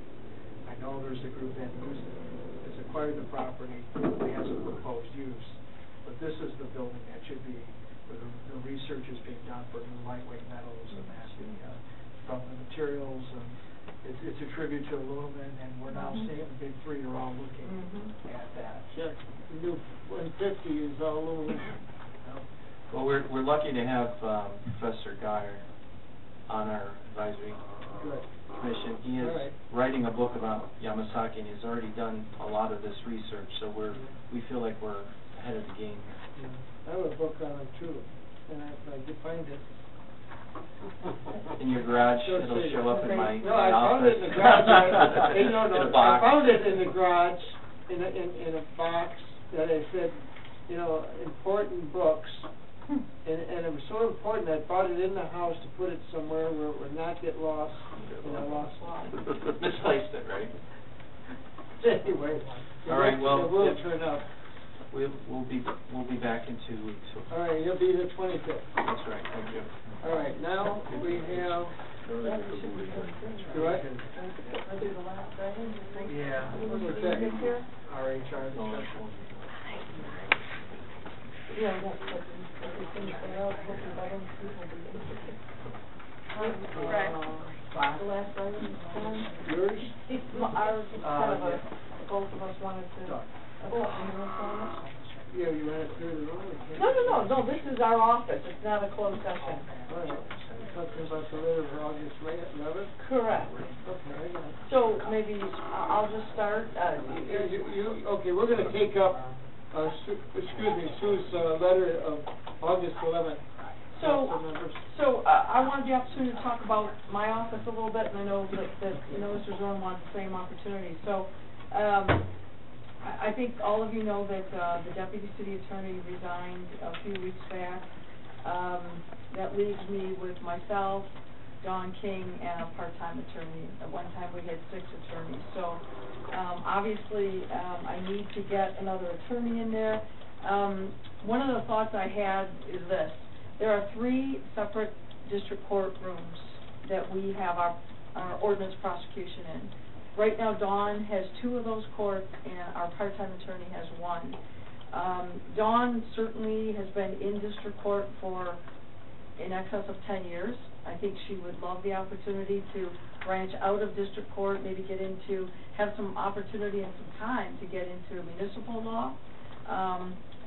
[SPEAKER 13] I know there's a group that has acquired the property, that has a proposed use, but this is the building that should be, where the research is being done for new lightweight metals and that, from the materials, and it's a tribute to aluminum, and we're now seeing the big three are all looking at that.
[SPEAKER 3] Sure. The new 150 is all aluminum.
[SPEAKER 11] Well, we're lucky to have Professor Geyer on our advisory commission. He is writing a book about Yamasaki, and he's already done a lot of this research, so we feel like we're ahead of the game here.
[SPEAKER 3] I have a book on him too, and if I could find it.
[SPEAKER 11] In your garage, it'll show up in my
[SPEAKER 3] No, I
[SPEAKER 11] office.
[SPEAKER 3] found it in the garage.
[SPEAKER 11] In a
[SPEAKER 3] I
[SPEAKER 11] box.
[SPEAKER 3] found it in the garage, in a box that I said, you know, important books. And it was so important, I brought it in the house to put it somewhere where it would not get lost, and I lost it.
[SPEAKER 11] Misplaced it, right?
[SPEAKER 3] Anyway,
[SPEAKER 11] All right, well,
[SPEAKER 3] it will turn up.
[SPEAKER 11] We'll be back in 2 weeks.
[SPEAKER 3] All right, he'll be the 25th.
[SPEAKER 11] That's right. Thank you.
[SPEAKER 3] All right, now we have. Do what?
[SPEAKER 13] Yeah.
[SPEAKER 3] What's that?
[SPEAKER 13] RHR discussion.
[SPEAKER 1] Yeah, that's what we finish that out, hopefully by then people will be interested. The last item is done.
[SPEAKER 3] Yours?
[SPEAKER 1] Ours is kind of a, both of us wanted to, a couple minutes on it.
[SPEAKER 3] Yeah, you ran it through the room.
[SPEAKER 1] No, this is our office, it's not a closed session.
[SPEAKER 3] All right, talking about the letter of August 11th?
[SPEAKER 1] Correct.
[SPEAKER 3] Okay, I got it.
[SPEAKER 1] So maybe I'll just start,
[SPEAKER 3] Okay, we're gonna take up, Sue's letter of August 11th.
[SPEAKER 1] So I wanted the opportunity to talk about my office a little bit, and I know that Mr. Zorn wants the same opportunity. So, I think all of you know that, the deputy city attorney resigned a few weeks back. That leaves me with myself, Don King, and a part-time attorney. At one time, we had 6 attorneys. So, obviously, I need to get another attorney in there. One of the thoughts I had is this. There are 3 separate district court rooms that we have our ordinance prosecution in. Right now, Dawn has 2 of those courts, and our part-time attorney has 1. Dawn certainly has been in district court for in excess of 10 years. I think she would love the opportunity to branch out of district court, maybe have some opportunity and some time to get into municipal law.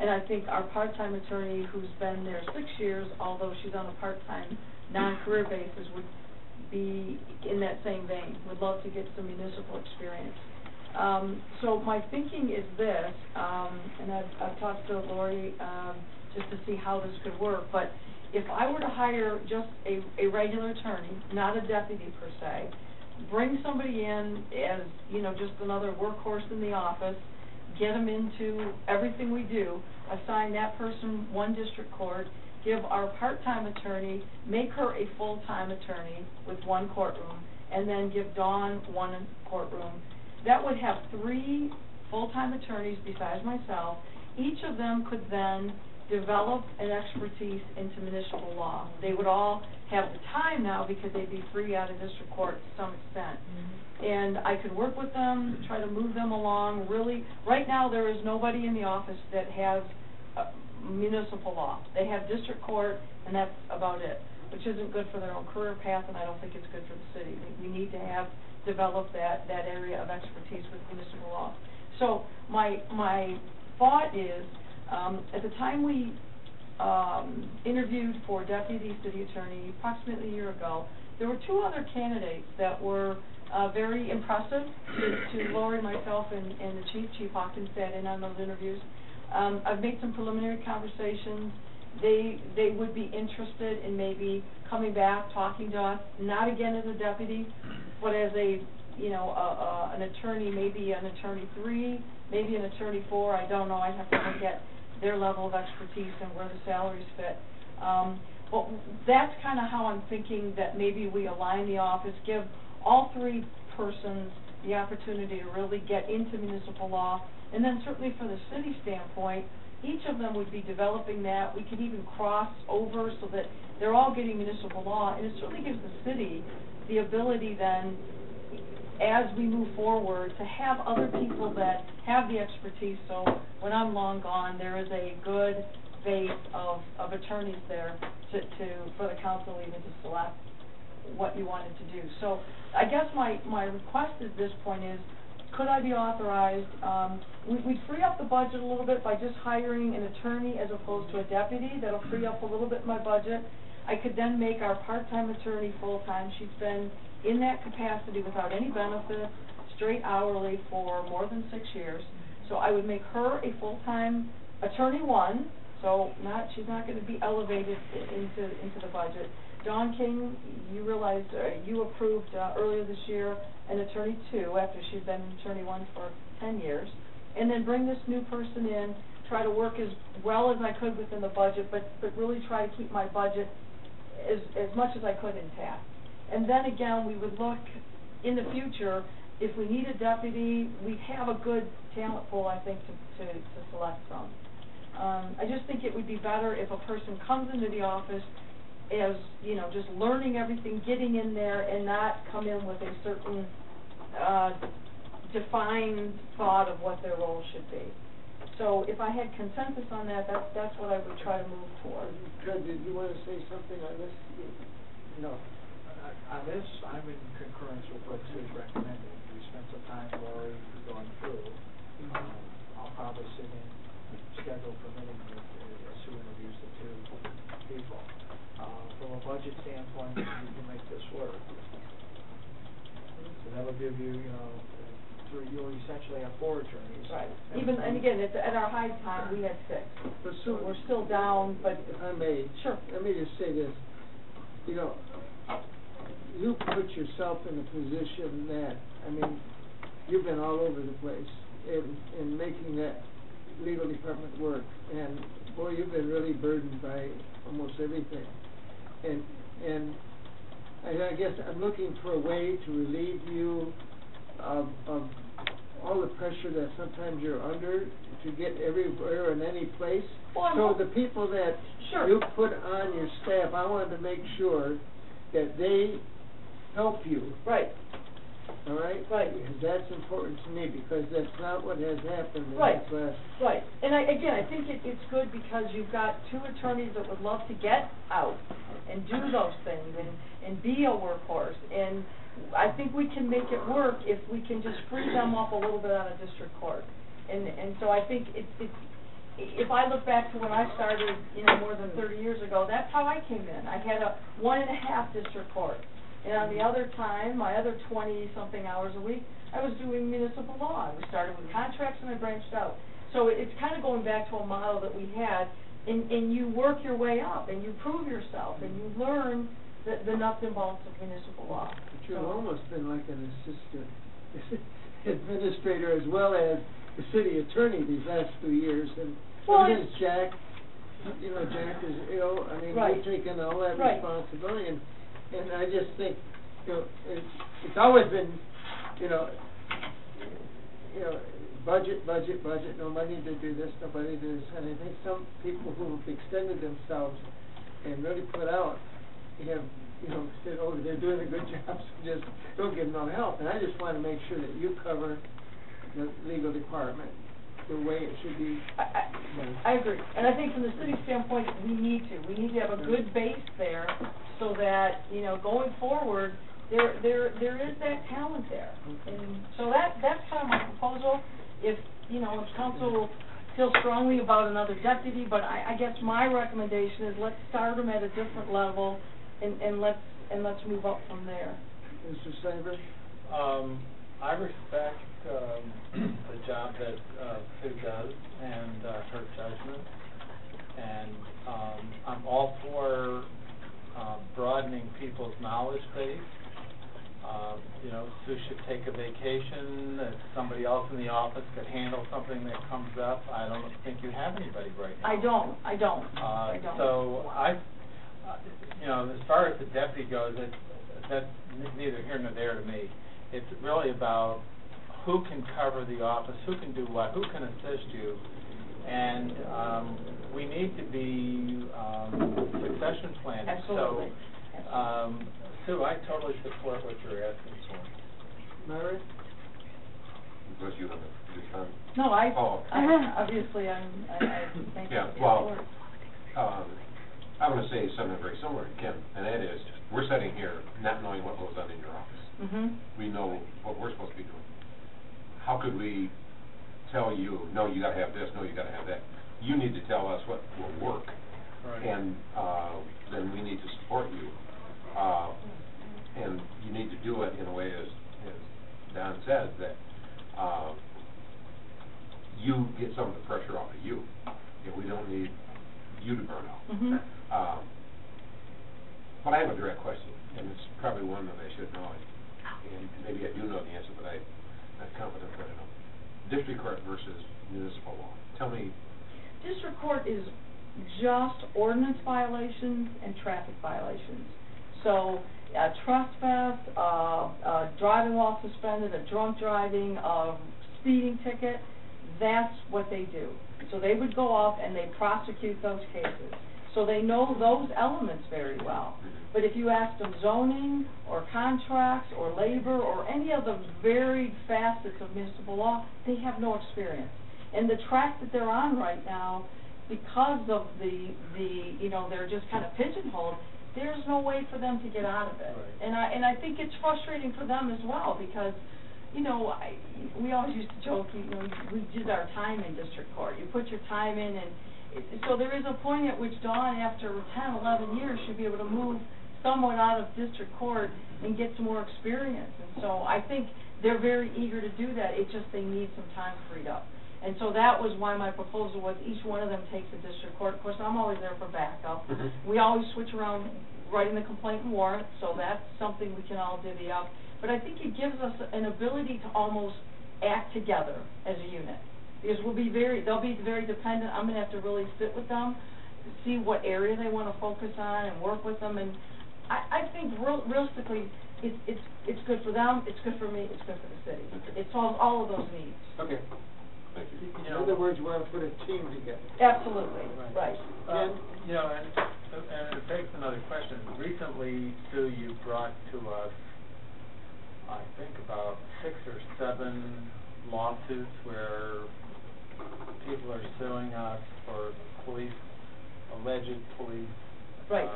[SPEAKER 1] And I think our part-time attorney, who's been there 6 years, although she's on a part-time, non-career basis, would be in that same vein, would love to get some municipal experience. So my thinking is this, and I've talked to Lori just to see how this could work, but if I were to hire just a regular attorney, not a deputy per se, bring somebody in as, just another workhorse in the office, get them into everything we do, assign that person 1 district court, give our part-time attorney, make her a full-time attorney with 1 courtroom, and then give Dawn 1 courtroom. That would have 3 full-time attorneys besides myself. Each of them could then develop an expertise into municipal law. They would all have the time now because they'd be free out of district court to some extent. And I could work with them, try to move them along. Really, right now there is nobody in the office that has municipal law. They have district court, and that's about it, which isn't good for their own career path, and I don't think it's good for the city. We need to develop that area of expertise with municipal law. So my thought is, at the time we interviewed for deputy city attorney approximately a year ago, there were 2 other candidates that were very impressive to Lori, myself, and the Chief Hawkins sat in on those interviews. I've made some preliminary conversations, they would be interested in maybe coming back, talking to us, not again as a deputy, but as a, an attorney, maybe an attorney 3, maybe an attorney 4, I don't know, I'd have to look at their level of expertise and where the salaries fit. But that's kind of how I'm thinking that maybe we align the office, give all 3 persons the opportunity to really get into municipal law, and then certainly for the city standpoint, each of them would be developing that. We could even cross over so that they're all getting municipal law, and it certainly gives the city the ability then, as we move forward, to have other people that have the expertise, so when I'm long gone, there is a good base of attorneys there for the council even to select what you wanted to do. So I guess my request at this point is, could I be authorized, we'd free up the budget a little bit by just hiring an attorney as opposed to a deputy. That'll free up a little bit my budget. I could then make our part-time attorney full-time. She's been in that capacity without any benefits, straight hourly for more than 6 years. So I would make her a full-time attorney 1, so she's not going to be elevated into the budget. Dawn King, you realized, you approved earlier this year an attorney 2 after she'd been attorney 1 for 10 years, and then bring this new person in, try to work as well as I could within the budget, but really try to keep my budget as much as I could intact. And then again, we would look in the future, if we need a deputy, we have a good talent pool, I think, to select from. I just think it would be better if a person comes into the office as, just learning everything, getting in there, and not come in with a certain defined thought of what their role should be. So if I had consensus on that, that's what I would try to move toward.
[SPEAKER 3] Fred, did you want to say something on this?
[SPEAKER 13] No. On this, I'm in concurrence with what Steve's recommending. We spent some time, Lori, going through. I'll probably sit in, schedule permitting with Sue interviews the 2 people. From a budget standpoint, you can make this work. So that'll give you, you'll essentially have 4 attorneys.
[SPEAKER 1] Right. And again, at our high time, we had 6.
[SPEAKER 3] But
[SPEAKER 1] so we're still down, but...
[SPEAKER 3] If I may.
[SPEAKER 1] Sure.
[SPEAKER 3] Let me just say this. You put yourself in a position that, you've been all over the place in making that legal department work. And, boy, you've been really burdened by almost everything. And I guess I'm looking for a way to relieve you of all the pressure that sometimes you're under to get everywhere in any place. So the people that you put on your staff, I wanted to make sure that they help you.
[SPEAKER 1] Right.
[SPEAKER 3] All right?
[SPEAKER 1] Right.
[SPEAKER 3] Because that's important to me, because that's not what has happened in
[SPEAKER 1] Right.
[SPEAKER 3] this last...
[SPEAKER 1] Right. And I think it's good because you've got 2 attorneys that would love to get out and do those things and be a workhorse. And I think we can make it work if we can just free them up a little bit out of district court. And so I think if I look back to when I started, more than 30 years ago, that's how I came in. I had a 1.5 district court. And on the other time, my other 20-something hours a week, I was doing municipal law. We started with contracts and I branched out. So it's kind of going back to a model that we had, and you work your way up, and you prove yourself, and you learn the nuts and bolts of municipal law.
[SPEAKER 3] But you've almost been like an assistant administrator as well as the city attorney these last 2 years. And since Jack, Jack is ill, you've taken all that responsibility. And I just think, it's always been, budget, no money to do this, nobody to do this. And I think some people who have extended themselves and really put out have, said, oh, they're doing a good job, so just don't give them no help. And I just want to make sure that you cover the legal department the way it should be.
[SPEAKER 1] I agree. And I think from the city standpoint, we need to have a good base there so that, going forward, there is that talent there. And so that's kind of my proposal. If council feels strongly about another deputy, but I guess my recommendation is let's start them at a different level and let's move up from there.
[SPEAKER 3] Mr. Steinberg?
[SPEAKER 5] I respect the job that Sue does and her judgment, and else in the office could handle something that comes up. I don't think you have anybody right now.
[SPEAKER 1] I don't.
[SPEAKER 5] So you know, as far as the deputy goes, that's neither here nor there to me. It's really about who can cover the office, who can do what, who can assist you, and we need to be succession planning.
[SPEAKER 1] Absolutely.
[SPEAKER 5] So, Sue, I totally support what you're asking for.
[SPEAKER 3] Mary?
[SPEAKER 6] Was you on this time?
[SPEAKER 1] No,
[SPEAKER 6] Oh.
[SPEAKER 1] obviously, I thank you
[SPEAKER 6] Yeah,
[SPEAKER 1] for your
[SPEAKER 6] well,
[SPEAKER 1] support.
[SPEAKER 6] I want to say something very similar to Ken, and that is, we're sitting here not knowing what goes on in your office.
[SPEAKER 1] Mm-hmm.
[SPEAKER 6] We know what we're supposed to be doing. How could we tell you, no, you gotta have this, no, you gotta have that? You need to tell us what will work.
[SPEAKER 5] Right.
[SPEAKER 6] And then we need to support you. And you need to do it in a way, as Don said, that you get some of the pressure off of you. You know, we don't need you to burn out.
[SPEAKER 1] Mm-hmm.
[SPEAKER 6] But I have a direct question, and it's probably one that I should know, and maybe I do know the answer, but I'm not confident that I know. District court versus municipal law. Tell me.
[SPEAKER 1] District court is just ordinance violations and traffic violations. So, trespass, driving while suspended, a drunk driving, speeding ticket, that's what they do. So they would go off and they prosecute those cases. So they know those elements very well. But if you ask them zoning or contracts or labor or any of the varied facets of municipal law, they have no experience. And the track that they're on right now, because of the you know, they're just kind of pigeonholed, there's no way for them to get out of it.
[SPEAKER 5] Right.
[SPEAKER 1] And I think it's frustrating for them as well, because, you know, we always used to joke, you know, we did our time in district court. You put your time in, and so there is a point at which Dawn, after 10, 11 years, should be able to move someone out of district court and get some more experience. And so I think they're very eager to do that. It's just they need some time freed up. And so that was why my proposal was each one of them takes a district court. Of course, I'm always there for backup. We always switch around writing the complaint and warrant, so that's something we can all divvy up. But I think it gives us an ability to almost act together as a unit. Because they'll be very dependent. I'm going to have to really sit with them, see what area they want to focus on, and work with them. And I think realistically, it's good for them, it's good for me, it's good for the city. It solves all of those needs.
[SPEAKER 6] Okay. Thank you.
[SPEAKER 3] In other words, you want to put a team together.
[SPEAKER 1] Absolutely, right.
[SPEAKER 5] You know, and it begs another question. Recently, Sue, you brought to us, I think, about 6 or 7 lawsuits where people are suing us for alleged police
[SPEAKER 1] Right.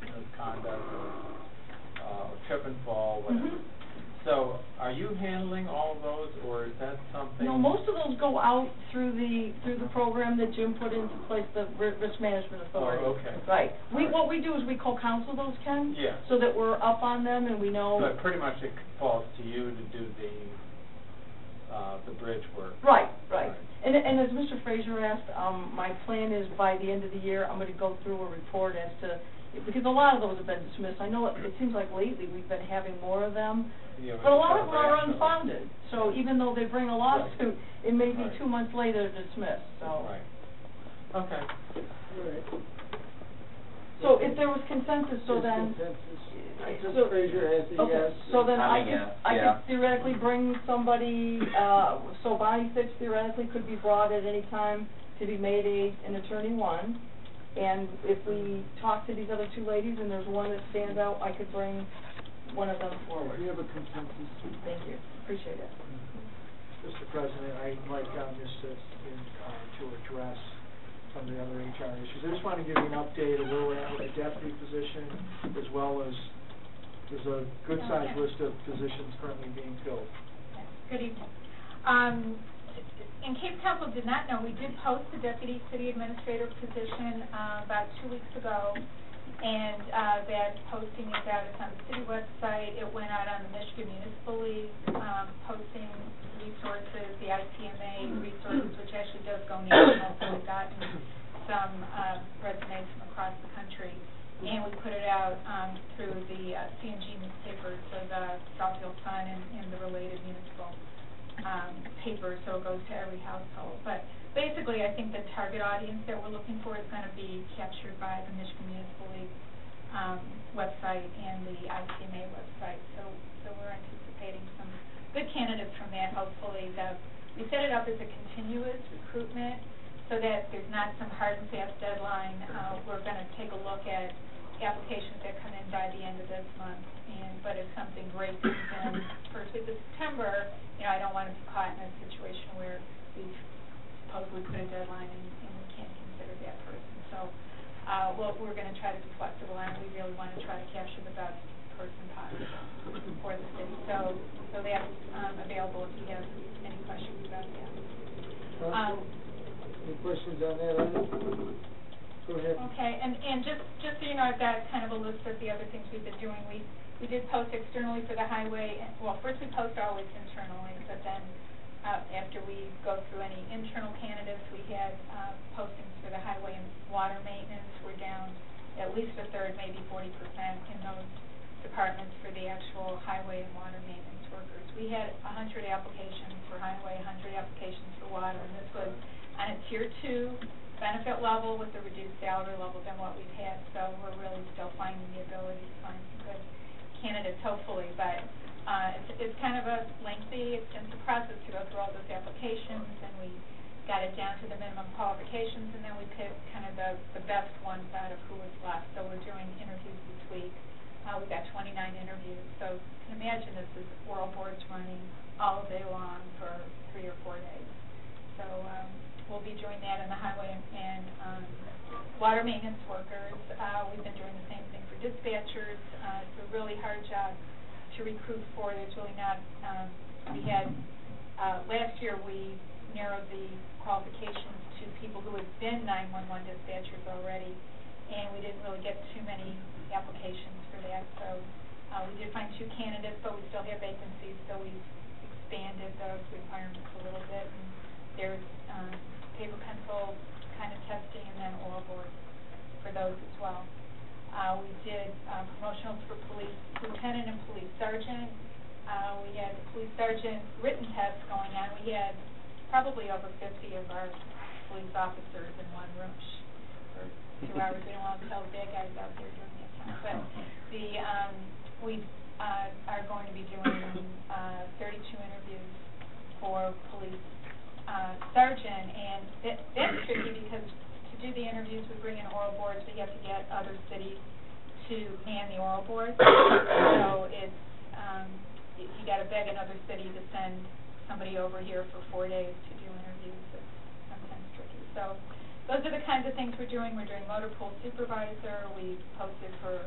[SPEAKER 5] misconduct or trip and fall, whatever.
[SPEAKER 1] Mm-hmm.
[SPEAKER 5] So, are you handling all of those, or is that something?
[SPEAKER 1] No, most of those go out through the program that Jim put into place, the Risk Management Authority.
[SPEAKER 5] Oh, okay.
[SPEAKER 1] Right.
[SPEAKER 5] Right.
[SPEAKER 1] What we do is we co-counsel those, Ken.
[SPEAKER 5] Yeah.
[SPEAKER 1] So that we're up on them and we know.
[SPEAKER 5] But pretty much it falls to you to do the bridge work.
[SPEAKER 1] Right. And as Mr. Fraser asked, my plan is by the end of the year, I'm going to go through a report as to, because a lot of those have been dismissed. I know it seems like lately we've been having more of them,
[SPEAKER 5] Yeah,
[SPEAKER 1] but a lot of them are unfounded. So even though they bring a lawsuit, it may be 2 months later dismissed, so.
[SPEAKER 5] Right. Okay.
[SPEAKER 3] All right.
[SPEAKER 1] So if there was consensus, so then.
[SPEAKER 3] Mr. Fraser has a yes.
[SPEAKER 1] So then I
[SPEAKER 4] Yeah.
[SPEAKER 1] could theoretically bring somebody, so Bonnie Fitch theoretically could be brought at any time to be made an attorney one. And if we talk to these other 2 ladies and there's one that stands out, I could bring one of them forward.
[SPEAKER 3] We have a consensus.
[SPEAKER 1] Thank you, appreciate it.
[SPEAKER 13] Mr. President, I'd like Ms. to address some of the other HR issues. I just want to give you an update of where we're at with the deputy position, as well as there's a good-sized list of positions currently being filled.
[SPEAKER 18] Good evening. In case council did not know, we did post the deputy city administrator position about 2 weeks ago, and that posting is out. It's on the city website. It went out on the Michigan Municipal League posting resources, the ITMA resources, which actually does go national, so we've gotten some resumes from across the country. And we put it out through the CNG newspapers, so the Southfield Sun and the related municipal paper, so it goes to every household. But basically, I think the target audience that we're looking for is going to be captured by the Michigan Municipal League website and the ICMA website. So we're anticipating some good candidates from that, hopefully. We set it up as a continuous recruitment so that there's not some hard and fast deadline. We're going to take a look at applications that come in by the end of this month. But if something great comes in first week of September, I don't want to be caught in a situation where we've supposedly put a deadline and we can't consider that person. So we're going to try to be flexible, and we really want to try to capture the best person possible for the city. So that's available if you have any questions about that.
[SPEAKER 3] Any questions on that? Go ahead.
[SPEAKER 18] Okay, and just so you know, I've got kind of a list of the other things we've been doing. We did post externally for the highway. Well, first we post always internally, but then after we go through any internal candidates, we had postings for the highway and water maintenance. We're down at least a third, maybe 40% in those departments for the actual highway and water maintenance workers. We had 100 applications for highway, 100 applications for water, and this was on a tier 2 benefit level with a reduced salary level than what we've had. So we're really still finding the ability to find some good candidates, hopefully. But it's kind of a lengthy, extensive process to go through all those applications, and we got it down to the minimum qualifications, and then we picked kind of the best ones out of who was left. So we're doing interviews this week. We've got 29 interviews. So you can imagine this is oral boards running all day long for 3 or 4 days. So we'll be doing that in the highway and water maintenance workers. We've been doing the same thing for dispatchers. It's a really hard job to recruit for. There's really not, we had, last year we narrowed the qualifications to people who had been 911 dispatchers already, and we didn't really get too many applications for that. So we did find 2 candidates, but we still have vacancies, so we've expanded those requirements a little bit. And there's paper pencil kind of testing, and then oral board for those as well. We did promotionals for police lieutenant and police sergeant. We had the police sergeant written tests going on. We had probably over 50 of our police officers in one room for 2 hours. We don't want to tell the bad guys out there during that time. But we are going to be doing 32 interviews for police sergeant, and that's tricky because to do the interviews we bring in oral boards, we have to get other cities to man the oral boards. So it's you got to beg another city to send somebody over here for 4 days to do interviews. It's sometimes tricky. So those are the kinds of things we're doing. We're doing motor pool supervisor. We posted for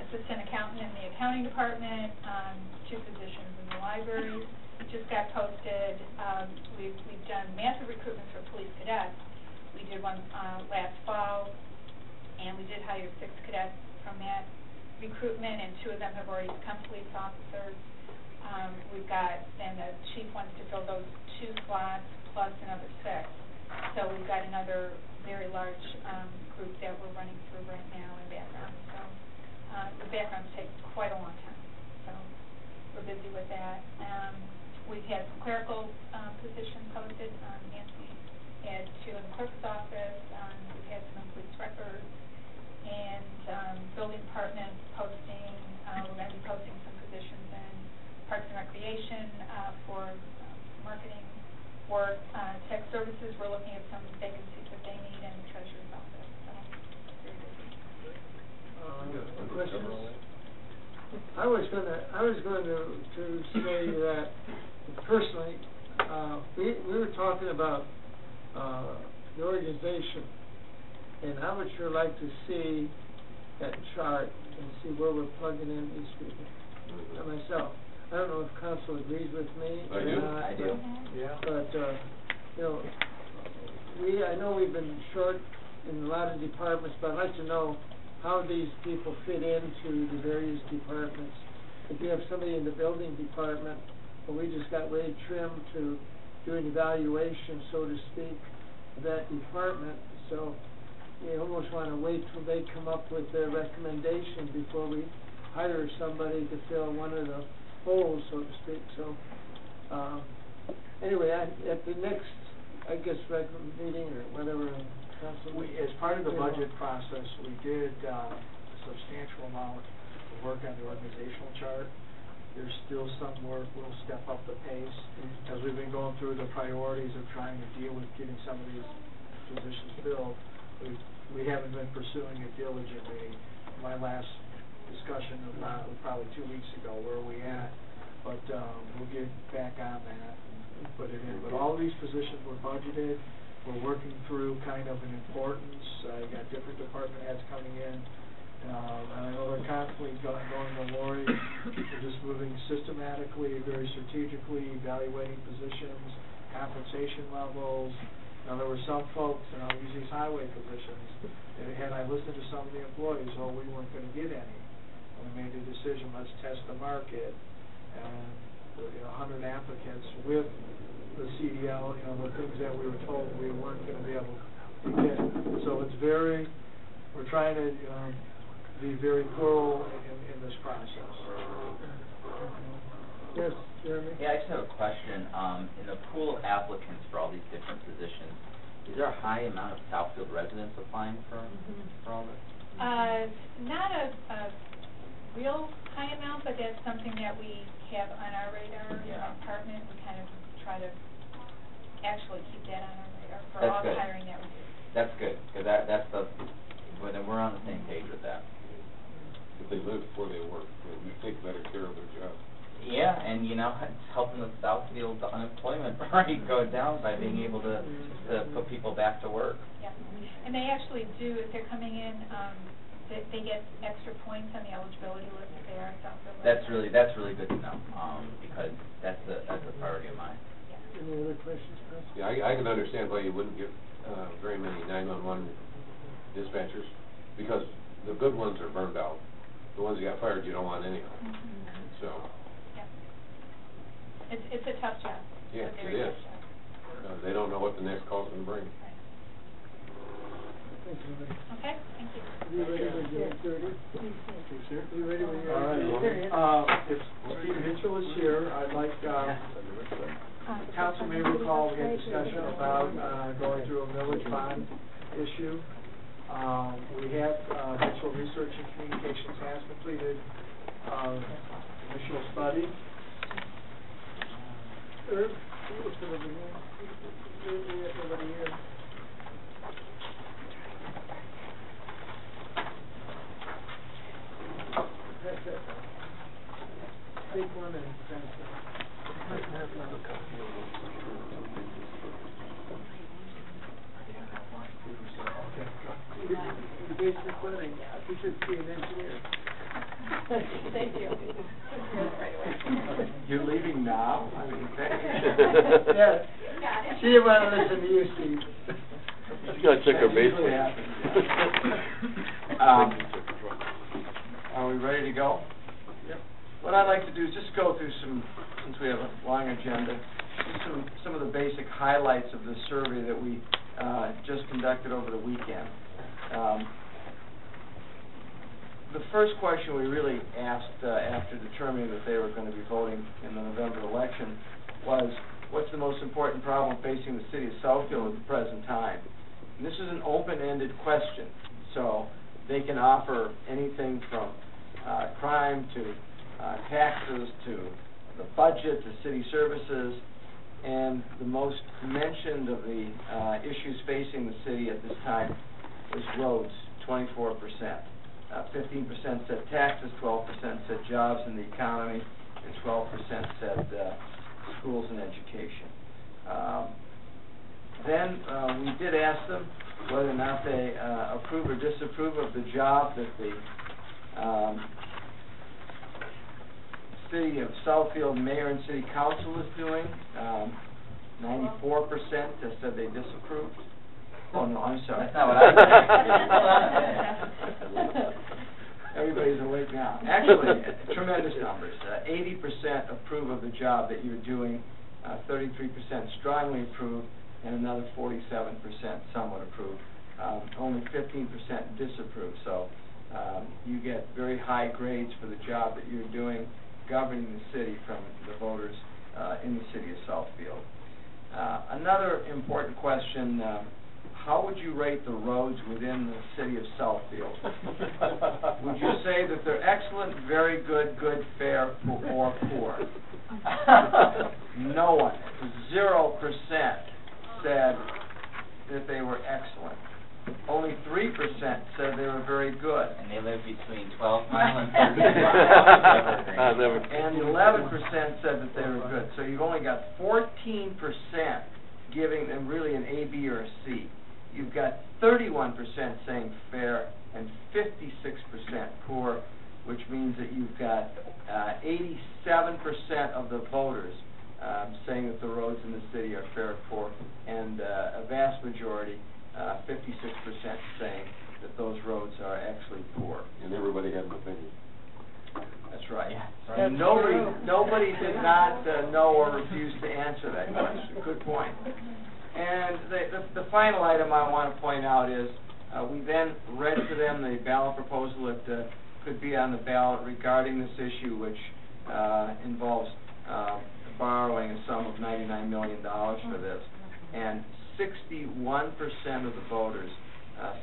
[SPEAKER 18] assistant accountant in the accounting department, 2 positions in the library. Just got posted. We've done massive recruitment for police cadets. We did one last fall, and we did hire 6 cadets from that recruitment, and 2 of them have already become police officers. We've got, and the chief wants to fill those 2 slots plus another 6. So we've got another very large group that we're running through right now in background. So the backgrounds take quite a long time. So we're busy with that. We've had some clerical positions posted. Nancy had 2 in the clerk's office. We've had some in police records and building department posting. We're going to be posting some positions in Parks and Recreation for marketing work. Tech services, we're looking at some vacancies that they need in the treasurer's office. So very busy.
[SPEAKER 3] Questions? I was going to say that personally, we were talking about the organization, and I would sure like to see that chart and see where we're plugging in these people. And myself, I don't know if council agrees with me or not.
[SPEAKER 4] I do.
[SPEAKER 5] Yeah.
[SPEAKER 3] But I know we've been short in a lot of departments, but I'd like to know how these people fit into the various departments. If you have somebody in the building department, well, we just got way trimmed to do an evaluation, so to speak, of that department. So you almost want to wait till they come up with their recommendation before we hire somebody to fill one of the holes, so to speak. So Anyway, at the next, I guess, regular meeting or whatever, council.
[SPEAKER 13] As part of the budget process, we did a substantial amount of work on the organizational chart. There's still some work, we'll step up the pace, as we've been going through the priorities of trying to deal with getting some of these positions filled. We haven't been pursuing it diligently. My last discussion was probably 2 weeks ago, where are we at? But we'll get back on that and put it in. But all these positions were budgeted. We're working through kind of an importance. You got different department heads coming in. And I know they're constantly going to Lori. We're just moving systematically, very strategically, evaluating positions, compensation levels. Now, there were some folks, and I'll use these highway positions, and had I listened to some of the employees, we weren't going to get any. And we made the decision, let's test the market. And 100 applicants with the CDL, the things that we were told we weren't going to be able to get. So we're trying to be very thorough in this process.
[SPEAKER 3] Yes, Jeremy?
[SPEAKER 4] Yeah, I just have a question. In the pool of applicants for all these different positions, is there a high amount of Southfield residents applying for all this?
[SPEAKER 18] Not a real high amount, but that's something that we have on our radar in our department. We kind of try to actually keep that on our radar for all the hiring that we do. That's good, because we're on the same page with that.
[SPEAKER 6] If they live where they work, we take better care of their job.
[SPEAKER 4] Yeah, and it's helping the Southfield unemployment rate go down by being able to put people back to work.
[SPEAKER 18] Yeah, and they actually do, if they're coming in, they get extra points on the eligibility list if they are Southfield.
[SPEAKER 4] That's really good to know, because that's a priority of mine.
[SPEAKER 18] Yeah.
[SPEAKER 3] Any other questions, Chris?
[SPEAKER 6] Yeah, I can understand why you wouldn't get very many 911 dispatchers, because the good ones are burned out. The ones that got fired, you don't want anyhow. So.
[SPEAKER 18] Yeah. It's a tough job.
[SPEAKER 6] Yeah,
[SPEAKER 18] it's a
[SPEAKER 6] it
[SPEAKER 18] very
[SPEAKER 6] is.
[SPEAKER 18] tough job.
[SPEAKER 6] They don't know what the next call's going to bring.
[SPEAKER 18] Right.
[SPEAKER 3] Thank you.
[SPEAKER 18] Okay, thank you.
[SPEAKER 3] You ready with your 30? You ready with your?
[SPEAKER 13] All right. If Steve Mitchell is here, I'd like, council may recall we had discussion about going through a millage bond issue. We have Mitchell Research and Communications has completed initial study.
[SPEAKER 3] Herb, you sit over here. You're over here. That's it. Take one and pass it. The basement planning, we should see an engineer.
[SPEAKER 18] Thank you.
[SPEAKER 13] You're leaving now? I mean,
[SPEAKER 3] Yes. She didn't want to listen to you, Steve.
[SPEAKER 6] You gotta check our basement.
[SPEAKER 13] Are we ready to go?
[SPEAKER 3] Yep.
[SPEAKER 13] What I'd like to do is just go through since we have a long agenda, just some of the basic highlights of the survey that we just conducted over the weekend. The first question we really asked after determining that they were going to be voting in the November election was, what's the most important problem facing the city of Southfield at the present time? And this is an open-ended question, so they can offer anything from crime to taxes to the budget to city services, and the most mentioned of the issues facing the city at this time was roads, 24%. 15% said taxes, 12% said jobs and the economy, and 12% said schools and education. Then we did ask them whether or not they approve or disapprove of the job that the city of Southfield mayor and city council is doing. 94% said they disapproved. Oh, no, I'm sorry.
[SPEAKER 4] That's not what I said.
[SPEAKER 13] Everybody's awake now. Actually, tremendous numbers. 80% approve of the job that you're doing, 33% strongly approve, and another 47% somewhat approve. Only 15% disapprove. So you get very high grades for the job that you're doing, governing the city from the voters in the city of Southfield.
[SPEAKER 19] Another important question, how would you rate the roads within the city of Southfield? Would you say that they're excellent, very good, good, fair, or poor? No one, 0% said that they were excellent. Only 3% said they were very good.
[SPEAKER 4] And they live between 12 Mile and 13 Mile.
[SPEAKER 19] And 11% said that they were good. So you've only got 14% giving them really an A, B, or a C. You've got 31% saying fair and 56% poor, which means that you've got 87% of the voters saying that the roads in the city are fair or poor, and a vast majority, 56% saying that those roads are actually poor.
[SPEAKER 6] And everybody had an opinion.
[SPEAKER 19] That's right.
[SPEAKER 4] Yeah, that's
[SPEAKER 19] And nobody did not know or refuse to answer that question. Good point. And the final item I want to point out is we then read to them the ballot proposal that could be on the ballot regarding this issue, which involves borrowing a sum of $99 million for this. And 61% of the voters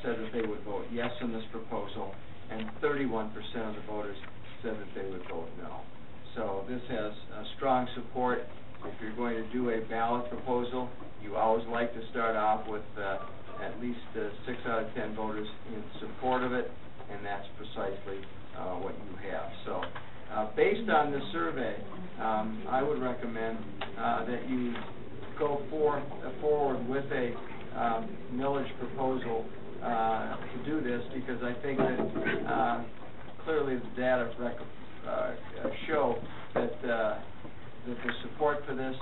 [SPEAKER 19] said that they would vote yes on this proposal, and 31% of the voters said that they would vote no. So this has strong support. If you're going to do a ballot proposal, you always like to start off with at least 6 out of 10 voters in support of it, and that's precisely what you have. So based on this survey, I would recommend that you go forward with a millage proposal to do this, because I think that clearly the data show that there's support for this.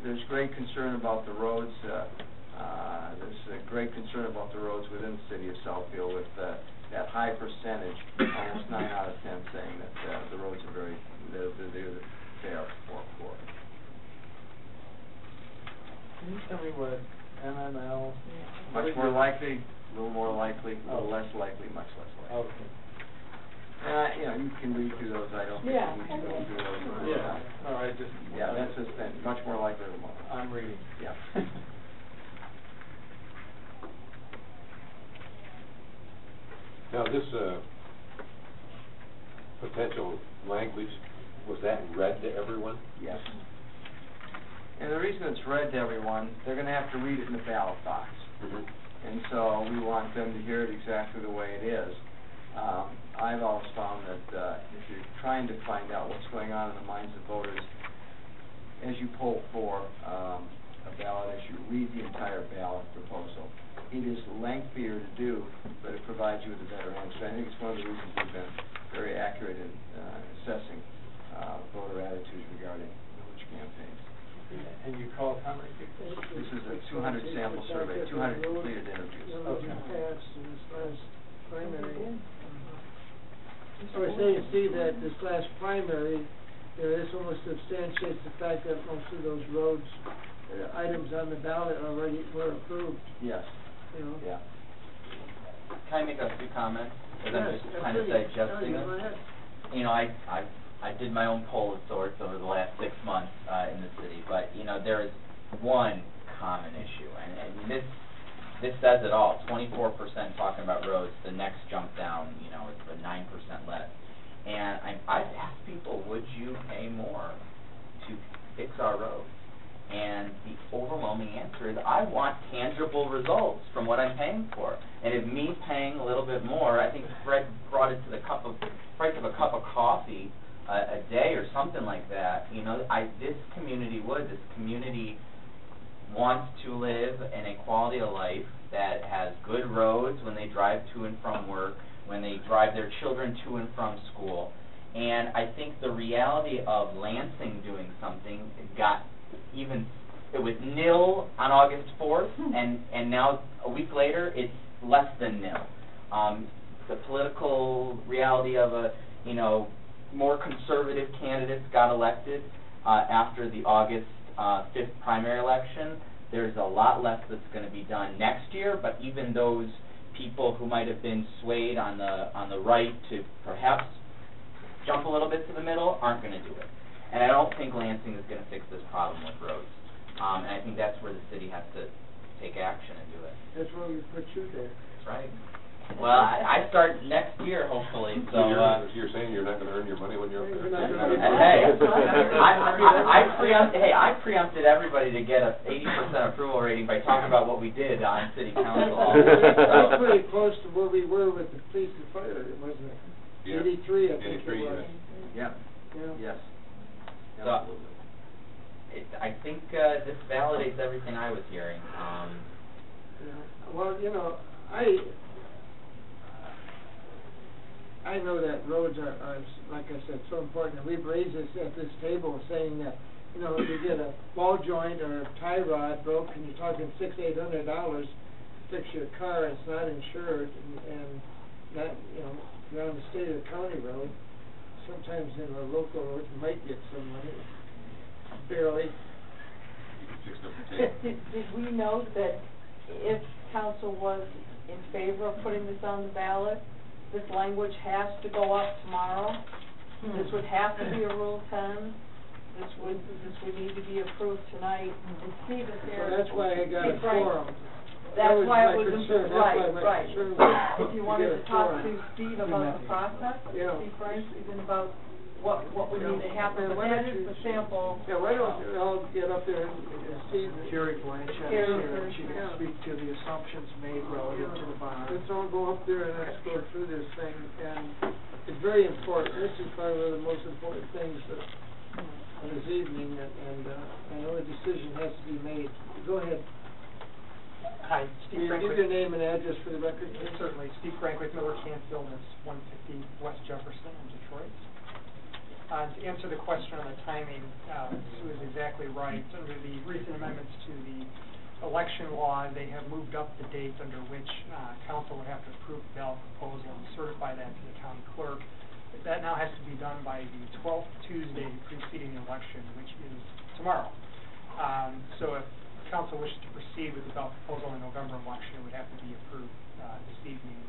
[SPEAKER 19] There's great concern about the roads. There's a great concern about the roads within the city of Southfield, with that high percentage, almost 9 out of 10, saying that the roads are they are poor.
[SPEAKER 5] Can you tell me what MML?
[SPEAKER 19] Much more likely, a little more likely, a little less likely, much less likely.
[SPEAKER 5] Okay.
[SPEAKER 19] You can read through those. I don't think you need to go through those.
[SPEAKER 5] Yeah. No, I just.
[SPEAKER 19] Yeah, that's just much more likely than more.
[SPEAKER 5] I'm reading.
[SPEAKER 19] Yeah.
[SPEAKER 6] Now, this potential language, was that read to everyone?
[SPEAKER 19] Yes. And the reason it's read to everyone, they're going to have to read it in the ballot box.
[SPEAKER 6] Mm-hmm.
[SPEAKER 19] And so we want them to hear it exactly the way it is. I've always found that if you're trying to find out what's going on in the minds of voters, as you poll for a ballot issue, read the entire ballot proposal. It is lengthier to do, but it provides you with a better answer. I think it's one of the reasons we've been very accurate in assessing voter attitudes regarding village campaigns.
[SPEAKER 5] And you called how many people?
[SPEAKER 19] This is a 200 sample survey, 200 completed interviews.
[SPEAKER 3] Okay. Passed in this last primary. So we're saying, see that this last primary, this almost substantiates the fact that most of those roads, items on the ballot already were approved.
[SPEAKER 19] Yes. Yeah.
[SPEAKER 4] Can I make a few comments? Because I'm just kind of digesting it.
[SPEAKER 3] Go ahead.
[SPEAKER 4] I did my own poll of sorts over the last 6 months in the city, but there is one common issue, and this says it all. 24% talking about roads. The next jump down, it's the 9% less. And I've asked people, would you pay more to fix our roads? And the overwhelming answer is, I want tangible results from what I'm paying for. And if me paying a little bit more, I think Fred brought it to the price of a cup of coffee a day or something like that. This community wants to live in a quality of life that has good roads when they drive to and from work, when they drive their children to and from school. And I think the reality of Lansing doing something it was nil on August 4th, and now a week later it's less than nil. The political reality of more conservative candidates got elected after the August 5th primary election. There's a lot less that's going to be done next year, but even those people who might have been swayed on the right to perhaps jump a little bit to the middle aren't going to do it. And I don't think Lansing is going to fix this problem with roads. And I think that's where the city has to take action and do it.
[SPEAKER 3] That's why we put you there.
[SPEAKER 4] That's right. Well, I start next year, hopefully, so,
[SPEAKER 6] You're saying you're not gonna earn your money when you're up there?
[SPEAKER 3] You're not gonna get
[SPEAKER 4] Hey, I preempted everybody to get a 80% approval rating by talking about what we did on city council.
[SPEAKER 3] That's pretty close to where we were with the police and fire, wasn't it?
[SPEAKER 6] Yeah.
[SPEAKER 3] 83, I think it
[SPEAKER 6] 83,
[SPEAKER 3] was.
[SPEAKER 4] Yeah.
[SPEAKER 3] Yeah.
[SPEAKER 4] Yes. So, I think this validates everything I was hearing.
[SPEAKER 3] Yeah. Well, you know, I know that roads are, like I said, so important, and we've raised this at this table, saying that, you know, if you get a ball joint or a tie rod broke, and you're talking $600-800 to fix your car, it's not insured, and not, you know, if you're on the state or county road, sometimes in a local road, you might get some money, barely.
[SPEAKER 1] Did we note that if council was in favor of putting this on the ballot, this language has to go up tomorrow? This would have to be a Rule 10. This would need to be approved tonight. And Steve is there.
[SPEAKER 3] So that's why I got a quorum.
[SPEAKER 1] That's why it was
[SPEAKER 3] concern.
[SPEAKER 1] right,
[SPEAKER 3] That's why my
[SPEAKER 1] right.
[SPEAKER 3] concern was
[SPEAKER 1] If you wanted to talk to
[SPEAKER 3] quorum.
[SPEAKER 1] Steve about the process,
[SPEAKER 3] Yeah.
[SPEAKER 1] Steve Frank, even about what would need to happen, but that is the sample.
[SPEAKER 3] Yeah, why don't you all get up there and see?
[SPEAKER 13] Carrie Blanchett is
[SPEAKER 1] Carrie
[SPEAKER 13] here, and she can
[SPEAKER 3] Blanchett.
[SPEAKER 13] speak to the assumptions made relative to the bond.
[SPEAKER 3] Let's all go up there and let's go through this thing, and it's very important. This is probably one of the most important things of this evening, and I know a decision has to be made. Go ahead.
[SPEAKER 20] Hi, Steve Frank.
[SPEAKER 3] Give your name and address for the record, please.
[SPEAKER 20] Certainly, Steve Frank with Miller Canfield, it's 150 West Jefferson in Detroit. To answer the question on the timing, Sue is exactly right. Under the recent amendments to the election law, they have moved up the date under which council would have to approve the ballot proposal and certify that to the county clerk. That now has to be done by the 12th Tuesday preceding the election, which is tomorrow. So if council wishes to proceed with the ballot proposal in November election, it would have to be approved this evening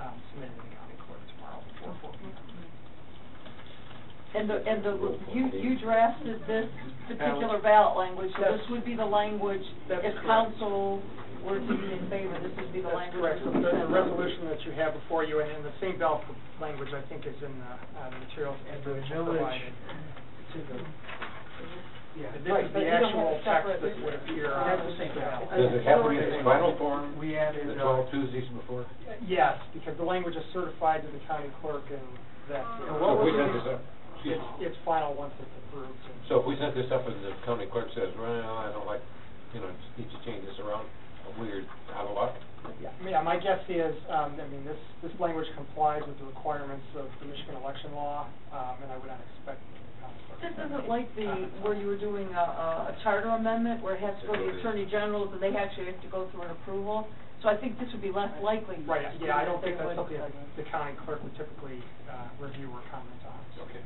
[SPEAKER 20] and submitted to the county clerk tomorrow before 4 p.m.
[SPEAKER 1] And you drafted this particular ballot language, so this would be the language, if council were to be in favor, this would be the language.
[SPEAKER 20] That's correct. The resolution that you have before you, and the same ballot language, I think, is in the materials and the provided. Yeah, this is the actual text that would appear on the same ballot.
[SPEAKER 6] Does it have to be in its final form,
[SPEAKER 20] We added,
[SPEAKER 6] the 12 Tuesdays before?
[SPEAKER 20] yes, because the language is certified to the county clerk, and that.
[SPEAKER 6] So if we sent this up,
[SPEAKER 20] It's final once it's approved.
[SPEAKER 6] so if we sent this up and the county clerk says, well, I don't like, you know, need to change this around, we're out of luck?
[SPEAKER 20] Yeah, my guess is, this language complies with the requirements of the Michigan election law, and I would not expect the county clerk.
[SPEAKER 1] This isn't like where you were doing a charter amendment where it has to go to the attorney generals and they actually have to go through an approval. So I think this would be less likely.
[SPEAKER 20] Right, yeah, I don't think
[SPEAKER 1] They
[SPEAKER 20] that's
[SPEAKER 1] would,
[SPEAKER 20] something the county clerk would typically review or comment on.
[SPEAKER 6] Okay.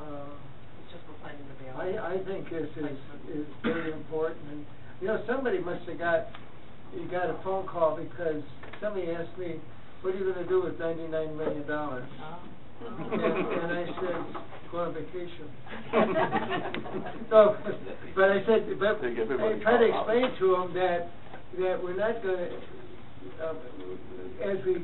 [SPEAKER 15] It's just we're planning the ballot.
[SPEAKER 3] I think this is very important, and, you know, somebody must have got a phone call because somebody asked me, what are you gonna do with $99 million? And I said, go on vacation. So, but I said, I tried to explain to them that we're not gonna, as we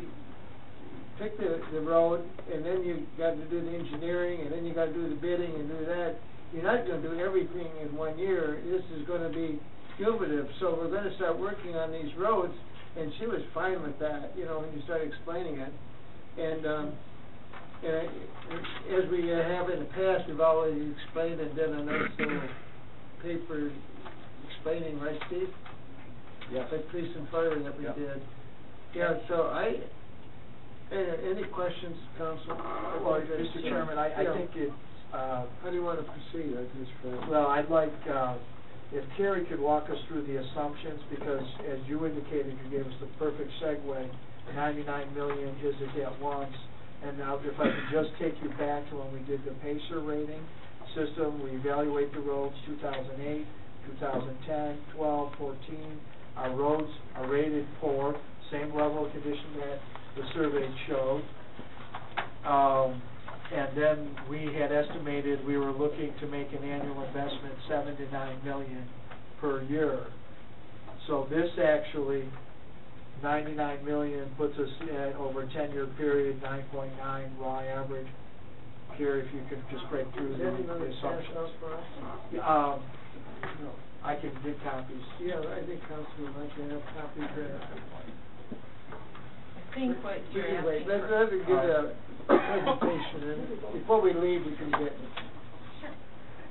[SPEAKER 3] pick the road, and then you got to do the engineering, and then you got to do the bidding and do that, you're not going to do everything in 1 year. This is going to be cumulative. So we're going to start working on these roads, and she was fine with that, you know, when you start explaining it. And as we have in the past, we've always explained and done a nice little paper explaining, right, Steve?
[SPEAKER 13] Yes.
[SPEAKER 3] Like police and fire that we did. Yeah, so any questions, council?
[SPEAKER 13] Well, Mr. Chairman, I think it's,
[SPEAKER 3] how do you want to proceed, I guess, Fred?
[SPEAKER 13] well, I'd like, if Carrie could walk us through the assumptions, because as you indicated, you gave us the perfect segue, 99 million is it at once, and now if I could just take you back to when we did the PACER rating system, we evaluate the roads 2008, 2010, 12, 14, our roads are rated poor, same level of condition that the survey showed.
[SPEAKER 3] And then we had estimated we were looking to make an annual investment $7 to $9 million per year. So this actually, 99 million puts us at, over a 10-year period, 9.9 raw average. Here, if you could just break through the assumptions. No, I can get copies. Yeah, I think Councilman might have copies there.
[SPEAKER 15] I think what you're
[SPEAKER 3] Anyway,
[SPEAKER 15] asking for.
[SPEAKER 3] let's give a presentation, and before we leave, we can get.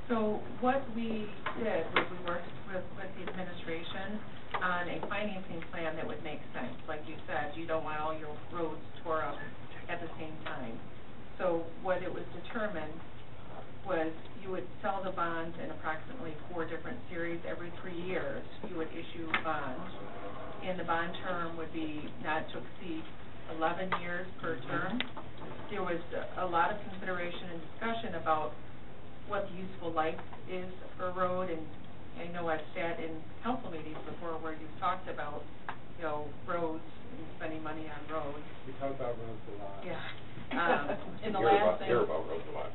[SPEAKER 15] So what we did was we worked with the administration on a financing plan that would make sense. Like you said, you don't want all your roads tore up at the same time. So what it was determined was you would sell the bonds in approximately 4 different series. Every 3 years, you would issue bonds, and the bond term would be not to exceed 11 years per term. There was a lot of consideration and discussion about what the useful life is for a road, and I know I've sat in council meetings before where you've talked about, you know, roads and spending money on roads.
[SPEAKER 5] We talk about roads a lot.
[SPEAKER 15] Yeah. And the last thing
[SPEAKER 6] Hear about roads a lot.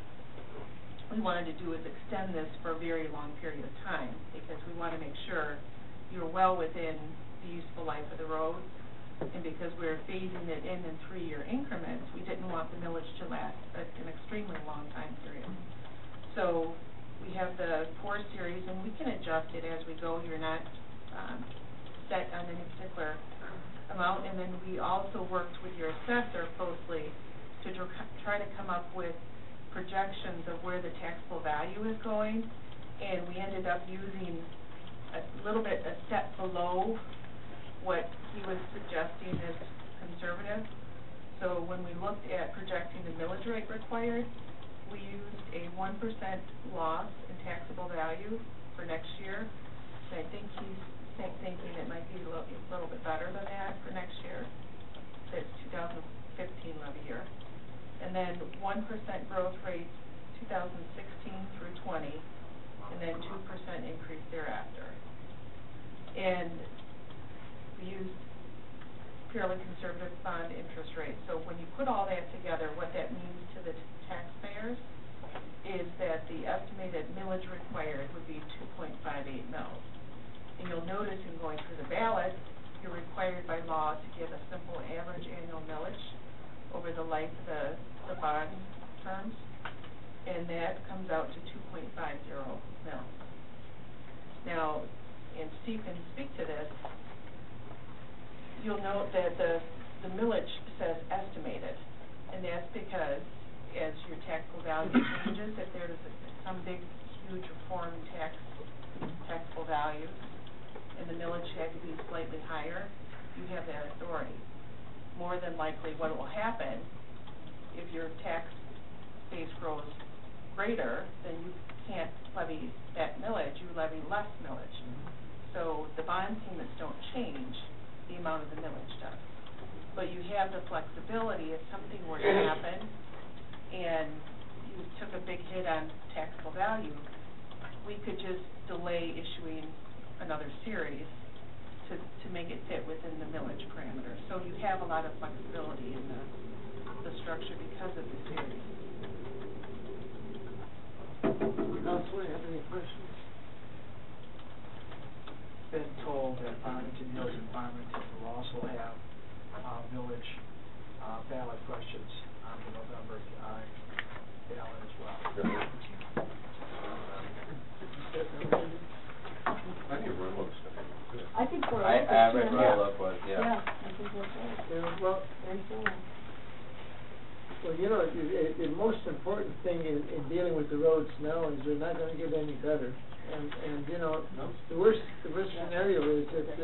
[SPEAKER 15] we wanted to do is extend this for a very long period of time, because we want to make sure you're well within the useful life of the road. And because we're phasing it in 3-year increments, we didn't want the millage to last an extremely long time period. So we have the 4 series, and we can adjust it as we go. You're not set on any particular amount. And then we also worked with your assessor closely to try to come up with projections of where the taxable value is going. And we ended up using a little bit a step below what he was suggesting as conservative. So when we looked at projecting the millage rate required, we used a 1% loss in taxable value for next year. And I think he's thinking it might be a little bit better than that for next year. It's 2015 levy year. And then 1% growth rate 2016 through 20, and then 2% increase thereafter. And we used fairly conservative bond interest rates. So when you put all that together, what that means to the taxpayers is that the estimated millage required would be 2.58 mils. And you'll notice in going through the ballot, you're required by law to give a simple average annual millage over the life of the bond terms, and that comes out to 2.50 mils. Now, and Steve can speak to this, you'll note that the millage says estimated, and that's because as your taxable value changes, if there's some big, huge reform taxable value, and the millage had to be slightly higher, you have that authority. More than likely what will happen, if your tax base grows greater, then you can't levy that millage, you levy less millage. So the bond payments don't change, the amount of the millage does. But you have the flexibility if something were to happen and you took a big hit on taxable value, we could just delay issuing another series to make it fit within the millage parameters. So you have a lot of flexibility in the structure because of the series.
[SPEAKER 3] Counselor, have any questions? Been told that Farmington Hills and Farmington will also have village ballot questions on the November ballot as well.
[SPEAKER 6] I can run most of it.
[SPEAKER 4] I think we're I read roll-up was, yeah.
[SPEAKER 15] I think that's right.
[SPEAKER 3] Yeah, well, well, you know, the most important thing in dealing with the roads now is they're not gonna get any better. And you know, the worst scenario is if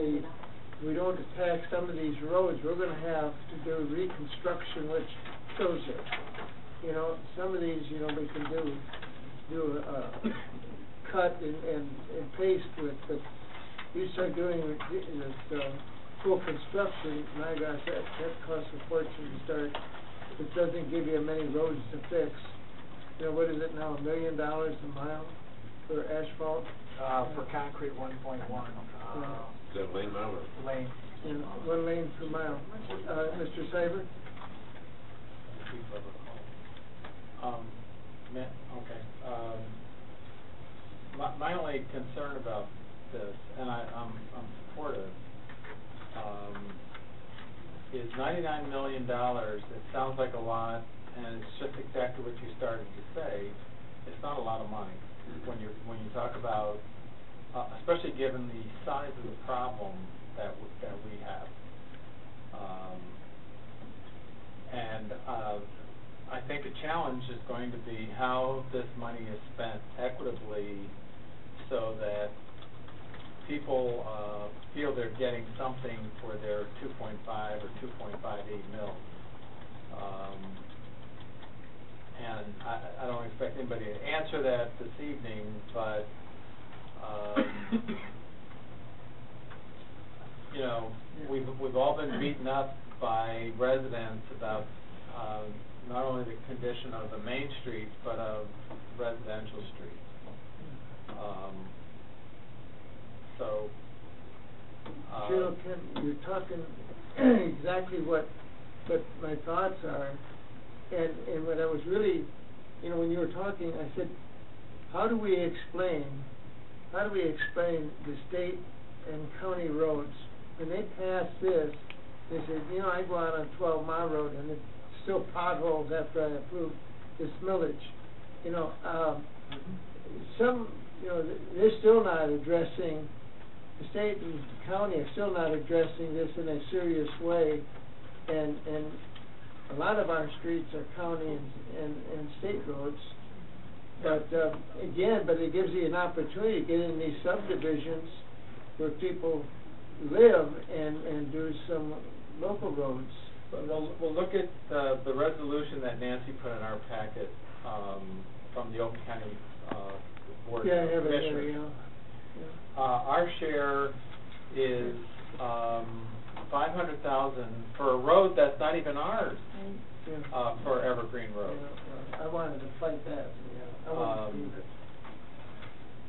[SPEAKER 3] we don't attack some of these roads, we're gonna have to do reconstruction, which shows it. You know, some of these, you know, we can do a cut and paste with, but you start doing this full construction, my gosh, that costs a fortune to start. It doesn't give you many roads to fix. You know, what is it now, $1 million a mile for asphalt?
[SPEAKER 13] For concrete, 1.1.
[SPEAKER 6] Is that lane mile or?
[SPEAKER 13] Lane.
[SPEAKER 3] And 1 lane per mile. Mr. Seibert?
[SPEAKER 5] Okay. My only concern about this, and I'm supportive, is $99 million. It sounds like a lot, and it's just exactly what you started to say. It's not a lot of money when you talk about, especially given the size of the problem that we have. I think a challenge is going to be how this money is spent equitably so that people feel they're getting something for their 2.5 or 2.58 mils. And I don't expect anybody to answer that this evening, but you know, we've all been beaten up by residents about not only the condition of the main streets, but of residential streets.
[SPEAKER 3] Cheryl, Ken, you're talking exactly what my thoughts are, and what I was really, you know, when you were talking, I said, how do we explain the state and county roads? When they pass this, they said, you know, I go out on 12-mile road and it's still potholes after I approve this millage. You know, they're still not addressing, the state and the county are still not addressing this in a serious way, and a lot of our streets are county and state roads. But again, it gives you an opportunity to get in these subdivisions where people live and do some local roads.
[SPEAKER 5] We'll look at the resolution that Nancy put in our packet from the Oakland County Board of Commissioners. Our share is $500,000 for a road that's not even ours, for Evergreen Road.
[SPEAKER 3] I wanted to fight that.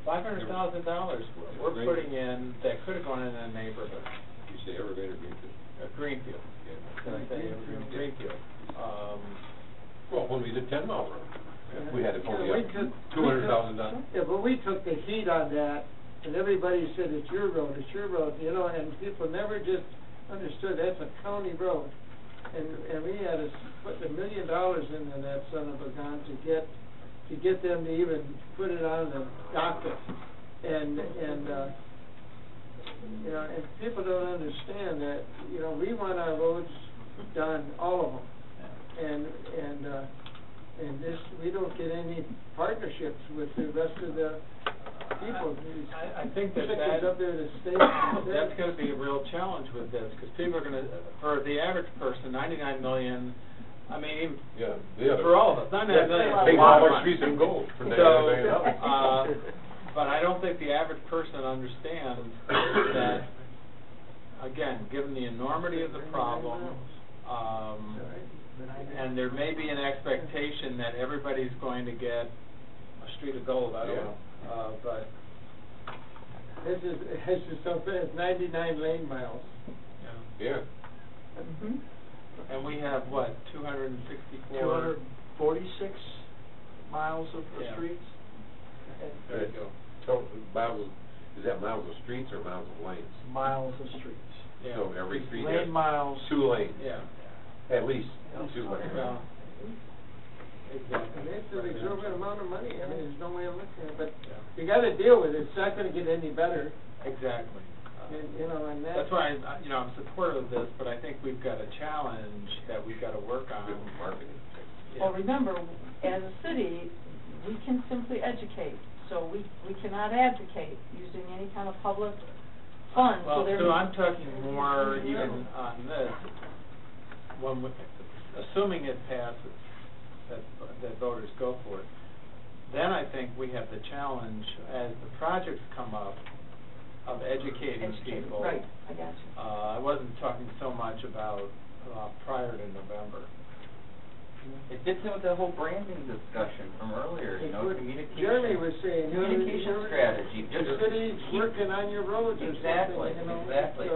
[SPEAKER 5] $500,000 we're putting in that could have gone in a neighborhood.
[SPEAKER 6] You say Evergreen or Greenfield?
[SPEAKER 5] Greenfield. Did I say Evergreen? Greenfield.
[SPEAKER 6] Well, when we did 10-mile road, we had to pony
[SPEAKER 3] we
[SPEAKER 6] up
[SPEAKER 3] took
[SPEAKER 6] $200,000.
[SPEAKER 3] Yeah, but we took the heat on that, and everybody said, it's your road, you know, and people never just understood that's a county road. And we had to put $1 million into that son of a gun to get them to even put it on the docket. And you know, and people don't understand that, you know, we want our roads done, all of them. And this, we don't get any partnerships with the rest of the people.
[SPEAKER 5] I think that's
[SPEAKER 3] up there to state.
[SPEAKER 5] That's going to be a real challenge with this, because people are going to, for the average person, $99 million. I mean, for all of us, $99 million.
[SPEAKER 6] Pay all our streets in gold for $99 million.
[SPEAKER 5] But I don't think the average person understands that. Again, given the enormity of the problem, and there may be an expectation that everybody's going to get a street of gold. I don't know, but
[SPEAKER 3] it's just so fast. 99 lane miles.
[SPEAKER 6] Yeah.
[SPEAKER 5] And we have what, 264?
[SPEAKER 19] 246 miles of streets.
[SPEAKER 5] There you go.
[SPEAKER 6] So miles, is that miles of streets or miles of lanes?
[SPEAKER 19] Miles of streets.
[SPEAKER 5] Yeah.
[SPEAKER 6] So every street
[SPEAKER 19] Lane
[SPEAKER 6] has
[SPEAKER 19] miles.
[SPEAKER 6] 2 lanes.
[SPEAKER 5] Yeah.
[SPEAKER 6] At least 2 lanes.
[SPEAKER 5] Well, exactly.
[SPEAKER 3] And it's an exorbitant amount of money. I mean, there's no way of looking at it. But you got to deal with it. It's not going to get any better.
[SPEAKER 5] Exactly.
[SPEAKER 3] And, you know, and
[SPEAKER 5] that's why I'm supportive of this, but I think we've got a challenge that we've got to work on.
[SPEAKER 6] Good marketing.
[SPEAKER 1] Well, remember, as a city, we can simply educate, so we cannot advocate using any kind of public funds.
[SPEAKER 5] Well, so I'm talking more even on this, when assuming it passes, that voters go for it, then I think we have the challenge, as the projects come up, of educating people.
[SPEAKER 1] Right, I got you.
[SPEAKER 5] I wasn't talking so much about prior to November.
[SPEAKER 4] It fits in with the whole branding discussion from earlier, you know, communication.
[SPEAKER 3] Jeremy was saying,
[SPEAKER 4] communication strategy.
[SPEAKER 3] The city's working on your roads or
[SPEAKER 4] exactly,
[SPEAKER 3] something, you know.
[SPEAKER 4] Exactly.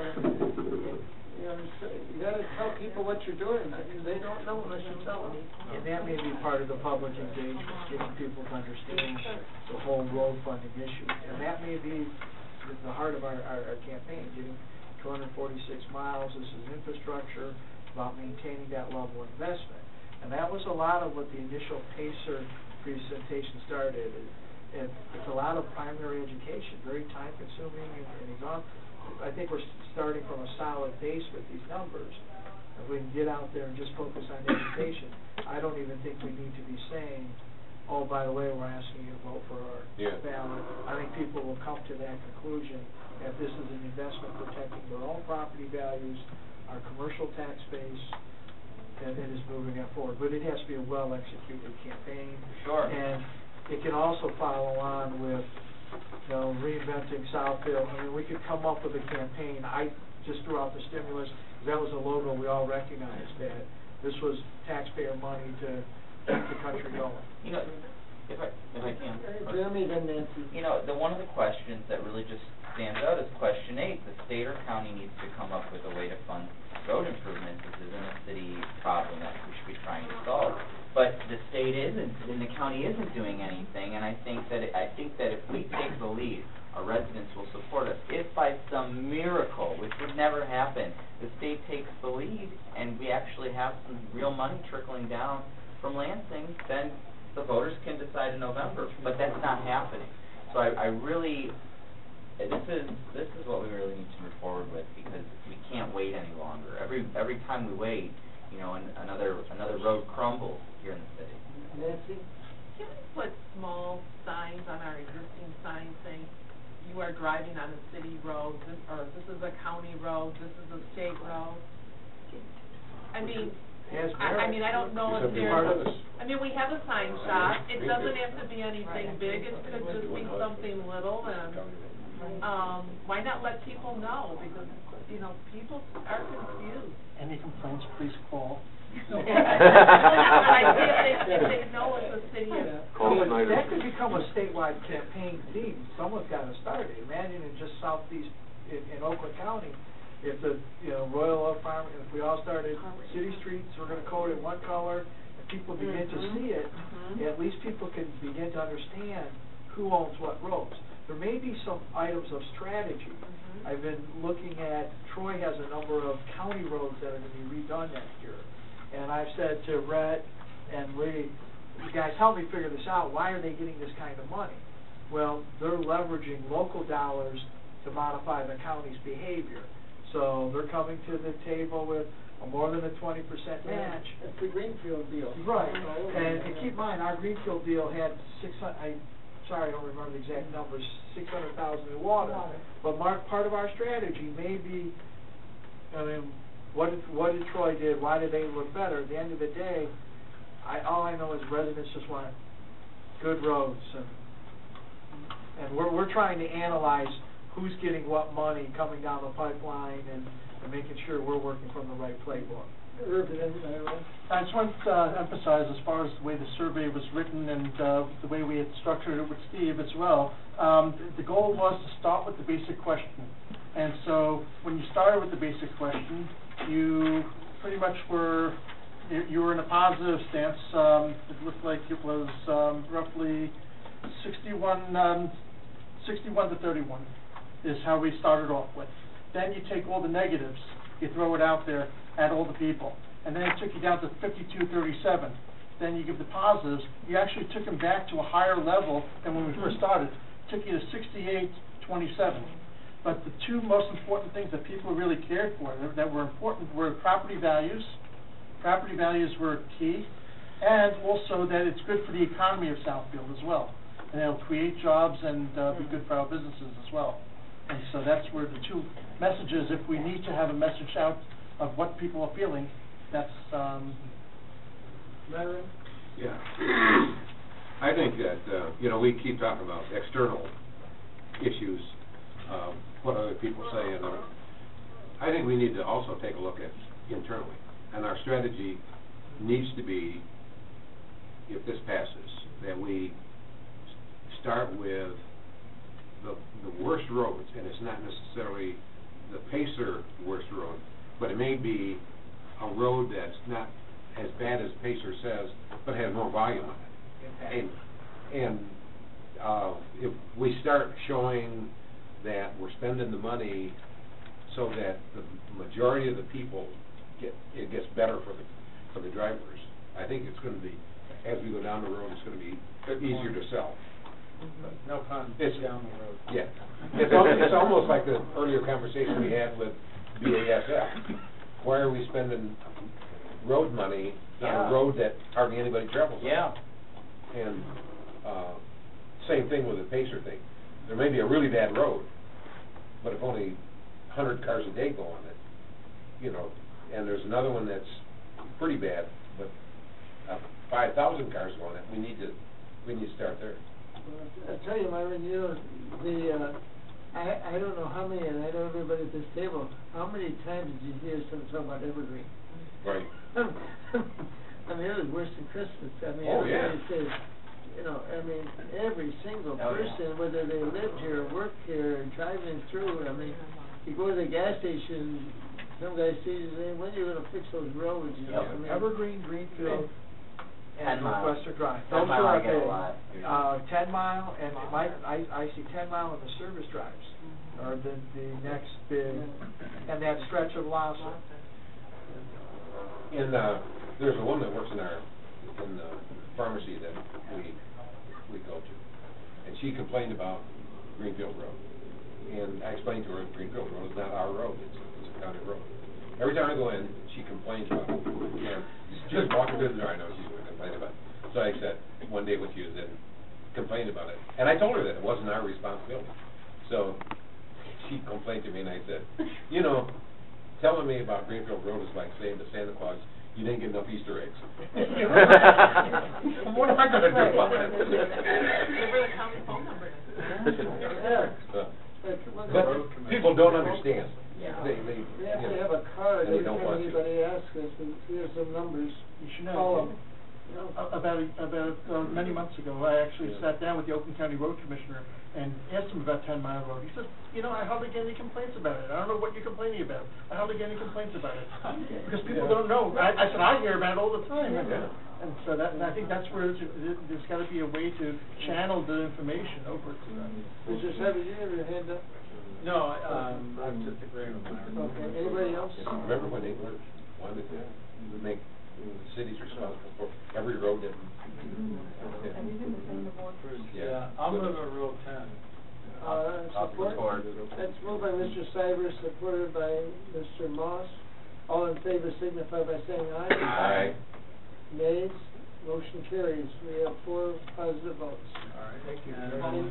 [SPEAKER 3] You You gotta tell people what you're doing, I mean, they don't know unless you tell them.
[SPEAKER 13] And that may be part of the public engagement, getting people to understand the whole road funding issue. And that may be the heart of our campaign, getting 246 miles, this is infrastructure, about maintaining that level of investment. And that was a lot of what the initial PACER presentation started. It's a lot of primary education, very time-consuming and exhausting. I think we're starting from a solid base with these numbers. If we can get out there and just focus on education, I don't even think we need to be saying, oh, by the way, we're asking you to vote for our ballot. I think people will come to that conclusion that this is an investment protecting their own property values, our commercial tax base, and it is moving that forward. But it has to be a well-executed campaign.
[SPEAKER 4] Sure.
[SPEAKER 13] And it can also follow on with, reinventing Southfield. I mean, we could come up with a campaign. I just threw out the stimulus. That was a logo we all recognized, that this was taxpayer money to keep the country going.
[SPEAKER 4] If I can.
[SPEAKER 3] Jeremy, then Nancy.
[SPEAKER 4] One of the questions that really just stands out is question 8. The state or county needs to come up with a way to fund road improvements. This isn't a city problem that we should be trying to solve. But the state isn't, and the county isn't doing anything, and I think that if we take the lead, our residents will support us. If by some miracle, which would never happen, the state takes the lead and we actually have some real money trickling down from Lansing, then the voters can decide in November. But that's not happening. So I really, this is what we really need to move forward with, because we can't wait any longer. Every time we wait, another road crumbles here in the city.
[SPEAKER 3] Nancy?
[SPEAKER 15] Can we put small signs on our existing signs saying, you are driving on a city road, this is a county road, this is a state road? I mean, I don't know if there's, we have a sign shop, it doesn't have to be anything big, it could just be something little, and, why not let people know, because, people are confused.
[SPEAKER 20] Any complaints, please call.
[SPEAKER 15] If they know it's a city.
[SPEAKER 13] That could become a statewide campaign theme. Someone's got to start it. Imagine in just southeast in Oakland County, if the Royal Oak Farm, if we all started city streets, we're going to code it one color, and people begin to see it, at least people can begin to understand who owns what roads. There may be some items of strategy. I've been looking at, Troy has a number of county roads that are going to be redone next year. And I've said to Rhett and Lee, you guys help me figure this out. Why are they getting this kind of money? Well, they're leveraging local dollars to modify the county's behavior. So they're coming to the table with more than a 20% match.
[SPEAKER 3] It's the Greenfield deal.
[SPEAKER 13] Right. And keep in mind, our Greenfield deal had I don't remember the exact numbers, 600,000 in water. But part of our strategy may be, what did Troy did? Why did they look better? At the end of the day, all I know is residents just want good roads, and we're trying to analyze who's getting what money coming down the pipeline and making sure we're working from the right playbook.
[SPEAKER 20] I just want to emphasize, as far as the way the survey was written and the way we had structured it with Steve as well, the goal was to start with the basic question. And so when you started with the basic question, you pretty much were in a positive stance. It looked like it was roughly 61 to 31 is how we started off with. Then you take all the negatives, you throw it out there at all the people, and then it took you down to 52-37. Then you give the positives. You actually took them back to a higher level than when we first started. It took you to 68-27. But the two most important things that people really cared for, that were important, were property values. Property values were key, and also that it's good for the economy of Southfield as well. And it'll create jobs and be good for our businesses as well. And so that's where the two messages, if we need to have a message out of what people are feeling, that's...
[SPEAKER 6] Yeah. I think that, we keep talking about external issues, what other people say, and I think we need to also take a look at internally. And our strategy needs to be, if this passes, that we start with the worst roads, and it's not necessarily the PACER worst road, but there may be a road that's not as bad as Pacer says, but has more volume on it. And if we start showing that we're spending the money so that the majority of the people it gets better for the drivers, I think it's going to be, as we go down the road, it's going to be easier to sell.
[SPEAKER 5] No pun,
[SPEAKER 6] It's
[SPEAKER 5] down the road.
[SPEAKER 6] Yeah. It's almost like the earlier conversation we had with BASF. Why are we spending road money on a road that hardly anybody travels on?
[SPEAKER 19] Yeah.
[SPEAKER 6] And same thing with the Pacer thing. There may be a really bad road, but if only 100 cars a day go on it, you know, and there's another one that's pretty bad, but 5,000 cars go on it, we need to start there.
[SPEAKER 3] Well, I tell you, Myron, you know, I don't know how many, and I know everybody at this table, how many times did you hear someone talk about Evergreen?
[SPEAKER 6] Right.
[SPEAKER 3] I mean, it was worse than Christmas. I mean,
[SPEAKER 6] Oh, yeah.
[SPEAKER 3] everybody says, you know, I mean, every single person, whether they lived here, or worked here, or driving through, I mean, you go to the gas station, some guy sees you, saying, when are you gonna fix those roads, you know? I mean,
[SPEAKER 13] Evergreen, Greenfield,
[SPEAKER 4] 10
[SPEAKER 13] and
[SPEAKER 4] miles.
[SPEAKER 13] Northwestern Drive.
[SPEAKER 4] 10
[SPEAKER 13] Those
[SPEAKER 4] mile
[SPEAKER 13] are
[SPEAKER 4] I get a
[SPEAKER 13] okay.
[SPEAKER 4] lot.
[SPEAKER 13] 10 mile, and I see 10 mile in the service drives, or the next big, and that stretch of Lhasa.
[SPEAKER 6] And there's a woman that works in the pharmacy that we go to, and she complained about Greenfield Road. And I explained to her, Greenfield Road is not our road, it's a county road. Every time I go in, she complains about it. And just walking through the door, I know she's going to complain about it. So I said, one day with you, then complained about it. And I told her that it wasn't our responsibility. So she complained to me, and I said, you know, telling me about Greenfield Road is like saying to Santa Claus, you didn't get enough Easter eggs. What am I going to do about it?
[SPEAKER 15] Give her the county phone number.
[SPEAKER 6] But people don't understand.
[SPEAKER 15] Yeah.
[SPEAKER 6] They
[SPEAKER 3] we have
[SPEAKER 6] you
[SPEAKER 3] to
[SPEAKER 6] know,
[SPEAKER 3] have a card,
[SPEAKER 6] and they
[SPEAKER 3] every
[SPEAKER 6] don't
[SPEAKER 3] time
[SPEAKER 6] want to.
[SPEAKER 3] anybody asks us, and here's some numbers,
[SPEAKER 20] You should know,
[SPEAKER 3] call them.
[SPEAKER 20] about many months ago, I actually sat down with the Oakland County Road Commissioner and asked him about 10 Mile Road. He said, you know, I hardly get any complaints about it. I don't know what you're complaining about. I hardly get any complaints about it. Because people don't know. I said, I hear about it all the time. And so and I think that's where there's got to be a way to channel the information over to them.
[SPEAKER 3] Mr. Savage, you have your hand up?
[SPEAKER 5] No, I'm just agreeing with Myron.
[SPEAKER 3] Okay, anybody else?
[SPEAKER 6] Remember when they wanted to make cities responsible for every road that...
[SPEAKER 1] Anything the same board?
[SPEAKER 5] Yeah, I'll move a Rule 10.
[SPEAKER 3] Support? That's moved by Mr. Stivers, supported by Mr. Moss. All in favor signify by saying aye.
[SPEAKER 6] Aye.
[SPEAKER 3] Nays? Motion carries. We have 4 positive votes.
[SPEAKER 5] All right, thank you.
[SPEAKER 3] And
[SPEAKER 6] Motion.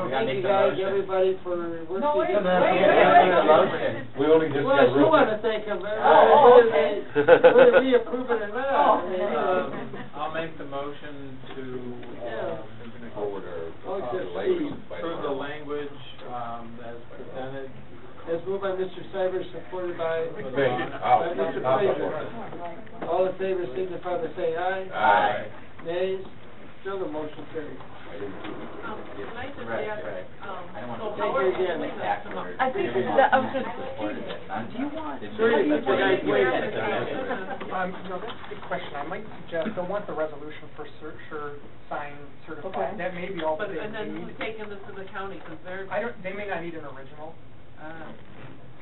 [SPEAKER 3] thank you guys, everybody, for working.
[SPEAKER 1] No, wait,
[SPEAKER 6] We only just
[SPEAKER 3] Well, I
[SPEAKER 6] got
[SPEAKER 3] still
[SPEAKER 6] real...
[SPEAKER 3] want to thank them,
[SPEAKER 1] Oh,
[SPEAKER 3] whether we approve it or not.
[SPEAKER 1] Oh.
[SPEAKER 3] I mean,
[SPEAKER 5] I'll make the motion to,
[SPEAKER 6] Forward or
[SPEAKER 3] just
[SPEAKER 6] language by
[SPEAKER 5] approve the
[SPEAKER 6] tomorrow.
[SPEAKER 5] language, as presented.
[SPEAKER 3] As moved by Mr. Stivers, supported by
[SPEAKER 6] Thank you.
[SPEAKER 3] by Mr. Frazier. All in favor signify by saying aye.
[SPEAKER 6] Aye.
[SPEAKER 3] Nays? Still the motion carries.
[SPEAKER 15] Can I just
[SPEAKER 4] Right,
[SPEAKER 15] add,
[SPEAKER 4] right. I don't want
[SPEAKER 15] so
[SPEAKER 4] to
[SPEAKER 15] how
[SPEAKER 3] take
[SPEAKER 15] are
[SPEAKER 3] it
[SPEAKER 15] we
[SPEAKER 3] again.
[SPEAKER 15] doing this?
[SPEAKER 4] backwards.
[SPEAKER 1] I think
[SPEAKER 4] Everyone
[SPEAKER 1] that, I was just,
[SPEAKER 4] supported it.
[SPEAKER 1] do you want?
[SPEAKER 3] Sure,
[SPEAKER 1] how do you
[SPEAKER 3] that's a
[SPEAKER 1] want
[SPEAKER 3] nice
[SPEAKER 1] your
[SPEAKER 3] way to-
[SPEAKER 1] application?
[SPEAKER 20] You know, that's a good question. I might suggest, they'll want the resolution for sure, signed, certified.
[SPEAKER 1] Okay.
[SPEAKER 20] That may be all that
[SPEAKER 15] But,
[SPEAKER 20] they
[SPEAKER 15] and then who's
[SPEAKER 20] need.
[SPEAKER 15] taking this to the county, because they're.
[SPEAKER 20] They may not need an original.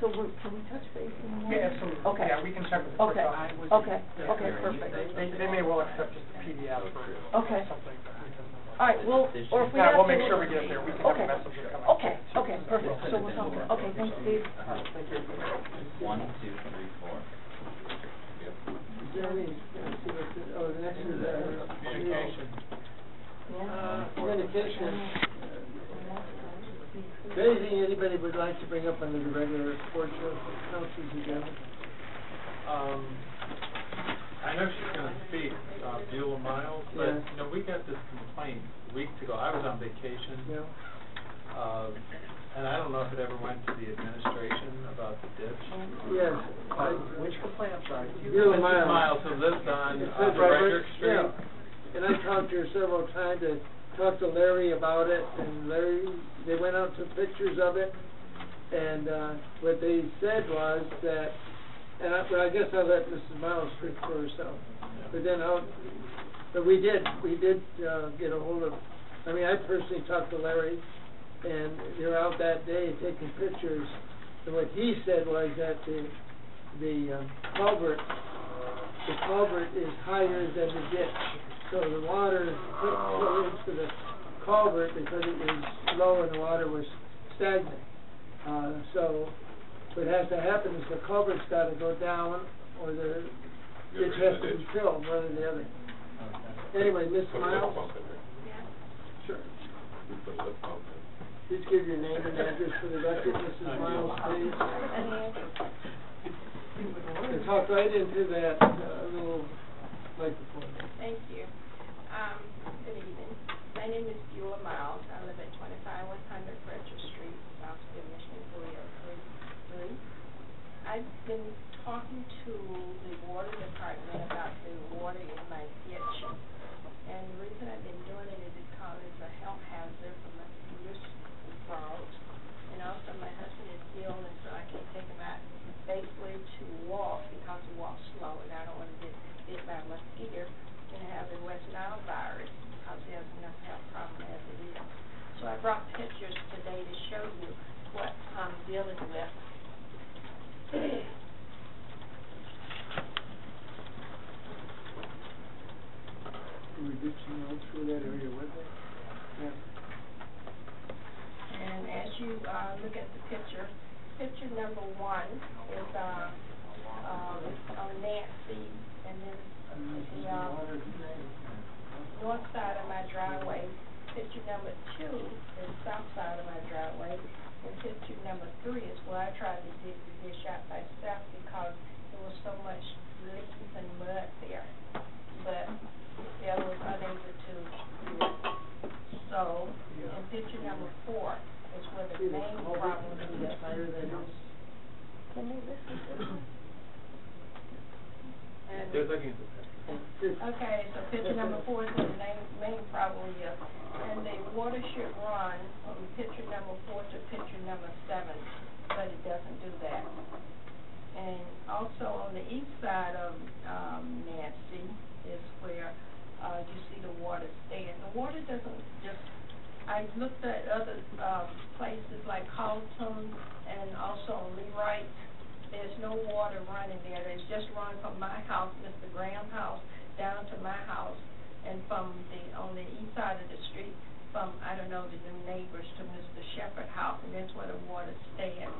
[SPEAKER 1] So can we touch base in the morning?
[SPEAKER 20] Yeah, absolutely.
[SPEAKER 1] Okay.
[SPEAKER 20] Yeah, we can check with the clerk's
[SPEAKER 1] Okay,
[SPEAKER 20] office.
[SPEAKER 1] okay, okay, perfect.
[SPEAKER 20] They may well accept just a PDF or
[SPEAKER 1] Okay.
[SPEAKER 20] something.
[SPEAKER 1] All right, well, or if we
[SPEAKER 20] Yeah,
[SPEAKER 1] have
[SPEAKER 20] we'll
[SPEAKER 1] to...
[SPEAKER 20] make sure we get it there. We can have
[SPEAKER 1] Okay.
[SPEAKER 20] a message coming.
[SPEAKER 1] Okay, okay, perfect. So we'll talk, okay, thanks, Steve.
[SPEAKER 20] All right, thank you.
[SPEAKER 4] 1, 2, 3, 4.
[SPEAKER 3] Is there any, let's see what the next is,
[SPEAKER 5] Communication.
[SPEAKER 3] communication. Is there anything anybody would like to bring up under the regular report of the council's agenda?
[SPEAKER 5] I know she's going to speak, Beulah Miles, but,
[SPEAKER 3] Yeah.
[SPEAKER 5] you know, we got this complaint weeks ago. I was on vacation.
[SPEAKER 3] Yeah.
[SPEAKER 5] And I don't know if it ever went to the administration about the ditch.
[SPEAKER 3] Yes.
[SPEAKER 20] Which complaint, I'm sorry?
[SPEAKER 3] Beulah
[SPEAKER 5] Mrs.
[SPEAKER 3] Miles.
[SPEAKER 5] Miles, who lives on
[SPEAKER 3] It says
[SPEAKER 5] Frederick Street.
[SPEAKER 3] Yeah. And I talked to her several times, to talk to Larry about it, and Larry, they went out, took pictures of it, And, what they said was that, and well, I guess I'll let Mrs. Miles speak for herself. But then but we did, get a hold of, I mean, I personally talked to Larry, and they're out that day taking pictures. And what he said was that the culvert is higher than the ditch. So the water flowed into the culvert because it was low and the water was stagnant. So what has to happen is the culvert's got to go down, or the ditch has to be filled, one or the other. Anyway, Ms. Miles? Sure. Please give your name and address for the record, Mrs. Miles, please. And talk right into that little microphone.
[SPEAKER 21] Thank you. Good evening. My name is Beulah Miles. I live at 25100 Frederick Street, Southfield, Michigan 303. I've been talking to the water department about the water in my ditch. And the reason I've been doing it is because it's a health hazard for mosquitoes and frogs. And also my husband is ill, and so I can't take him out basically to walk because he walks slow, and I don't want to get bit by a mosquito and have the West Nile virus because he has enough health problem as it is. So I brought pictures today to show you what I'm dealing with.
[SPEAKER 3] Can we get some notes for that area with it? Yeah.
[SPEAKER 21] And as you look at the picture number 1 is on Nancy, and then the north side of my driveway. Picture number 2 is south side of my driveway, and picture number 3 is where I tried to dig the dish out myself because there was so much leaves and mud there, but I was unable to do it. So, in picture number 4 is where the main problem is. Can you listen to this? Okay, so picture number 4 is where the main problem is. And the water should run from picture number 4 to picture number 7, but it doesn't do that. And also on the east side of Nancy is where you see the water stand. The water doesn't just, I looked at other places like Carlton and also on Lee Wright. There's no water running there. There's just run from my house, Mr. Graham's house, down to my house, and from on the east side of the street, from, I don't know, the new neighbors to Mr. Shepherd's house, and that's where the water stands.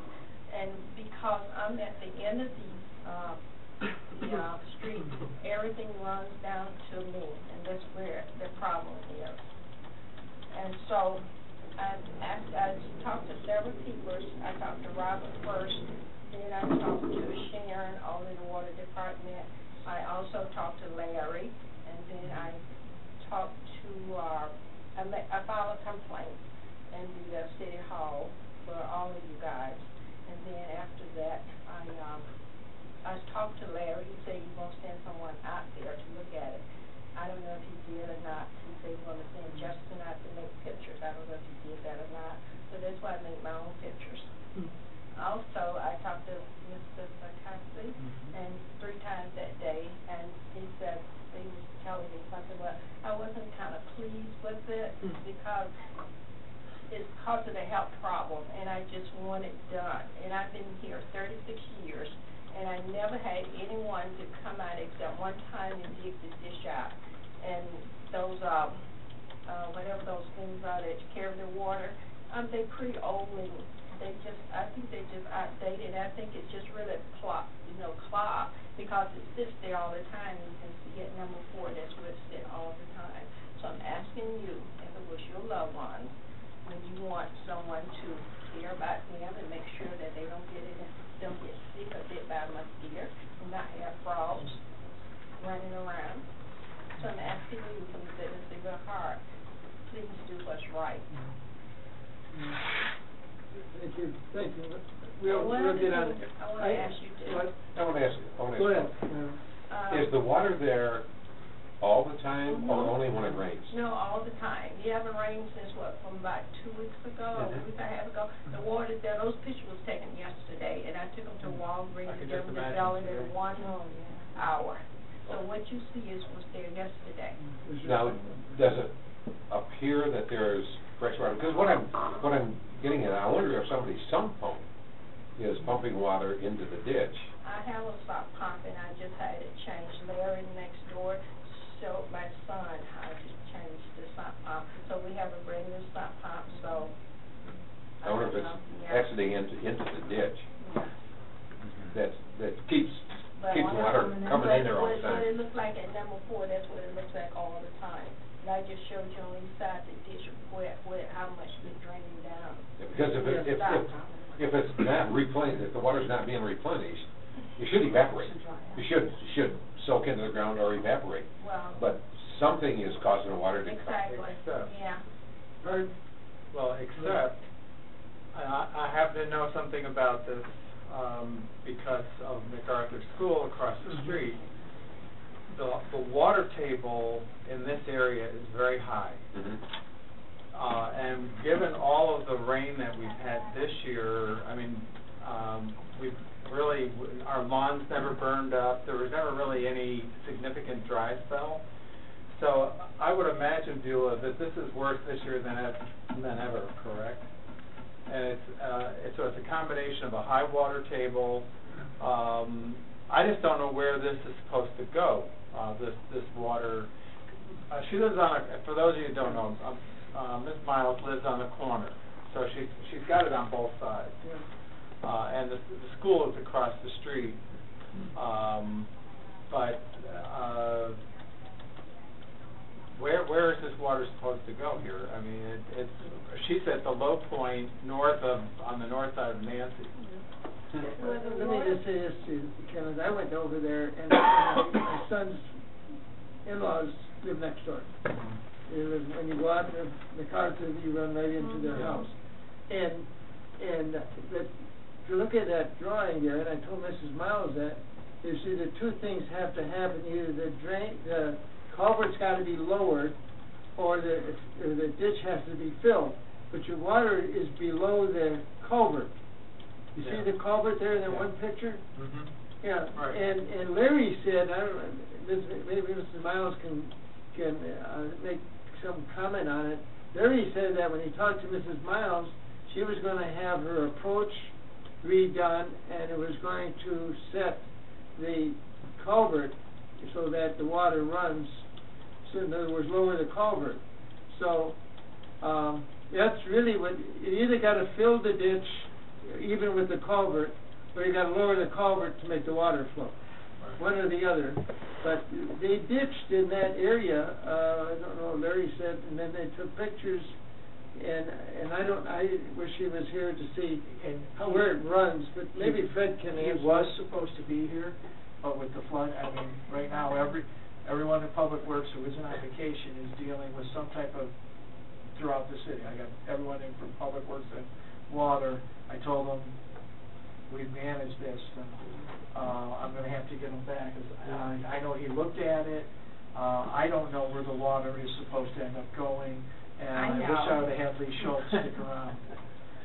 [SPEAKER 21] And because I'm at the end of the street, everything runs down to me, and that's where the problem is. And so I talked to several people. I talked to Robert first, then I talked to Sharon over in the water department. I also talked to Larry, and then I talked to, I filed a complaint in the city hall for all of you guys. And then after that, I talked to Larry. He said he won't send someone out there to look at it. I don't know if he did or not. He said he's going to send Justin out to make pictures. I don't know if he did that or not. So that's why I make my own pictures. Also, I talked to Mr. Sarkasi and 3 times that day, and he said he was telling me something, but I wasn't kind of pleased with it because it's causing a health problem, and I just want it done. And I've been here 36 years, and I never had anyone to come out except one time and dig the dish out. And those, whatever those things are that carry the water, they're pretty old and I think they just outdated. I think it's just really clogged because it sits there all the time. You can see at number 4, that's where it sits all the time. So I'm asking you, if it was your loved ones, when you want someone to care about them and make sure that they don't get sick or bit by a mosquito and not have frogs running around. So I'm asking you, because it's in your heart, please do what's right.
[SPEAKER 3] Thank you. We'll get on it.
[SPEAKER 21] I want to ask you too.
[SPEAKER 6] I want to ask.
[SPEAKER 3] Go ahead.
[SPEAKER 6] Is the water there all the time, or only when it rains?
[SPEAKER 21] No, all the time. You haven't rained since from about 2 weeks ago, a week and a half ago. The water's there, those pictures was taken yesterday, and I took them to Walgreens and gave them to Ballot in 1 hour. So what you see is was there yesterday.
[SPEAKER 6] Now, does it appear that there's fresh water? Because what I'm getting at, I wonder if somebody's sump pump is pumping water into the ditch.
[SPEAKER 21] I have a sump pump, and I just had it changed. Larry next door showed my son how to change the sump pump. So we have a brand new sump pump, so.
[SPEAKER 6] I wonder if it's exiting into the ditch.
[SPEAKER 21] Yeah.
[SPEAKER 6] That keeps the water coming in there all the time.
[SPEAKER 21] What it looks like at number 4, that's what it looks like all the time. And I just showed you on each side the ditch where how much is draining down.
[SPEAKER 6] Yeah, because if it's not replenished, if the water's not being replenished, it should evaporate. It should soak into the ground or evaporate.
[SPEAKER 21] Well.
[SPEAKER 6] But something is causing the water to.
[SPEAKER 21] Exactly. Yeah.
[SPEAKER 5] Well, except, I happen to know something about this, because of MacArthur School across the street. The water table in this area is very high. And given all of the rain that we've had this year, I mean, we've really, our lawns never burned up. There was never really any significant dry spell. So I would imagine, Beulah, that this is worse this year than ever, correct? And so it's a combination of a high water table. I just don't know where this is supposed to go. This water. She lives on for those of you who don't know, Ms. Miles lives on the corner, so she's got it on both sides. And the school is across the street. But where is this water supposed to go here? I mean, she's at the low point on the north side of Nancy.
[SPEAKER 3] Let me just say this to you, Kenneth. I went over there, and my son's in-laws live next door. When you go out to MacArthur, you run right into their house. And if you look at that drawing there, and I told Mrs. Miles that, you see the two things have to happen. Either the culvert's got to be lowered, or the ditch has to be filled. But your water is below the culvert. You see the culvert there in that one picture? Yeah. Right. And Larry said, I don't know, maybe Mrs. Miles can make some comment on it. Larry said that when he talked to Mrs. Miles, she was going to have her approach redone, and it was going to set the culvert so that the water runs. So in other words, lower the culvert. So that's really what, you either got to fill the ditch even with the culvert, or you got to lower the culvert to make the water flow. One or the other. But they ditched in that area, I don't know, Larry said, and then they took pictures, and I wish he was here to see where it runs, but maybe Fred can answer.
[SPEAKER 13] He was supposed to be here, but with the flood, I mean, right now, everyone in Public Works who isn't on vacation is dealing with some type of, throughout the city. I got everyone in from Public Works and water. I told them, we've managed this, and I'm going to have to get him back. I know he looked at it. I don't know where the water is supposed to end up going, and I wish I would have had Lee Schultz stick around.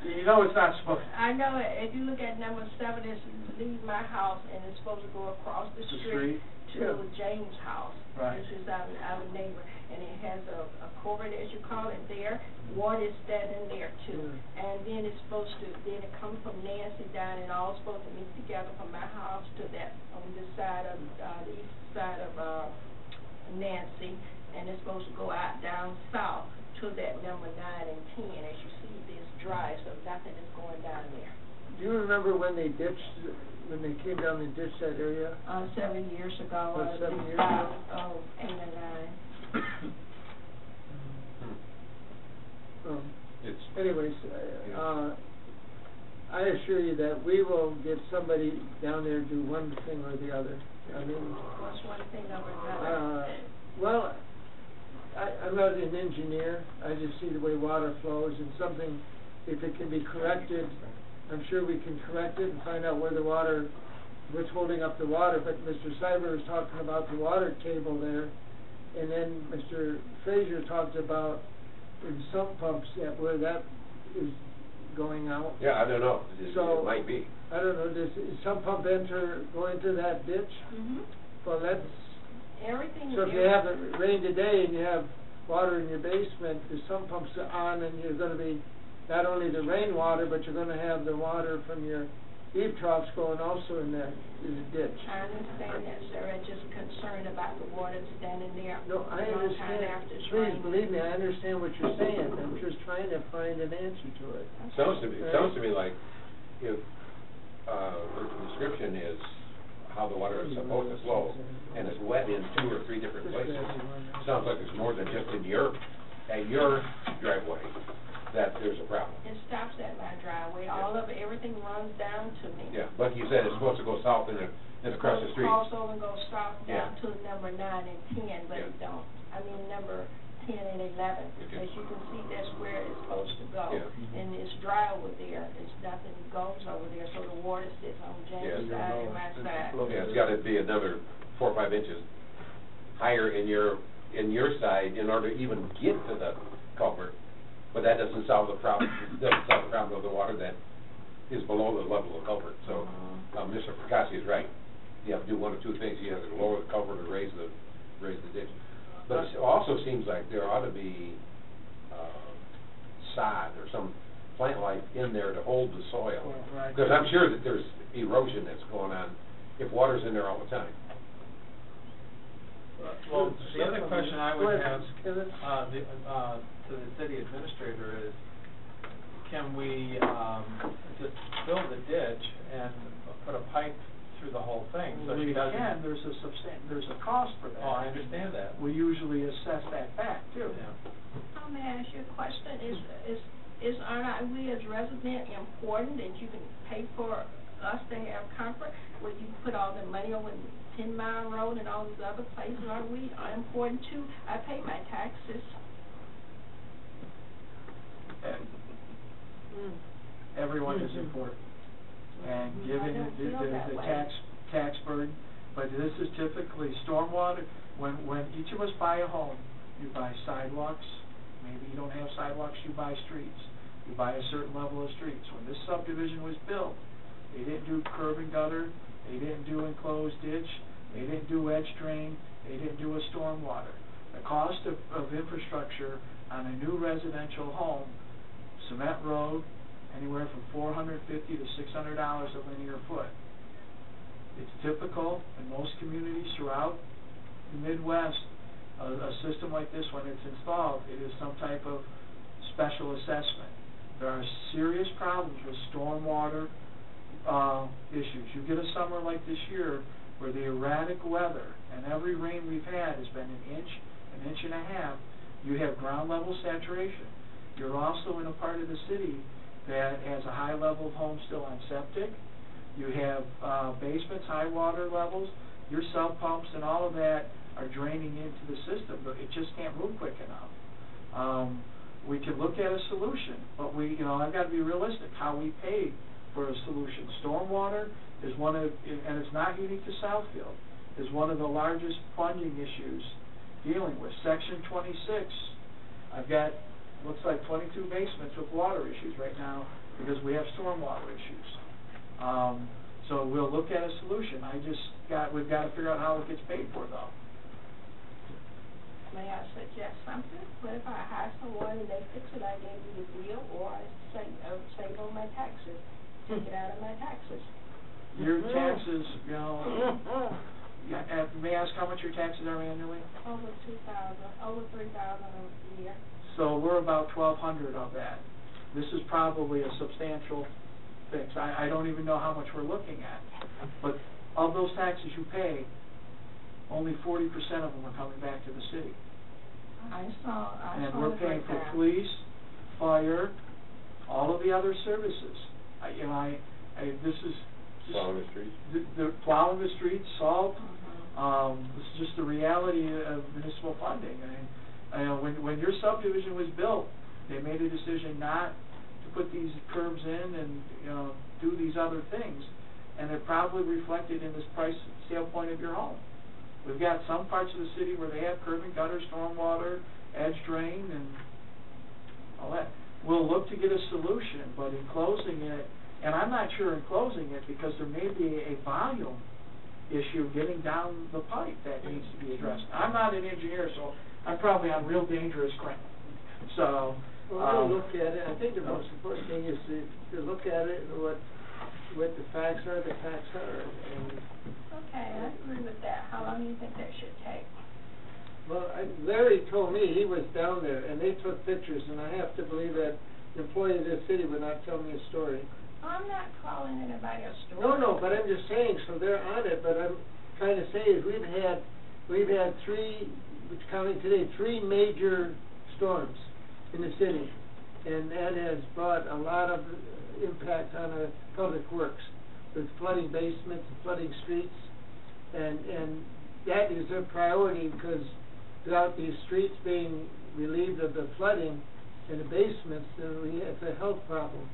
[SPEAKER 13] You know it's not supposed to.
[SPEAKER 21] I know it. If you look at number 7, it's leave my house, and it's supposed to go across the street to James' house.
[SPEAKER 5] Right.
[SPEAKER 21] This is our neighbor, and it has a culvert, as you call it, there. Water is standing there too, and then it's supposed to. Then it comes from Nancy down, and all supposed to meet together from my house to that on this side of the east side of Nancy, and it's supposed to go out down south to that number 9 and 10. As you see, it's dry, so nothing is going down there.
[SPEAKER 3] Do you remember when they ditched, when they came down and ditched that area?
[SPEAKER 21] 7 years ago.
[SPEAKER 3] 7 years ago?
[SPEAKER 21] 8 or 9.
[SPEAKER 3] Anyways, I assure you that we will get somebody down there to do one thing or the other. I mean,
[SPEAKER 21] what's one thing or another?
[SPEAKER 3] Well, I'm not an engineer. I just see the way water flows, and something, if it can be corrected, I'm sure we can correct it and find out where the water, what's holding up the water. But Mr. Cyber is talking about the water table there, And then Mr. Frazier talked about in sump pumps that where that is going out.
[SPEAKER 6] Yeah, I don't know,
[SPEAKER 3] So-
[SPEAKER 6] it might be.
[SPEAKER 3] I don't know, does sump pump go into that ditch?
[SPEAKER 21] Mm-hmm.
[SPEAKER 3] Well, that's,
[SPEAKER 21] Everything.
[SPEAKER 3] so if you have it rain today and you have water in your basement, the sump pumps are on and you're gonna be, not only the rainwater, but you're gonna have the water from your eave troughs going also in the ditch.
[SPEAKER 21] I understand that, sir, I'm just concerned about the water standing there.
[SPEAKER 3] No, I
[SPEAKER 21] a long time
[SPEAKER 3] understand,
[SPEAKER 21] after it's
[SPEAKER 3] please
[SPEAKER 21] rained.
[SPEAKER 3] believe me, I understand what you're saying, I'm just trying to find an answer to it.
[SPEAKER 6] Sounds to me like if, the description is how the water is supposed to flow, and it's wet in 2 or 3 different places, sounds like it's more than just in at your driveway that there's a problem.
[SPEAKER 21] It stops at my driveway, everything runs down to me.
[SPEAKER 6] Yeah, like you said, it's supposed to go south and across the street.
[SPEAKER 21] Cross over and go south down
[SPEAKER 6] Yeah.
[SPEAKER 21] to number 9 and 10, but it
[SPEAKER 6] Yeah.
[SPEAKER 21] don't. I mean, number 10 and 11.
[SPEAKER 6] Okay.
[SPEAKER 21] As you can see, that's where it's supposed to go.
[SPEAKER 6] Yeah.
[SPEAKER 21] And it's dry over there, it's nothing goes over there, so the water sits on James'
[SPEAKER 6] Yeah.
[SPEAKER 21] side and my side.
[SPEAKER 6] Yeah, it's gotta be another 4 or 5 inches higher in your side in order to even get to the culvert. But that doesn't solve the problem, of the water that is below the level of culvert. So, Mr. Percassi is right. You have to do one of 2 things, you have to lower the culvert or raise the ditch. But it also seems like there ought to be, sod or some plant life in there to hold the soil.
[SPEAKER 3] Well, right.
[SPEAKER 6] Because I'm sure that there's erosion that's going on if water's in there all the time.
[SPEAKER 11] Well, the other question I would have,
[SPEAKER 3] Kevin?
[SPEAKER 11] to the city administrator is, can we, just build a ditch and put a pipe through the whole thing, so she
[SPEAKER 20] We
[SPEAKER 11] doesn't?
[SPEAKER 20] can, there's a cost for that.
[SPEAKER 11] Oh, I understand that.
[SPEAKER 20] We usually assess that back too.
[SPEAKER 11] Yeah.
[SPEAKER 21] May I ask you a question? Aren't we as residents important that you can pay for us to have comfort? Where you put all the money over 10 Mile Road and all these other places, aren't we important too? I pay my taxes.
[SPEAKER 20] Everyone is important. And
[SPEAKER 21] I
[SPEAKER 20] given
[SPEAKER 21] don't feel that
[SPEAKER 20] the
[SPEAKER 21] way.
[SPEAKER 20] tax burden, but this is typically stormwater. When each of us buy a home, you buy sidewalks, maybe you don't have sidewalks, you buy streets. You buy a certain level of streets. When this subdivision was built, they didn't do curb and gutter, they didn't do enclosed ditch, they didn't do edge drain, they didn't do a stormwater. The cost of infrastructure on a new residential home, cement road, anywhere from $450 to $600 a linear foot. It's typical in most communities throughout the Midwest, a system like this, when it's installed, it is some type of special assessment. There are serious problems with stormwater issues. You get a summer like this year where the erratic weather and every rain we've had has been an inch and a half, you have ground level saturation. You're also in a part of the city that has a high level of homes still on septic. You have basements, high water levels. Your sub pumps and all of that are draining into the system, but it just can't move quick enough. We can look at a solution, but I've got to be realistic. How we pay for a solution. Stormwater is one of, and it's not unique to Southfield, is one of the largest funding issues dealing with. Section 26, I've got, looks like 22 basements with water issues right now because we have stormwater issues. So we'll look at a solution. We've got to figure out how it gets paid for though.
[SPEAKER 21] May I suggest something? What if I hire someone and they fix it, I gave you the deal, or I save on my taxes, take it out of my taxes?
[SPEAKER 20] Your taxes, may I ask how much your taxes are annually?
[SPEAKER 21] Over 2,000, over 3,000 a year.
[SPEAKER 20] So we're about 1,200 of that. This is probably a substantial fix. I don't even know how much we're looking at. But of those taxes you pay, only 40% of them are coming back to the city.
[SPEAKER 21] I saw
[SPEAKER 20] And we're
[SPEAKER 21] the
[SPEAKER 20] paying for
[SPEAKER 21] breakdown.
[SPEAKER 20] police, fire, all of the other services. This is just
[SPEAKER 6] Plowing the streets?
[SPEAKER 20] the plowing the streets, salt. This is just the reality of municipal funding. When your subdivision was built, they made a decision not to put these curbs in and do these other things, and it probably reflected in this price sale point of your home.
[SPEAKER 7] We've got some parts of the city where they have curb and gutter, stormwater, edge drain, and all that. We'll look to get a solution, but in closing it, and I'm not sure in closing it, because there may be a volume issue getting down the pipe that needs to be addressed. I'm not an engineer, so I'm probably on real dangerous ground. So,
[SPEAKER 3] well, we look at it, I think the most important thing is to look at it and what the facts are, and
[SPEAKER 21] Okay, I agree with that. How long do you think that should take?
[SPEAKER 3] well, Larry told me he was down there, and they took pictures, and I have to believe that the employee of this city would not tell me a story.
[SPEAKER 21] I'm not calling anybody a story.
[SPEAKER 3] No, but I'm just saying, so they're on it, but I'm trying to say is we've had three, counting today, 3 major storms in the city, and that has brought a lot of impact on our public works, with flooding basements, flooding streets, and that is a priority, because without these streets being relieved of the flooding in the basements, then it's a health problem,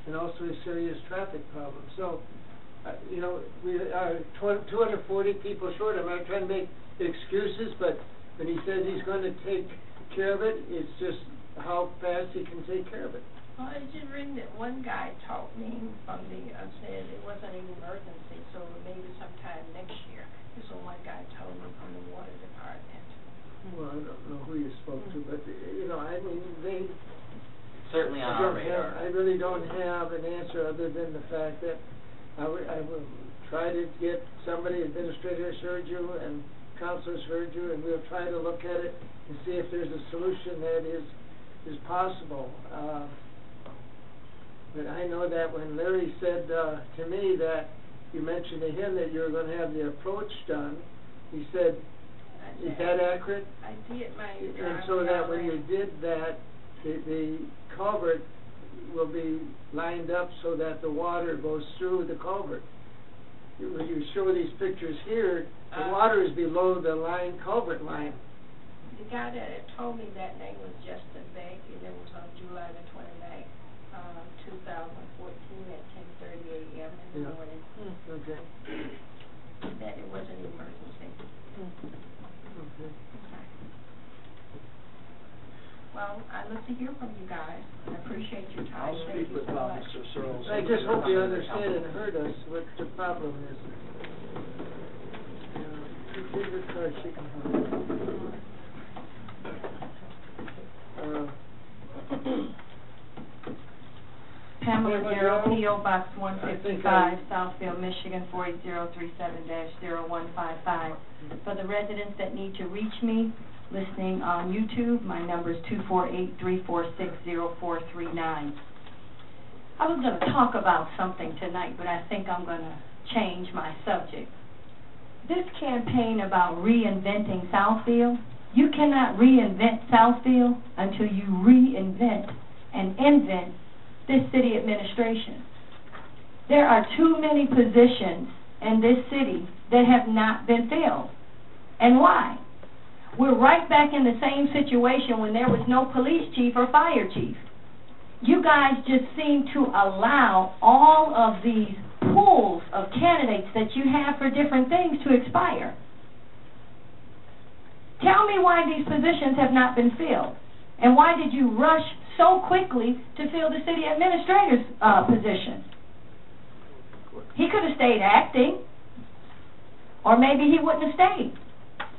[SPEAKER 3] and also a serious traffic problem. So, you know, we are 240 people short. I'm not trying to make excuses, but when he says he's going to take care of it, it's just how fast he can take care of it.
[SPEAKER 21] Well, it's just written that one guy told me from said it wasn't an emergency, so maybe sometime next year. This is what one guy told me from the water department.
[SPEAKER 3] Well, I don't know who you spoke to, but, you know, I mean, they...
[SPEAKER 4] Certainly on our radar.
[SPEAKER 3] I really don't have an answer other than the fact that I will try to get somebody, administrators heard you, and counselors heard you, and we'll try to look at it and see if there's a solution that is possible. But I know that when Larry said to me that you mentioned to him that you were going to have the approach done, he said, is that accurate?
[SPEAKER 21] I did my
[SPEAKER 3] And so that when you did that, the culvert will be lined up so that the water goes through the culvert. When you show these pictures here, the water is below the culvert line.
[SPEAKER 21] The guy that had told me that name was Justin Beck, and it was on July the 29th, 2014 at 10:30 a.m. in the morning.
[SPEAKER 3] Okay.
[SPEAKER 21] That it was an emergency.
[SPEAKER 3] Okay.
[SPEAKER 21] Well, I look to hear from you guys. I appreciate your time.
[SPEAKER 13] I'll
[SPEAKER 21] Thank
[SPEAKER 13] speak
[SPEAKER 21] you
[SPEAKER 13] with
[SPEAKER 21] so much.
[SPEAKER 13] Mr. Searles.
[SPEAKER 3] I just hope you understand and heard us what the problem is. Give her card, she can have it.
[SPEAKER 22] Pamela Darrow, P.O. Box
[SPEAKER 3] I
[SPEAKER 22] 155, Southfield, Michigan, 48037-0155. For the residents that need to reach me, listening on YouTube, my number is 248-346-0439. I was going to talk about something tonight, but I think I'm going to change my subject. This campaign about reinventing Southfield, you cannot reinvent Southfield until you reinvent and invent this city administration. There are too many positions in this city that have not been filled. And why? We're right back in the same situation when there was no police chief or fire chief. You guys just seem to allow all of these pools of candidates that you have for different things to expire. Tell me why these positions have not been filled, and why did you rush so quickly to fill the city administrator's position? He could have stayed acting, or maybe he wouldn't have stayed,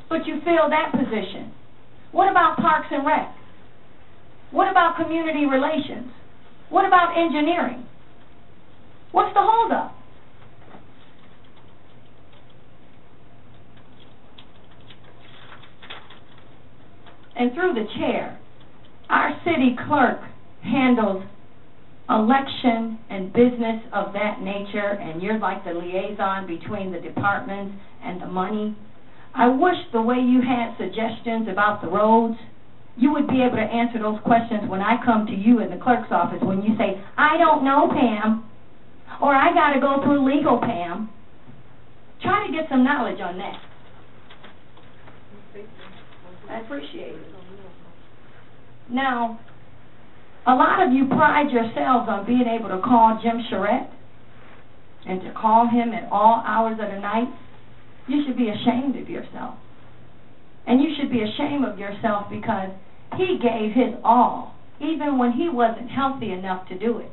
[SPEAKER 22] but you filled that position. What about Parks and Rec? What about community relations? What about engineering? What's the holdup? And through the chair, our city clerk handles election and business of that nature, and you're like the liaison between the departments and the money. I wish the way you had suggestions about the roads, you would be able to answer those questions when I come to you in the clerk's office, when you say, I don't know, Pam, or I got to go through legal, Pam. Try to get some knowledge on that. I appreciate it. Now, a lot of you pride yourselves on being able to call Jim Charette and to call him at all hours of the night. you should be ashamed of yourself. And you should be ashamed of yourself because he gave his all, even when he wasn't healthy enough to do it.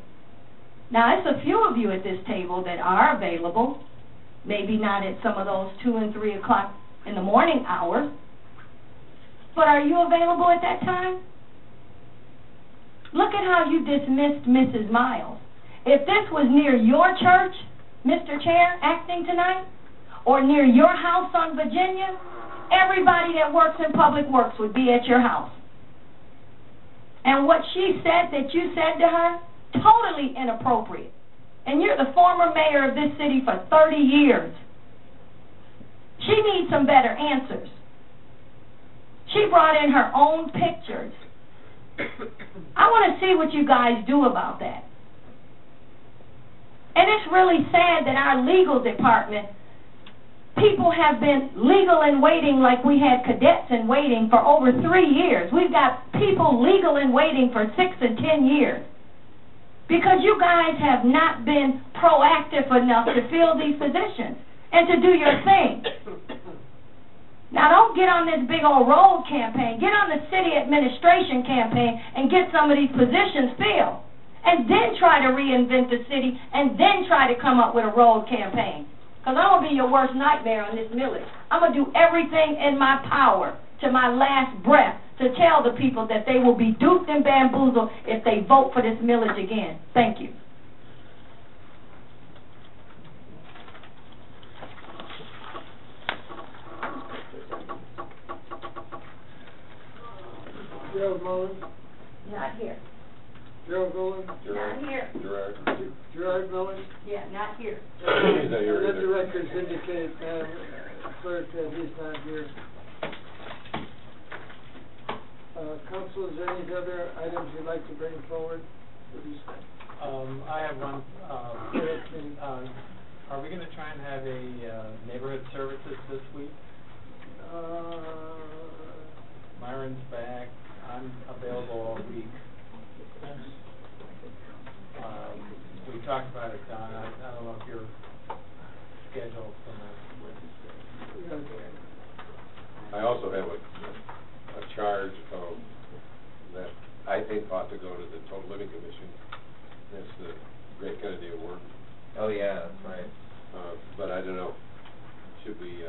[SPEAKER 22] Now, it's a few of you at this table that are available, maybe not at some of those 2 and 3 o'clock in the morning hours, but are you available at that time? Look at how you dismissed Mrs. Miles. If this was near your church, Mr. Chair, acting tonight, or near your house on Virginia, everybody that works in public works would be at your house. And what she said that you said to her, totally inappropriate. And you're the former mayor of this city for 30 years. She needs some better answers. She brought in her own pictures. I want to see what you guys do about that. And it's really sad that our legal department, people have been legal in waiting like we had cadets in waiting for over 3 years. We've got people legal in waiting for 6 and 10 years. Because you guys have not been proactive enough to fill these positions and to do your thing. Now, don't get on this big old road campaign. Get on the city administration campaign and get some of these positions filled. And then try to reinvent the city and then try to come up with a road campaign. Because I'm going to be your worst nightmare on this millage. I'm going to do everything in my power to my last breath to tell the people that they will be duped and bamboozled if they vote for this millage again. Thank you.
[SPEAKER 3] Gerald Mullen,
[SPEAKER 22] Not here.
[SPEAKER 3] Gerald Mullen,
[SPEAKER 22] Not here.
[SPEAKER 3] Gerard Mullen.
[SPEAKER 22] Yeah, not here.
[SPEAKER 3] Let the records indicate, clerk, that he's not here. Council, is there any other items you'd like to bring forward?
[SPEAKER 5] I have one, are we gonna try and have a neighborhood services this week? Myron's back, I'm available all week. We talked about it, Don, I don't know if you're scheduled for Wednesday.
[SPEAKER 6] I also have a charge of that I think ought to go to the Total Living Commission. That's the Great Kennedy Award.
[SPEAKER 4] Oh, yeah, that's right.
[SPEAKER 6] But I don't know, should we,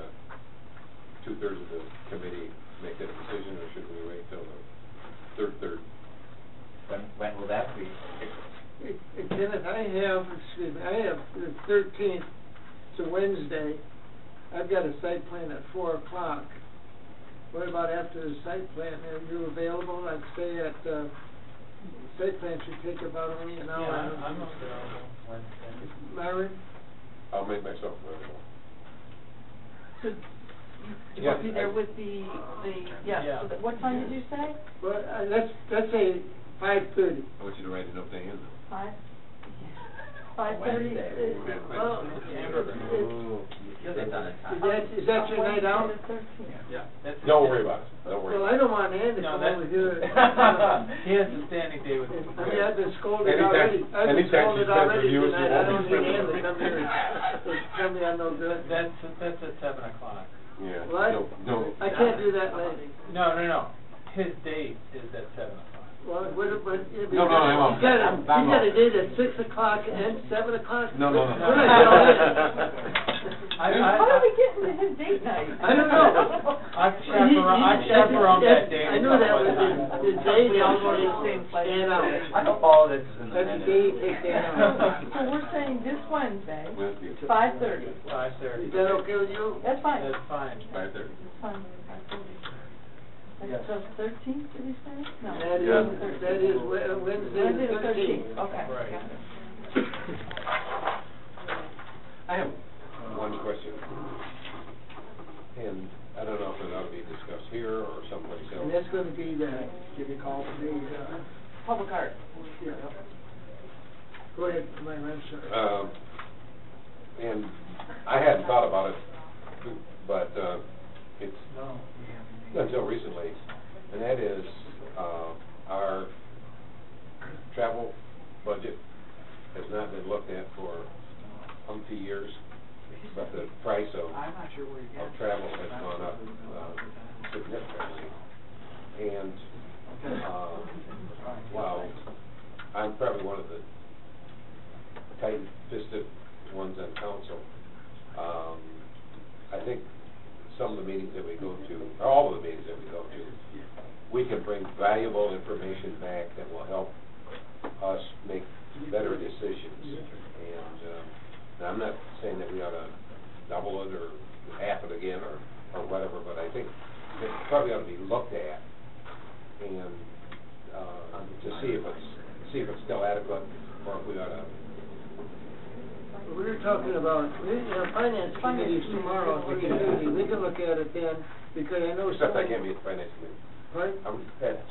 [SPEAKER 6] 2/3 of the committee make that decision, or should we wait till the third?
[SPEAKER 4] When will that be?
[SPEAKER 3] Kenneth, I have the 13th, it's a Wednesday. I've got a site plan at 4 o'clock. What about after the site plan? Are you available? I'd say at, site plan should take about only an hour.
[SPEAKER 5] Yeah, I'm available Wednesday.
[SPEAKER 3] Myron?
[SPEAKER 6] I'll make myself available.
[SPEAKER 1] So, you want to be there with the,
[SPEAKER 5] Yeah.
[SPEAKER 1] so what time did you say?
[SPEAKER 3] Well, let's say 5:30.
[SPEAKER 6] I want you to write it up, Dan.
[SPEAKER 1] 5:30? Well,
[SPEAKER 3] Is that your night out?
[SPEAKER 5] Yeah.
[SPEAKER 6] Don't worry about it, don't worry.
[SPEAKER 3] Well, I don't want Ann to come over here.
[SPEAKER 5] He has a standing day with me.
[SPEAKER 3] I mean, I've been scolded
[SPEAKER 6] Anytime-
[SPEAKER 3] already. I've been
[SPEAKER 6] anytime
[SPEAKER 3] scolded
[SPEAKER 6] she says
[SPEAKER 3] already
[SPEAKER 6] reviews,
[SPEAKER 3] tonight.
[SPEAKER 6] you
[SPEAKER 3] I
[SPEAKER 6] won't
[SPEAKER 3] don't
[SPEAKER 6] be
[SPEAKER 3] need Ann to
[SPEAKER 6] finished.
[SPEAKER 3] come here and tell me I'm no good.
[SPEAKER 5] That's at 7 o'clock.
[SPEAKER 6] Yeah.
[SPEAKER 3] What?
[SPEAKER 6] No.
[SPEAKER 3] I can't do that late.
[SPEAKER 5] No. His date is at 7 o'clock.
[SPEAKER 3] Well, but if
[SPEAKER 6] No, I'm
[SPEAKER 3] you got
[SPEAKER 6] I'm
[SPEAKER 3] a date at 6 o'clock and 7 o'clock?
[SPEAKER 6] No.
[SPEAKER 3] We're not gonna
[SPEAKER 1] how are we getting to his date night?
[SPEAKER 3] I don't know.
[SPEAKER 5] I've chaperoned that day.
[SPEAKER 3] I knew that was the day
[SPEAKER 1] We all go to
[SPEAKER 3] that
[SPEAKER 1] the same place.
[SPEAKER 3] Dan out.
[SPEAKER 4] I hope all this is in the
[SPEAKER 3] That's the
[SPEAKER 4] minutes.
[SPEAKER 3] day you take Dan out.
[SPEAKER 1] So we're saying this Wednesday,
[SPEAKER 6] Wednesday.
[SPEAKER 1] 5:30.
[SPEAKER 5] 5:30.
[SPEAKER 3] Is that okay with you?
[SPEAKER 1] That's fine.
[SPEAKER 5] That's fine.
[SPEAKER 6] 5:30.
[SPEAKER 1] That's fine, 5:30.
[SPEAKER 5] Yes.
[SPEAKER 1] That's the 13th, did we say? No.
[SPEAKER 3] That
[SPEAKER 6] Yeah.
[SPEAKER 3] is Wednesday the 13th.
[SPEAKER 1] Okay,
[SPEAKER 5] Right.
[SPEAKER 1] got it.
[SPEAKER 6] I have one question, and I don't know if it ought to be discussed here or someplace else.
[SPEAKER 3] And that's gonna be give you a call to the,
[SPEAKER 1] Public art.
[SPEAKER 3] yeah. Go ahead, Myron, I'm sorry.
[SPEAKER 6] And I hadn't thought about it, but, it's until recently, and that is, our travel budget has not been looked at for umpty years. but the price of
[SPEAKER 7] I'm not sure where you get it.
[SPEAKER 6] travel has gone up significantly. And, wow, I'm probably one of the tight-fisted ones on council. I think some of the meetings that we go to, or all of the meetings that we go to, we can bring valuable information back that will help us make better decisions. And I'm not saying that we ought to double it or half it again or whatever, but I think it probably ought to be looked at and to see if it's still adequate, or if we ought to.
[SPEAKER 3] We were talking about, finance committees tomorrow, we can look at it then, because I know.
[SPEAKER 6] Except I can't be at the finance committee.
[SPEAKER 3] Pardon?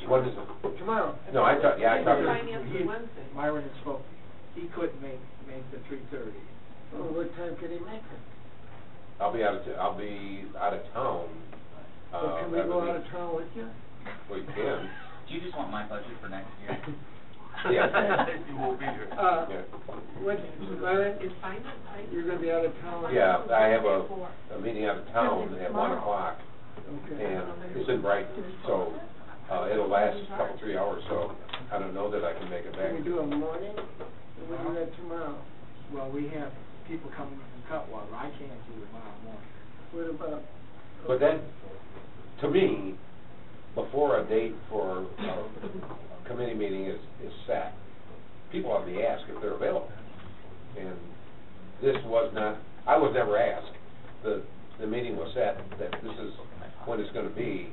[SPEAKER 6] What is it?
[SPEAKER 3] Tomorrow.
[SPEAKER 6] No, I thought.
[SPEAKER 7] Myron had spoke, he couldn't make the 3:30.
[SPEAKER 3] Oh, what time can he make it?
[SPEAKER 6] I'll be out of town.
[SPEAKER 3] So can we go out of town with you?
[SPEAKER 6] We can.
[SPEAKER 4] Do you just want my budget for next year?
[SPEAKER 6] Yeah.
[SPEAKER 9] You won't be here.
[SPEAKER 3] What, Myron,
[SPEAKER 15] Is finance, right?
[SPEAKER 3] you're gonna be out of town?
[SPEAKER 6] Yeah, I have a meeting out of town at 1 o'clock,
[SPEAKER 3] Okay.
[SPEAKER 6] and it's in Brighton, so, it'll last a couple, 3 hours, so I don't know that I can make it back.
[SPEAKER 3] Can we do a morning? We'll do that tomorrow.
[SPEAKER 7] Well, we have people coming in from Cutwater, I can't do tomorrow morning.
[SPEAKER 3] What about?
[SPEAKER 6] But then, to me, before a date for a committee meeting is set, people ought to be asked if they're available. And this was not, I was never asked. The meeting was set that this is when it's gonna be.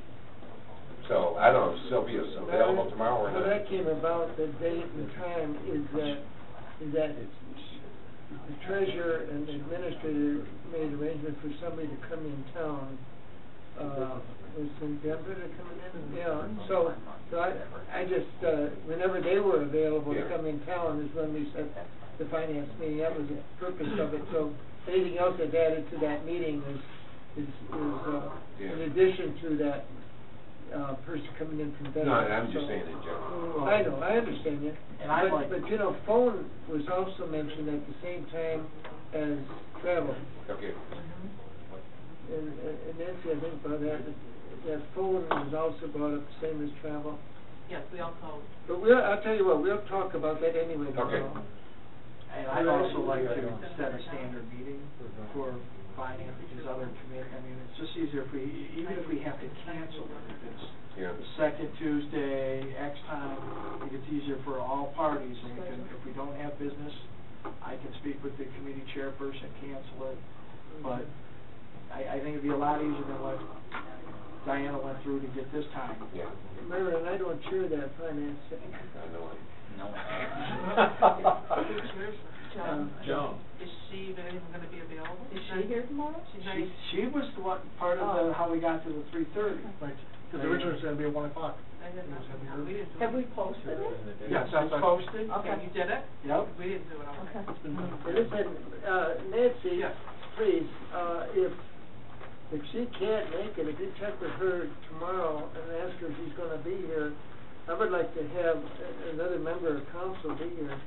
[SPEAKER 6] So, I don't know if Sylvia's available tomorrow or not.
[SPEAKER 3] How that came about, the date and time, is that the treasurer and the administrator made arrangement for somebody to come in town. Was in Denver to come in? Yeah, so I just, whenever they were available to come in town is when we set the finance meeting. That was the purpose of it. So anything else that's added to that meeting is in addition to that person coming in from Denver.
[SPEAKER 6] No, I'm just saying in general.
[SPEAKER 3] I know, I understand you.
[SPEAKER 7] And
[SPEAKER 3] But you know, phone was also mentioned at the same time as travel.
[SPEAKER 6] Okay.
[SPEAKER 3] And Nancy, I think about that phone was also brought up the same as travel.
[SPEAKER 15] Yes, we also.
[SPEAKER 3] But I'll tell you what, we'll talk about that anyway tomorrow.
[SPEAKER 6] Okay.
[SPEAKER 7] And I'd also like to set a standard meeting for finance, because other committee, I mean, it's just easier even if we have to cancel it, if it's the second Tuesday, X time, I think it's easier for all parties, and if we don't have business, I can speak with the committee chairperson, cancel it, but I think it'd be a lot easier than what Diana went through to get this time.
[SPEAKER 6] Yeah.
[SPEAKER 3] Remember, and I don't chair that finance.
[SPEAKER 6] I know it.
[SPEAKER 4] No.
[SPEAKER 15] Joan. Is she even gonna be available?
[SPEAKER 21] Is she here tomorrow?
[SPEAKER 7] She was the one, part of how we got to the 3:30.
[SPEAKER 20] Right, because originally it was gonna be at 1 o'clock.
[SPEAKER 15] I didn't know. We didn't do it.
[SPEAKER 21] Have we posted it?
[SPEAKER 7] Yes, it's posted.
[SPEAKER 15] Okay, you did it?
[SPEAKER 7] Yep.
[SPEAKER 15] We didn't do it, okay.
[SPEAKER 3] Listen, Nancy,
[SPEAKER 15] Yes.
[SPEAKER 3] please, if she can't make it, if you check with her tomorrow and ask her if she's gonna be here, I would like to have another member of council be here.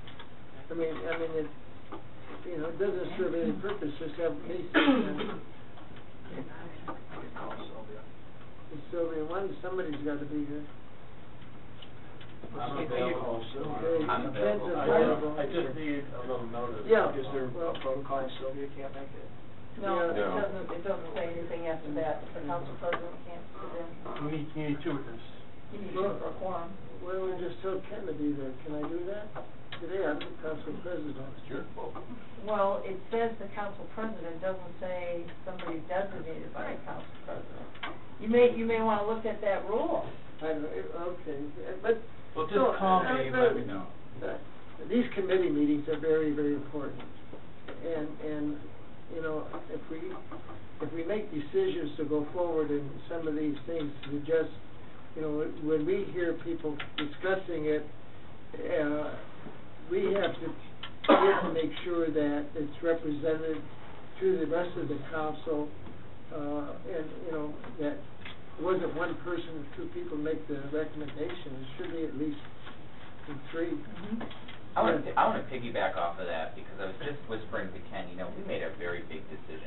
[SPEAKER 3] I mean, it, it doesn't serve any purpose just have me sitting there. Sylvia, somebody's got to be here.
[SPEAKER 5] I'm available.
[SPEAKER 3] Okay,
[SPEAKER 4] I'm
[SPEAKER 3] Ken's
[SPEAKER 4] available.
[SPEAKER 5] I just need a little notice.
[SPEAKER 3] Yeah.
[SPEAKER 7] Is there a protocol if Sylvia can't make it?
[SPEAKER 21] No,
[SPEAKER 6] No.
[SPEAKER 21] it doesn't say anything after that. The council president can't sit in.
[SPEAKER 5] You need two of this.
[SPEAKER 21] You need to for a quorum.
[SPEAKER 3] Well, we just told Ken to be there. Can I do that? Today, I'm the council president.
[SPEAKER 6] Sure.
[SPEAKER 21] Well, it says the council president, doesn't say somebody designated by the council president. You may wanna look at that rule.
[SPEAKER 3] Okay, but.
[SPEAKER 5] Well, just call me and let me know.
[SPEAKER 3] These committee meetings are very, very important. And, if we make decisions to go forward in some of these things, to just, when we hear people discussing it, we have to make sure that it's represented to the rest of the council, and, that it wasn't one person or two people make the recommendation. It should be at least three.
[SPEAKER 4] I want to piggyback off of that, because I was just whispering to Ken, we made a very big decision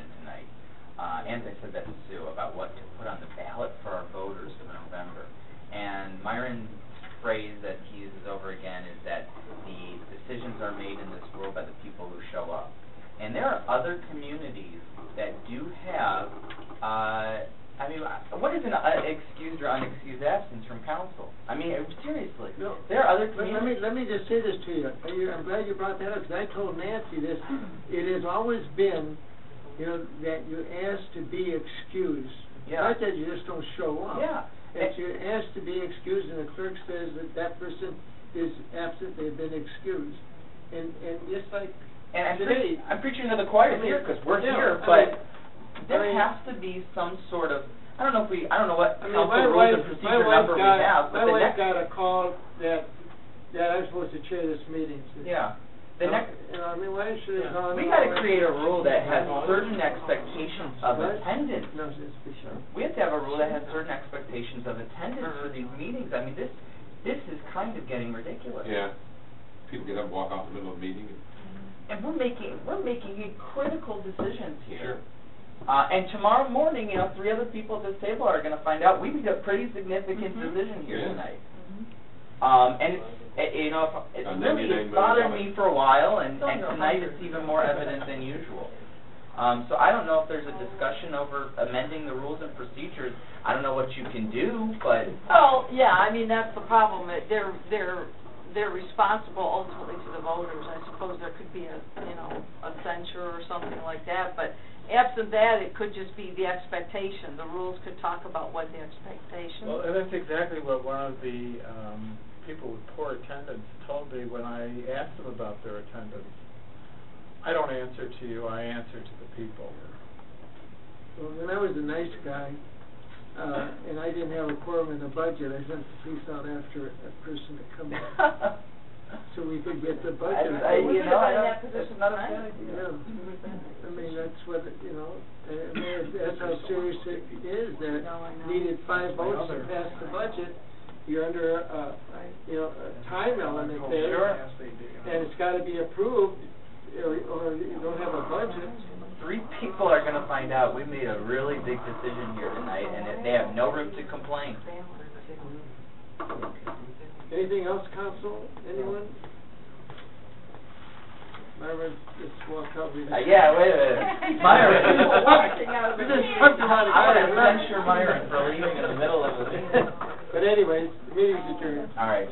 [SPEAKER 4] are other communities that do have, I mean, what is an excused or unexcused absence from council? I mean, seriously,
[SPEAKER 3] No,
[SPEAKER 4] there are other
[SPEAKER 3] Let
[SPEAKER 4] communities.
[SPEAKER 3] me just say this to you. I'm glad you brought that up, because I told Nancy this. It has always been, you know, that you're asked to be excused.
[SPEAKER 4] Yeah.
[SPEAKER 3] Not that you just don't show up.
[SPEAKER 4] Yeah.
[SPEAKER 3] If you're asked to be excused and the clerk says that that person is absent, they've been excused. And just like
[SPEAKER 4] And
[SPEAKER 3] today.
[SPEAKER 4] I'm preaching to the choir
[SPEAKER 3] I mean,
[SPEAKER 4] here, because we're
[SPEAKER 3] yeah,
[SPEAKER 4] here,
[SPEAKER 3] I
[SPEAKER 4] but
[SPEAKER 3] mean-
[SPEAKER 4] there
[SPEAKER 3] I mean-
[SPEAKER 4] has to be some sort of, I don't know what
[SPEAKER 3] I mean,
[SPEAKER 4] council
[SPEAKER 3] my
[SPEAKER 4] rules
[SPEAKER 3] wife,
[SPEAKER 4] and procedure
[SPEAKER 3] my
[SPEAKER 4] number we have, but
[SPEAKER 3] my
[SPEAKER 4] the
[SPEAKER 3] wife
[SPEAKER 4] next,
[SPEAKER 3] got a call that I'm supposed to chair this meeting.
[SPEAKER 4] yeah, the next,
[SPEAKER 3] You know, I mean, why should it go on?
[SPEAKER 4] we gotta create a rule that has certain expectations of
[SPEAKER 3] What?
[SPEAKER 4] attendance.
[SPEAKER 3] No, just be sure.
[SPEAKER 4] We have to have a rule that has certain expectations of attendance for these meetings. I mean, this is kind of getting ridiculous.
[SPEAKER 6] Yeah. People get up and walk out in the middle of a meeting.
[SPEAKER 4] And we're making critical decisions here.
[SPEAKER 6] Sure.
[SPEAKER 4] And tomorrow morning, you know, 3 other people at this table are gonna find out we made a pretty significant decision here
[SPEAKER 6] Yeah.
[SPEAKER 4] tonight. And you know, it's
[SPEAKER 6] On
[SPEAKER 4] really,
[SPEAKER 6] $99
[SPEAKER 4] it's
[SPEAKER 6] million.
[SPEAKER 4] bothered me for a while, and tonight it's even more evident than usual. So I don't know if there's a discussion over amending the rules and procedures. I don't know what you can do, but
[SPEAKER 1] Well, yeah, I mean, that's the problem. They're responsible ultimately to the voters. I suppose there could be a censure or something like that, but absent that, it could just be the expectation. The rules could talk about what the expectation.
[SPEAKER 5] Well, and that's exactly what one of the people with poor attendance told me when I asked them about their attendance. I don't answer to you, I answer to the people.
[SPEAKER 3] Well, when I was a nice guy, and I didn't have a quorum in the budget, I sent the police out after a person to come in, so we could get the budget.
[SPEAKER 4] I that's not a bad idea.
[SPEAKER 3] Yeah. I mean, that's what, you know, I mean, that's how serious it is, that needed 5 votes to pass the budget. You're under a time element there.
[SPEAKER 4] Sure.
[SPEAKER 3] And it's gotta be approved, or you don't have a budget.
[SPEAKER 4] 3 people are gonna find out we made a really big decision here tonight, and they have no room to complain.
[SPEAKER 3] Anything else, council? Anyone? Myra just walked out.
[SPEAKER 4] Yeah, wait a minute. Myron.
[SPEAKER 3] We just talked about it.
[SPEAKER 4] I want to censure Myron for leaving in the middle of it.
[SPEAKER 3] But anyways, the meeting's adjourned.
[SPEAKER 4] All right.